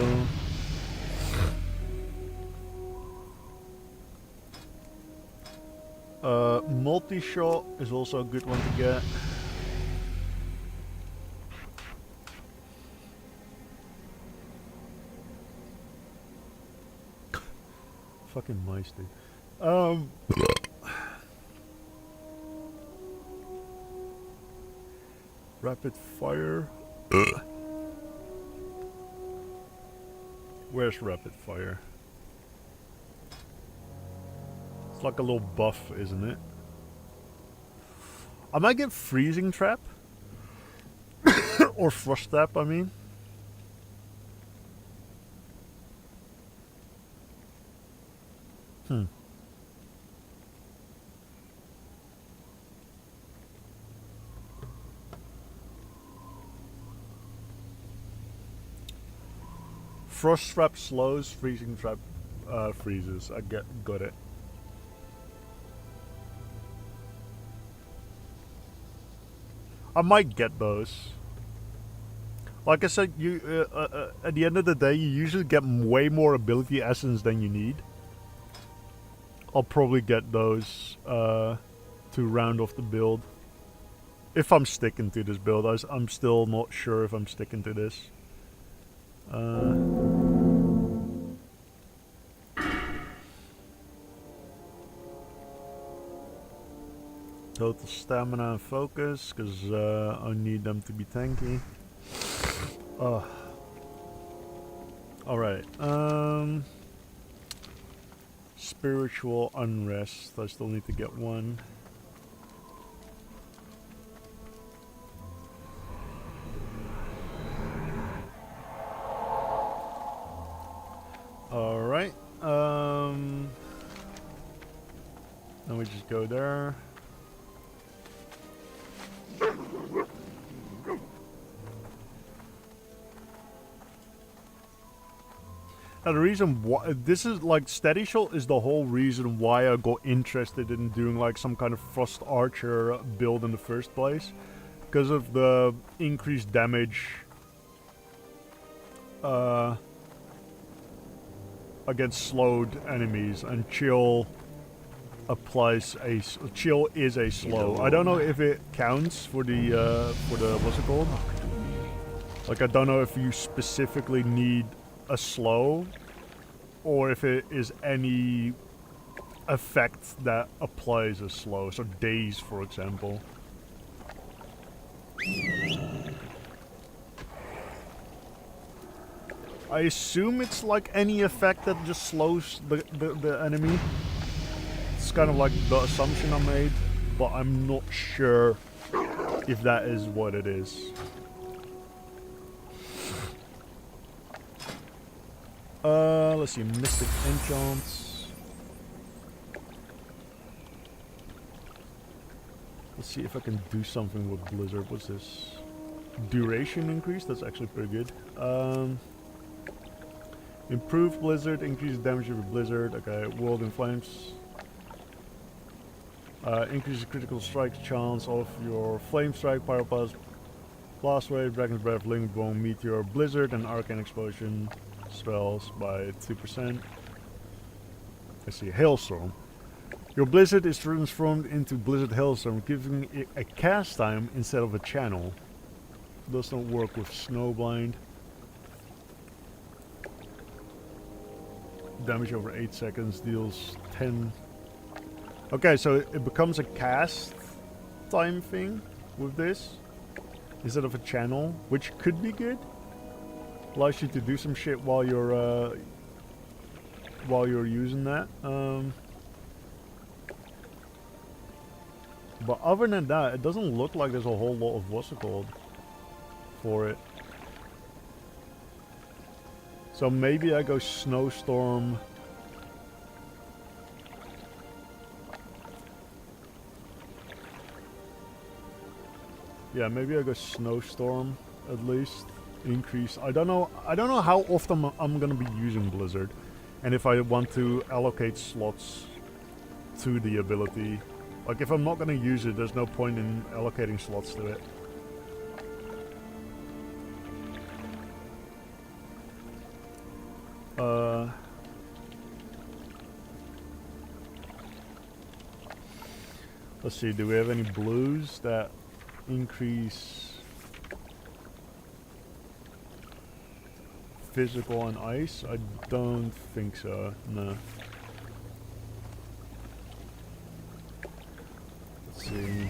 Multi-shot is also a good one to get. Fucking mice, dude. Rapid fire. Where's rapid fire? It's like a little buff, isn't it? I might get freezing trap. Or frost trap, I mean. Frost trap slows, freezing trap freezes. I got it. I might get those. Like I said, you at the end of the day, you usually get way more ability essence than you need. I'll probably get those to round off the build. If I'm sticking to this build, I'm still not sure if I'm sticking to this. Total stamina and focus, because I need them to be tanky. Alright. Spiritual unrest. I still need to get one. Alright. Then we just go there. Now the reason why this is like steady shot is the whole reason why I got interested in doing like some kind of frost archer build in the first place, because of the increased damage against slowed enemies, and chill is a slow. I don't know if it counts for the what's it called? Like I don't know if you specifically need a slow, or if it is any effect that applies a slow. So daze, for example. I assume it's like any effect that just slows the enemy. It's kind of like the assumption I made, but I'm not sure if that is what it is. Let's see, Mystic Enchants. Let's see if I can do something with Blizzard. What's this? Duration increase? That's actually pretty good. Improved Blizzard, increased damage with Blizzard. Okay, World in Flames. Increases critical strike chance of your Flame Strike, Pyroblast, Blast Wave, Dragon's Breath, Link Bone, Meteor, Blizzard, and Arcane Explosion spells by 2%. Let's see, Hailstorm. Your Blizzard is transformed into Blizzard Hailstorm, giving it a cast time instead of a channel. Does not work with Snowblind. damage over 8 seconds, deals 10. Okay, so it becomes a cast time thing with this instead of a channel, which could be good. Allows you to do some shit while you're using that. But other than that, it doesn't look like there's a whole lot of what's it called for it. So maybe I go snowstorm. Yeah, maybe I go snowstorm at least. Increase. I don't know how often I'm gonna be using Blizzard, and if I want to allocate slots to the ability. Like if I'm not gonna use it, there's no point in allocating slots to it. Let's see, do we have any blues that increase physical on ice? I don't think so, no. Let's see.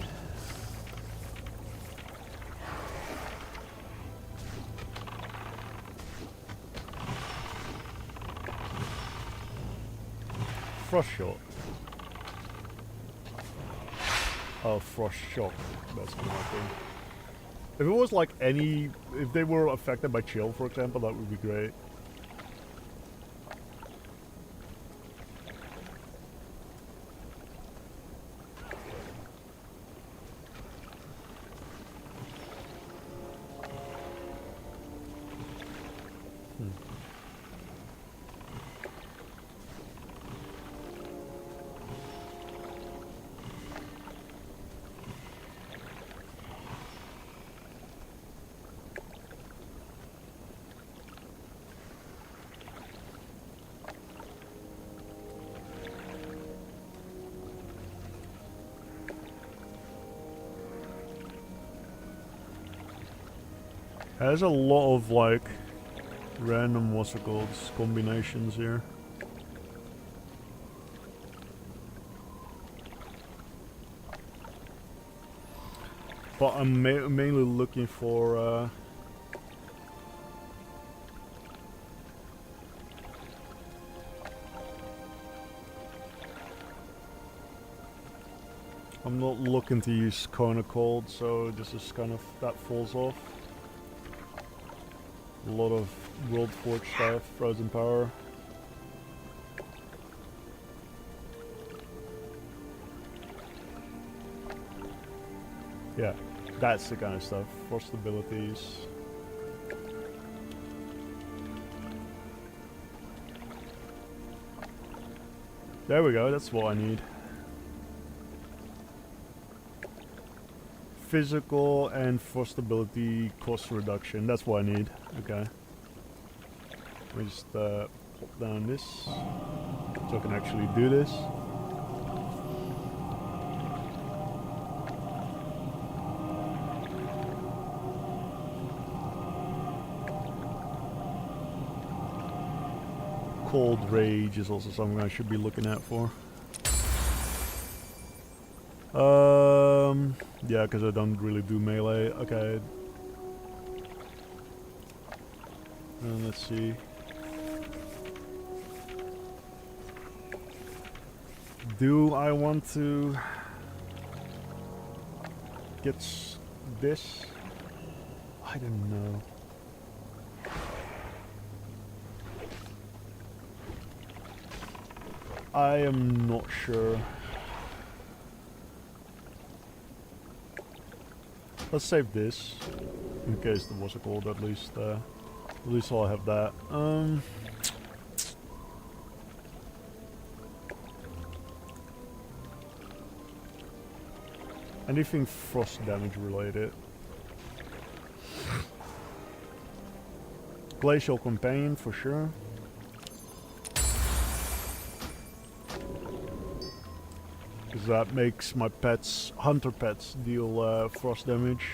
Frost shot. Oh, frost shock. That's what I think. If it was like if they were affected by chill, for example, that would be great. There's a lot of like random what's it called combinations here. But I'm mainly looking for I'm not looking to use Kona Cold, so this is kind of, that falls off. A lot of World Forge stuff, Frozen Power. Yeah, that's the kind of stuff. Frost abilities. There we go, that's what I need. Physical and frost ability cost reduction, that's what I need. Okay. Let me just pop down this so I can actually do this. Cold Rage is also something I should be looking at for. Yeah, because I don't really do melee. Okay. Let's see. Do I want to get this? I don't know. I am not sure. Let's save this in case there was a cold. At least I'll have that. Anything frost damage related. Glacial Companion for sure. Because that makes my pets, hunter pets, deal frost damage.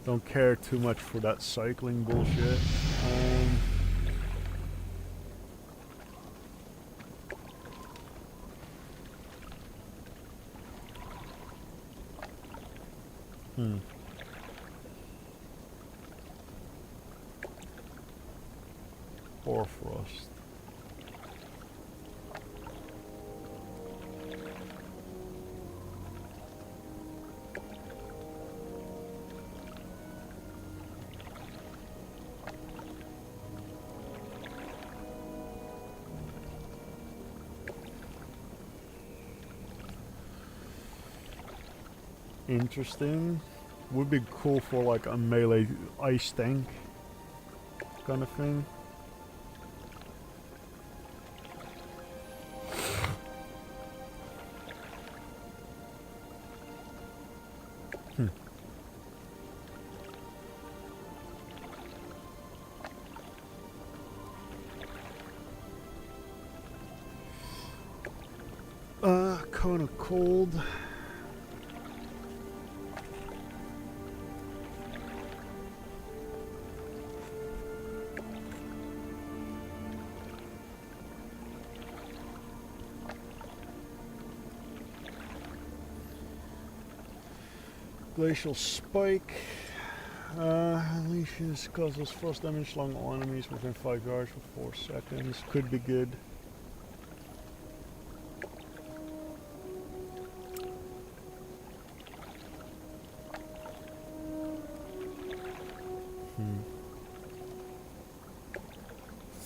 Don't care too much for that cycling bullshit. Hoarfrost. Interesting. Would be cool for like a melee ice tank kind of thing. Kind of cold. Glacial Spike. Unleashes causes frost damage along all enemies within 5 yards for 4 seconds. Could be good.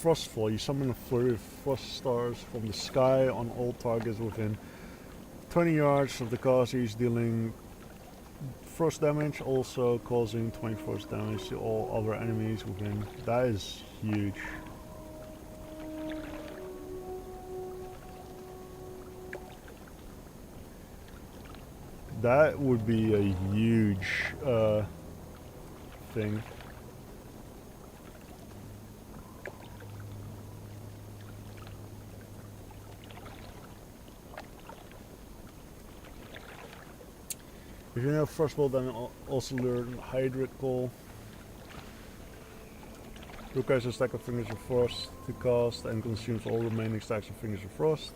Frostfall. You summon a flurry of frost stars from the sky on all targets within 20 yards of the causes, dealing frost damage, also causing 20 frost damage to all other enemies within. That is huge. That would be a huge thing. If you know Frostbolt, then also learn Hydrical. Requires a stack of Fingers of Frost to cast and consumes all remaining stacks of Fingers of Frost.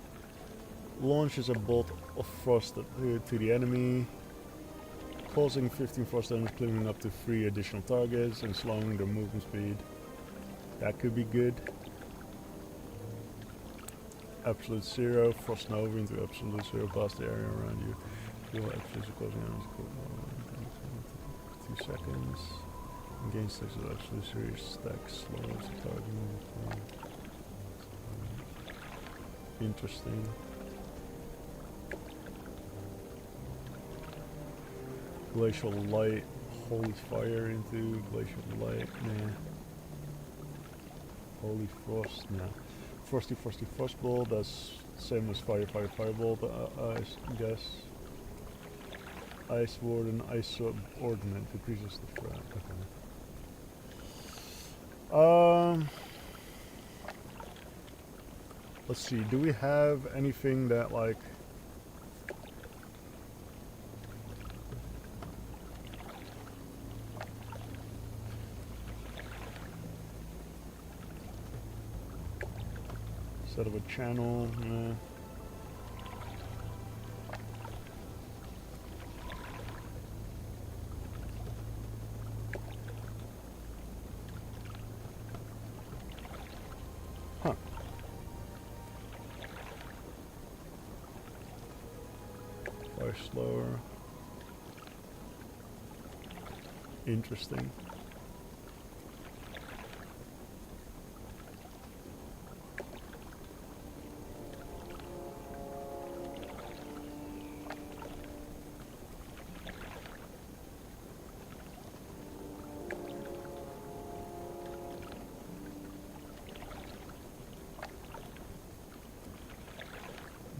Launches a bolt of frost to the enemy, causing 15 frost damage, clearing up to 3 additional targets and slowing their movement speed. That could be good. Absolute Zero, Frost Nova into Absolute Zero, blast the area around you. Feel absolute causing enemies to 2 seconds. Gain stacks of Absolute Zero, stack slows the target movement. Interesting. Glacial Light, Holy Fire into Glacial Light, nah. Holy Frost, nah. Frosty Frostbolt, that's same as Firebolt, I guess. Ice Warden, Ice Subordinate, decreases the threat. Okay. Let's see, do we have anything that like... Set up a channel, nah. Huh. Fire slower. Interesting.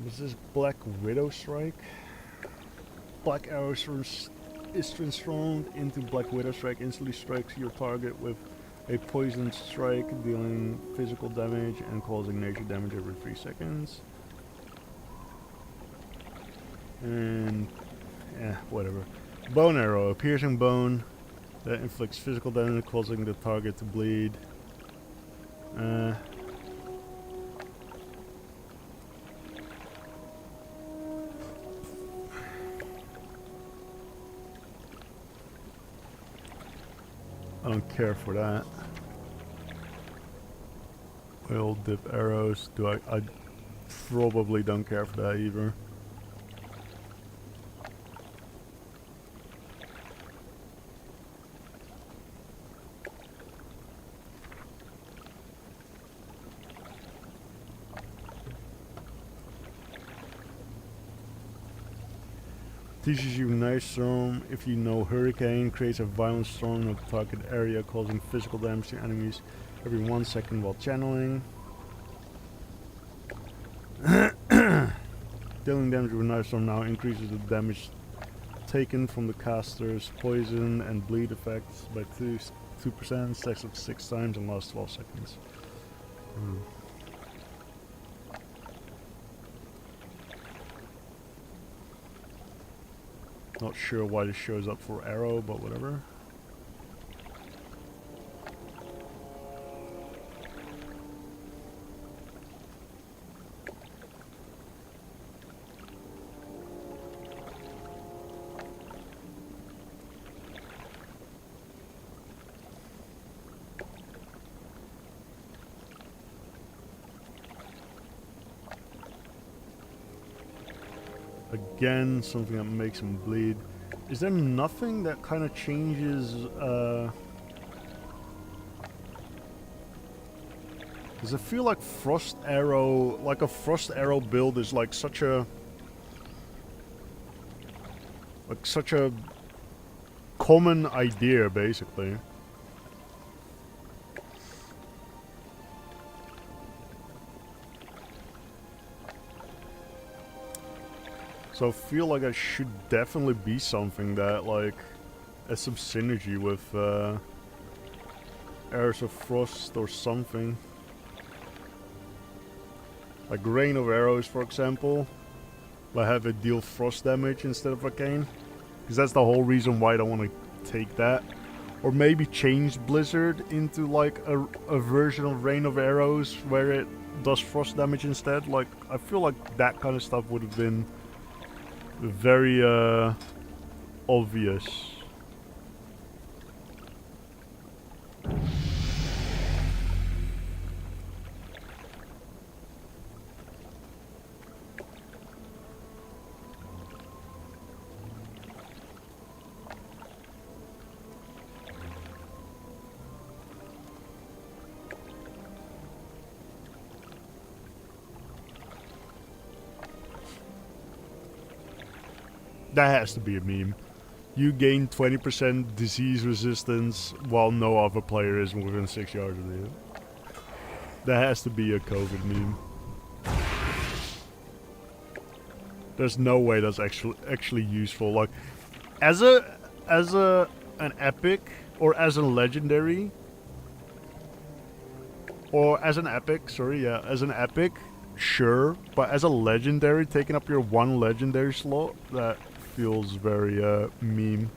This is Black Widow Strike. Black Arrow is transformed into Black Widow Strike. Instantly strikes your target with a poisoned strike, dealing physical damage and causing nature damage every 3 seconds. And whatever. Bone Arrow, a piercing bone That inflicts physical damage, causing the target to bleed. I don't care for that. Oil dip arrows. I probably don't care for that either. Teaches you Knife Storm. If you know Hurricane, creates a violent storm of the target area, causing physical damage to enemies every 1 second while channeling. Dealing damage with Knife Storm now increases the damage taken from the caster's poison and bleed effects by 2%, stacks up 6 times and lasts 12 seconds. Not sure why this shows up for arrow, but whatever. Again, something that makes him bleed. Is there nothing that kind of changes, does it feel like Frost Arrow, like a Frost Arrow build is like such a common idea, basically. So I feel like I should definitely be something that like has some synergy with Arrows of Frost or something. Like Rain of Arrows, for example. I have it deal frost damage instead of arcane. Because that's the whole reason why I don't want to take that. Or maybe change Blizzard into like a version of Rain of Arrows where it does frost damage instead. Like, I feel like that kind of stuff would have been very obvious. That has to be a meme. You gain 20% disease resistance while no other player is within 6 yards of you. That has to be a COVID meme. There's no way that's actually useful. Like, as an epic or as a legendary or as an epic, sorry, yeah, as an epic, sure, but as a legendary, taking up your one legendary slot, that feels very meme.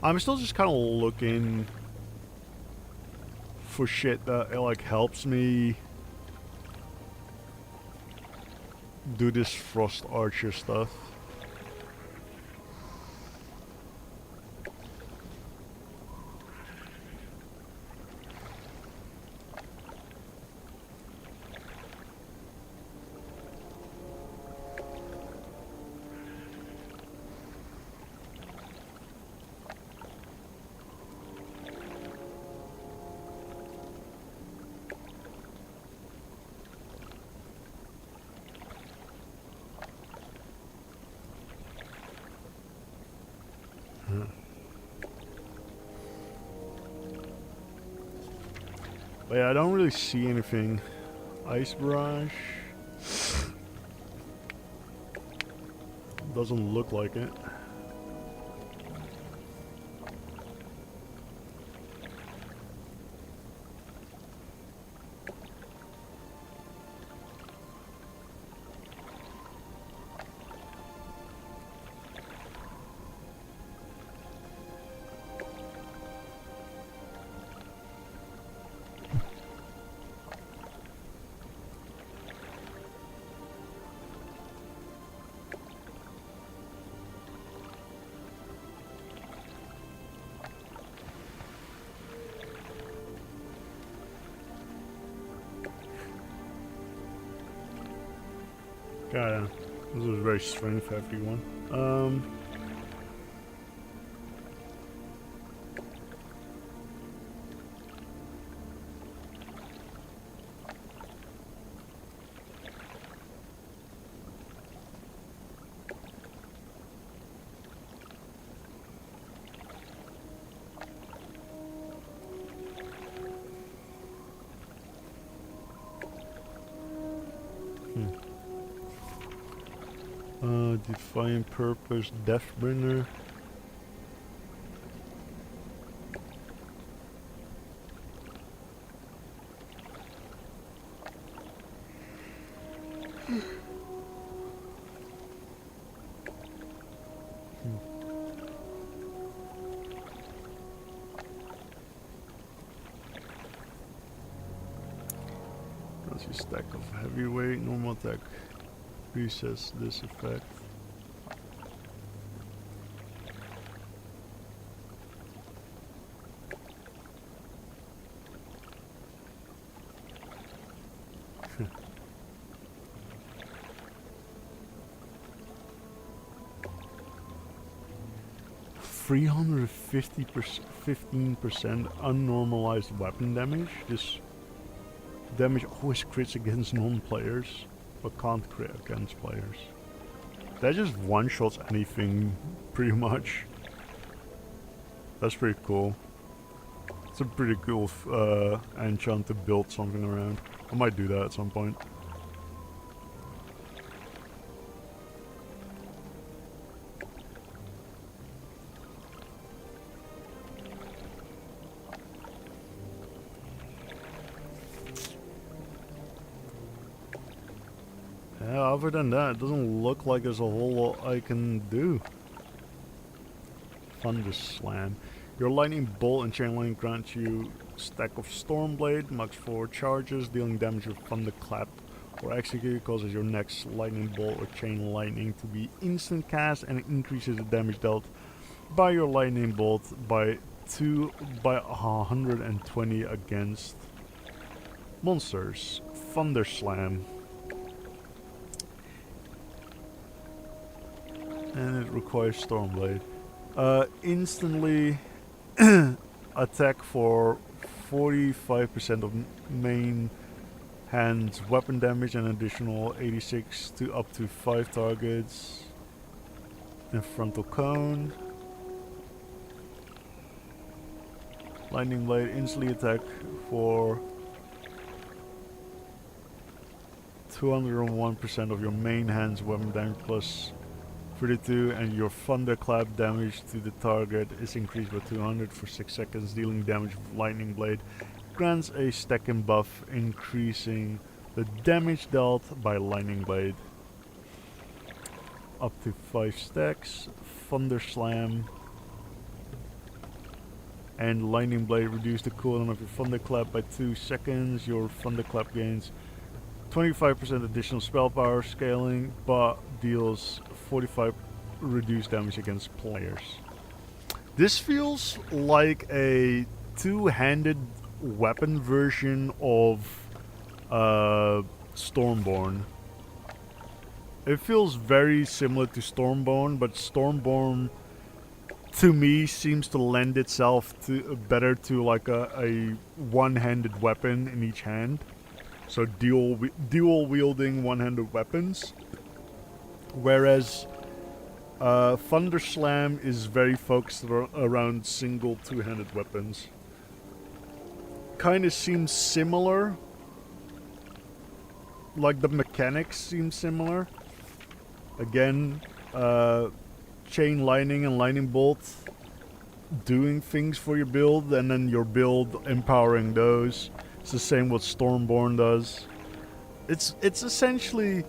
I'm still just kind of looking for shit that like helps me do this Frost Archer stuff. But yeah, I don't really see anything. Ice Barrage. Doesn't look like it. God, this was a very strength heavy one. Defiant Purpose, Deathbringer. That's your stack of heavyweight, normal attack resets this effect. $350%, 15% unnormalized weapon damage. This damage always crits against non-players, but can't crit against players. That just one-shots anything, pretty much. That's pretty cool. It's a pretty cool enchant to build something around. I might do that at some point. Yeah, other than that, it doesn't look like there's a whole lot I can do. Thunder Slam. Your Lightning Bolt and Chain Lightning grants you stack of Stormblade, max 4 charges, dealing damage with Thunderclap or Execute causes your next Lightning Bolt or Chain Lightning to be instant cast and increases the damage dealt by your Lightning Bolt by 120 against monsters. Thunder Slam. And it requires Stormblade. Instantly attack for 45% of main hand's weapon damage and additional 86 to up to 5 targets. And Frontal Cone. Lightning Blade instantly attack for 201% of your main hand's weapon damage plus 32, and your Thunderclap damage to the target is increased by 200 for 6 seconds, dealing damage with Lightning Blade. Grants a stacking buff, increasing the damage dealt by Lightning Blade up to 5 stacks. Thunder Slam and Lightning Blade reduce the cooldown of your Thunderclap by 2 seconds. Your Thunderclap gains 25% additional spell power scaling, but deals 45 reduced damage against players. This feels like a two-handed weapon version of Stormborn. It feels very similar to Stormborn, but Stormborn to me seems to lend itself to better to like a one-handed weapon in each hand. So dual wielding one-handed weapons. Whereas Thunder Slam is very focused around single two-handed weapons. kind of seems similar. Like the mechanics seem similar. Again, chain lightning and lightning bolt doing things for your build, and then your build empowering those. It's the same what Stormborn does. It's essentially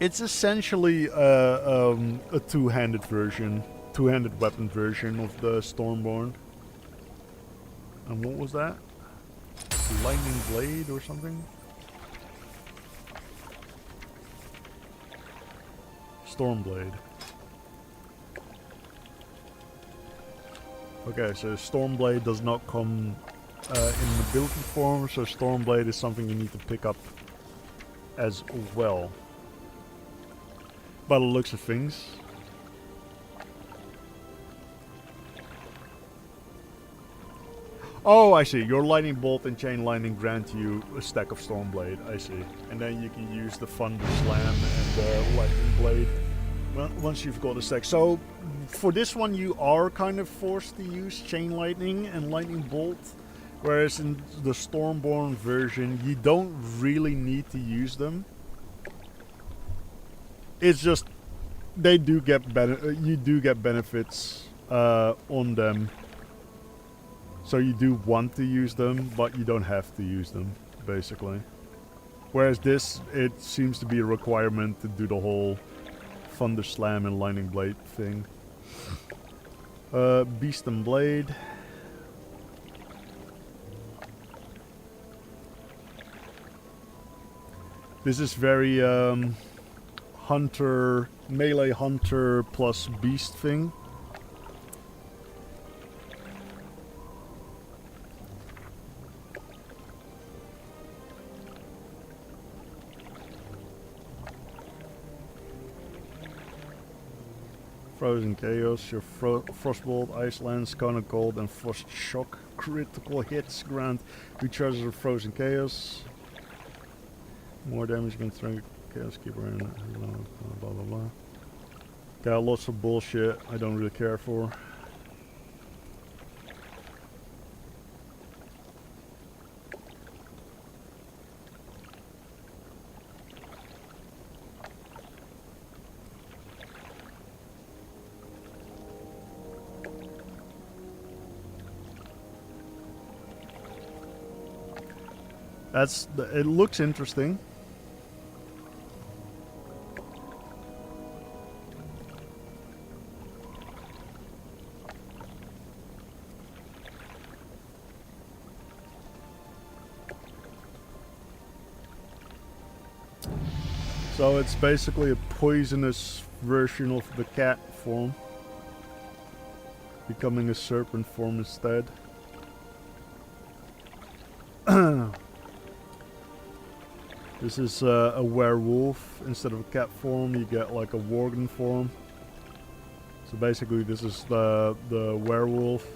it's essentially a two-handed weapon version of the Stormborn. And what was that? Lightning blade or something? Stormblade. Okay, so Stormblade does not come in the ability form, so Stormblade is something you need to pick up as well. By the looks of things. Oh, I see. Your lightning bolt and chain lightning grant you a stack of Stormblade. I see. And then you can use the Thunder Slam and the lightning blade once you've got a stack. So for this one, you are kind of forced to use chain lightning and lightning bolt, whereas in the Stormborn version, you don't really need to use them. It's just they do get you do get benefits on them. So you do want to use them, but you don't have to use them, basically. Whereas this, it seems to be a requirement to do the whole Thunder Slam and Lightning Blade thing. Beast and Blade. This is very hunter, melee hunter plus beast thing. Frozen Chaos, your Frostbolt, Ice Lance, Cone of Cold, and Frost Shock critical hits grant recharges of Frozen Chaos. More damage against Strength Chaos Keeper and blah blah blah. Got lots of bullshit I don't really care for. It looks interesting. So it's basically a poisonous version of the cat form, becoming a serpent form instead. This is a werewolf. Instead of a cat form, you get like a worgen form. So basically this is the werewolf.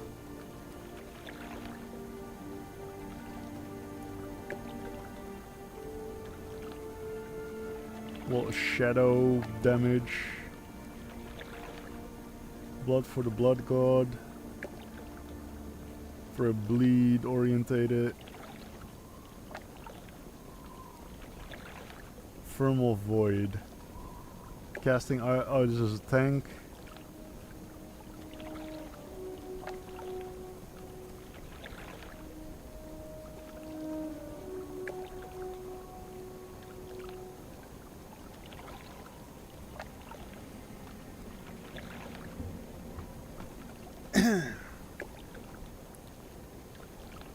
Well, shadow damage. Blood for the blood god. For a bleed orientated. Thermal Void. Casting. Oh, this is a tank.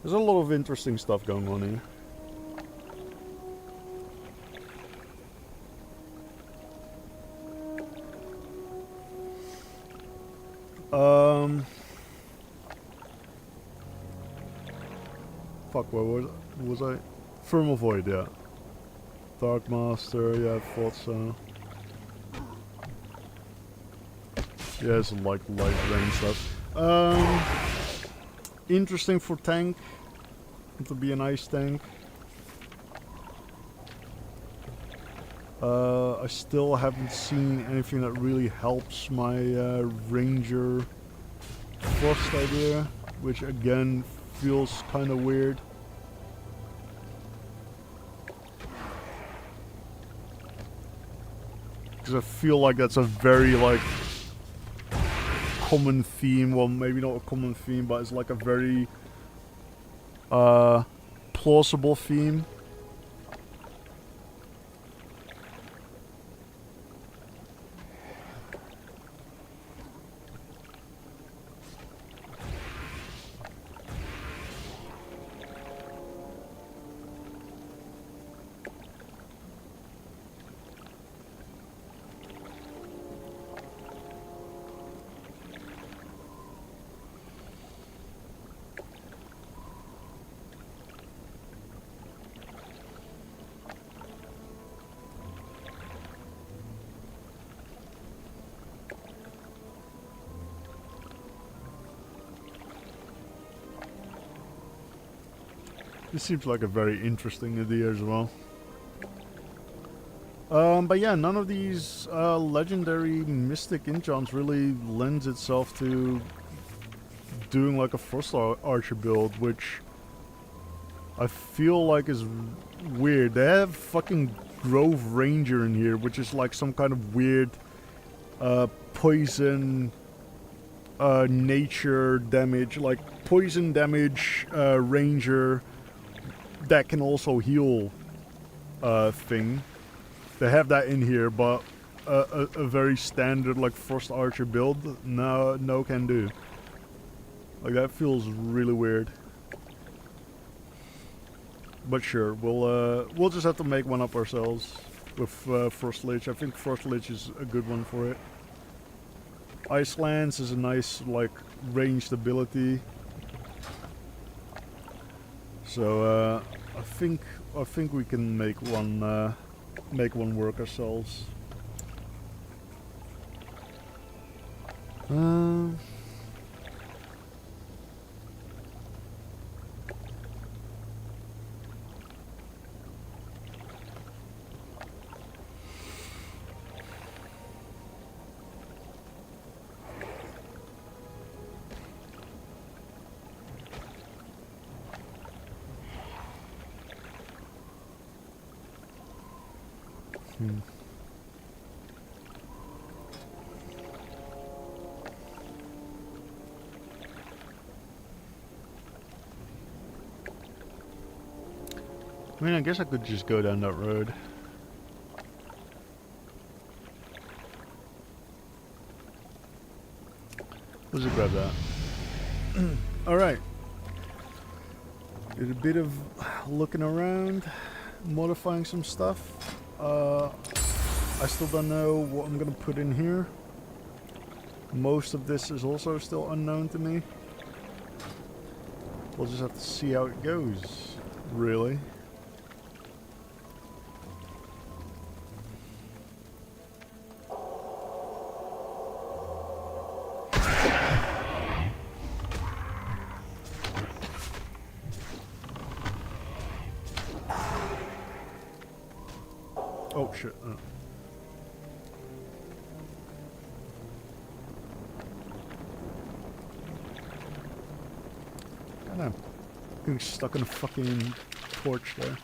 There's a lot of interesting stuff going on here. Fuck, where was I? Thermal Void, yeah. Dark Master, yeah, I thought so. Yeah, it's like light range stuff. Interesting for tank. To be an ice tank. I still haven't seen anything that really helps my Ranger Frost idea. which again feels kind of weird. Because I feel like that's a very like common theme. Well, maybe not a common theme, but it's like a very plausible theme. This seems like a very interesting idea as well. But yeah, none of these legendary mystic enchants really lends itself to doing like a Frost Archer build, which I feel like is weird. They have fucking Grove Ranger in here, which is like some kind of weird poison nature damage, like poison damage ranger that can also heal thing. They have that in here, but a very standard like Frost Archer build, no can do. Like that feels really weird. But sure, we'll just have to make one up ourselves with Frost Lich. I think Frost Lich is a good one for it. Ice Lance is a nice like ranged ability. So I think we can make one work ourselves. I mean, I guess I could just go down that road. Let's just grab that. Alright. Did a bit of looking around, modifying some stuff. I still don't know what I'm gonna put in here. Most of this is also still unknown to me. We'll just have to see how it goes, really. Oh shit. Goddamn. Getting stuck in a fucking torch there.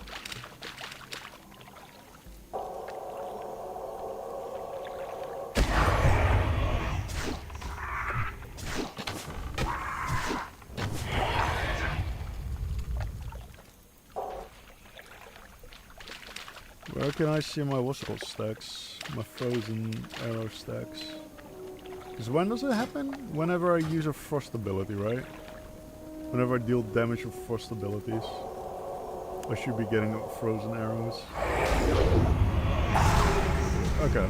Where can I see my what's it called stacks? My frozen arrow stacks. Because when does it happen? Whenever I use a frost ability, right? Whenever I deal damage with frost abilities. I should be getting frozen arrows. Okay.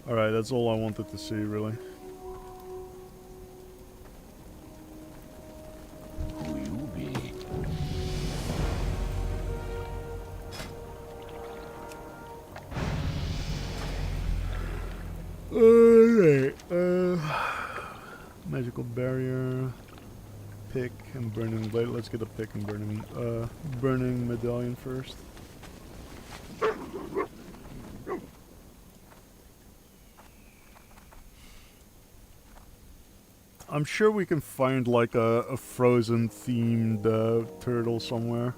Alright, that's all I wanted to see, really. Magical barrier, pick and burning blade. Let's get a pick and burning medallion first. I'm sure we can find like a Frozen themed turtle somewhere.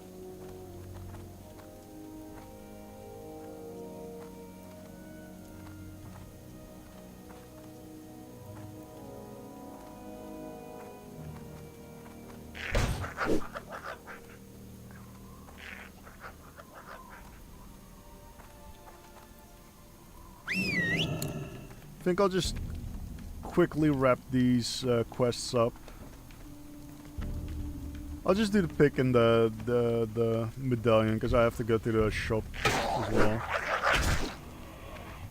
I think I'll just quickly wrap these quests up. I'll just do the pick and the medallion because I have to go to the shop as well.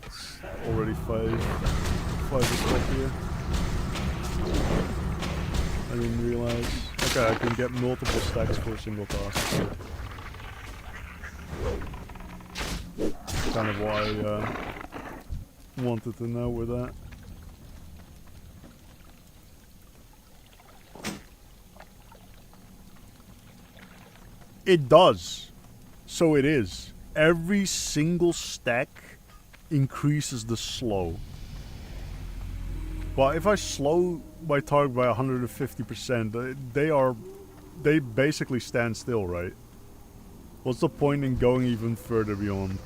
It's already 5 o'clock here. I didn't realize. Okay, I can get multiple stacks for a single task. Kind of why I wanted to know with that. It does. So it is. Every single stack increases the slow. Well, if I slow my target by 150%, they basically stand still, right? What's the point in going even further beyond?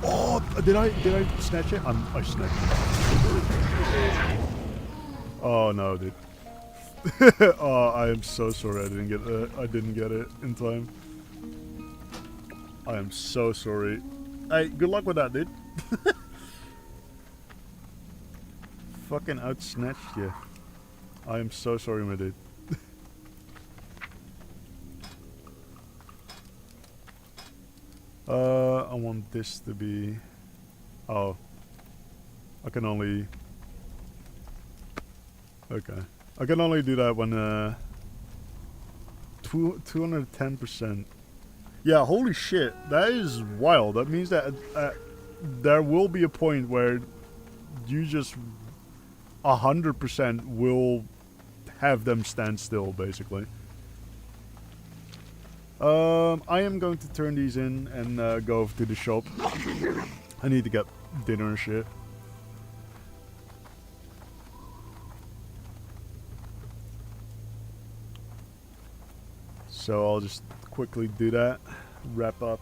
Oh, did I snatch it? I snatched it. Oh no, dude. Oh, I am so sorry I didn't get it in time. I am so sorry. Hey, good luck with that, dude. Fucking outsnatched you. I am so sorry, my dude. I want this to be... Oh. I can only... Okay. I can only do that when 210%. Yeah, holy shit. That is wild. That means that there will be a point where you just 100% will have them stand still, basically. I am going to turn these in and go over to the shop. I need to get dinner and shit. So I'll just quickly do that, wrap up,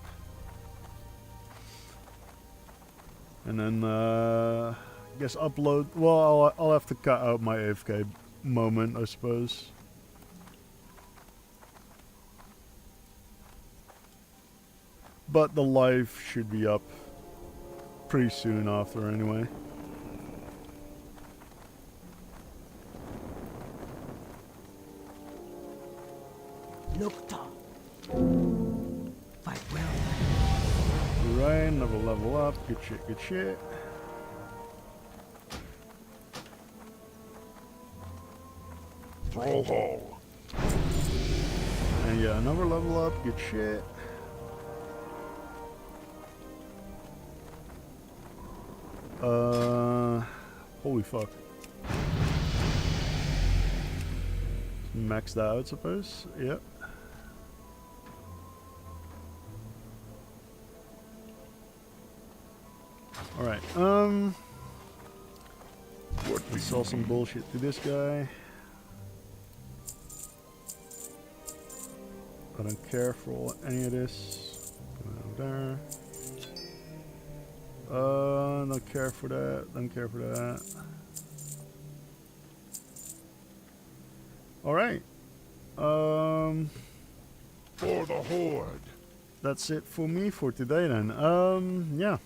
and then I guess upload. Well, I'll have to cut out my AFK moment, I suppose. But the live should be up pretty soon after anyway. Looked up. Fight well. Right, another level up. Good shit, good shit. Throw hole. And yeah, another level up. Good shit. Holy fuck. Maxed out, I suppose. Yep. Alright, let's sell some bullshit to this guy. I don't care for any of this. Go down there. Don't care for that. Don't care for that. Alright. For the horde. That's it for me for today then. Yeah.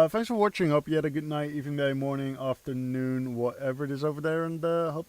Thanks for watching. Hope you had a good night, evening, day, morning, afternoon, whatever it is over there, and hope to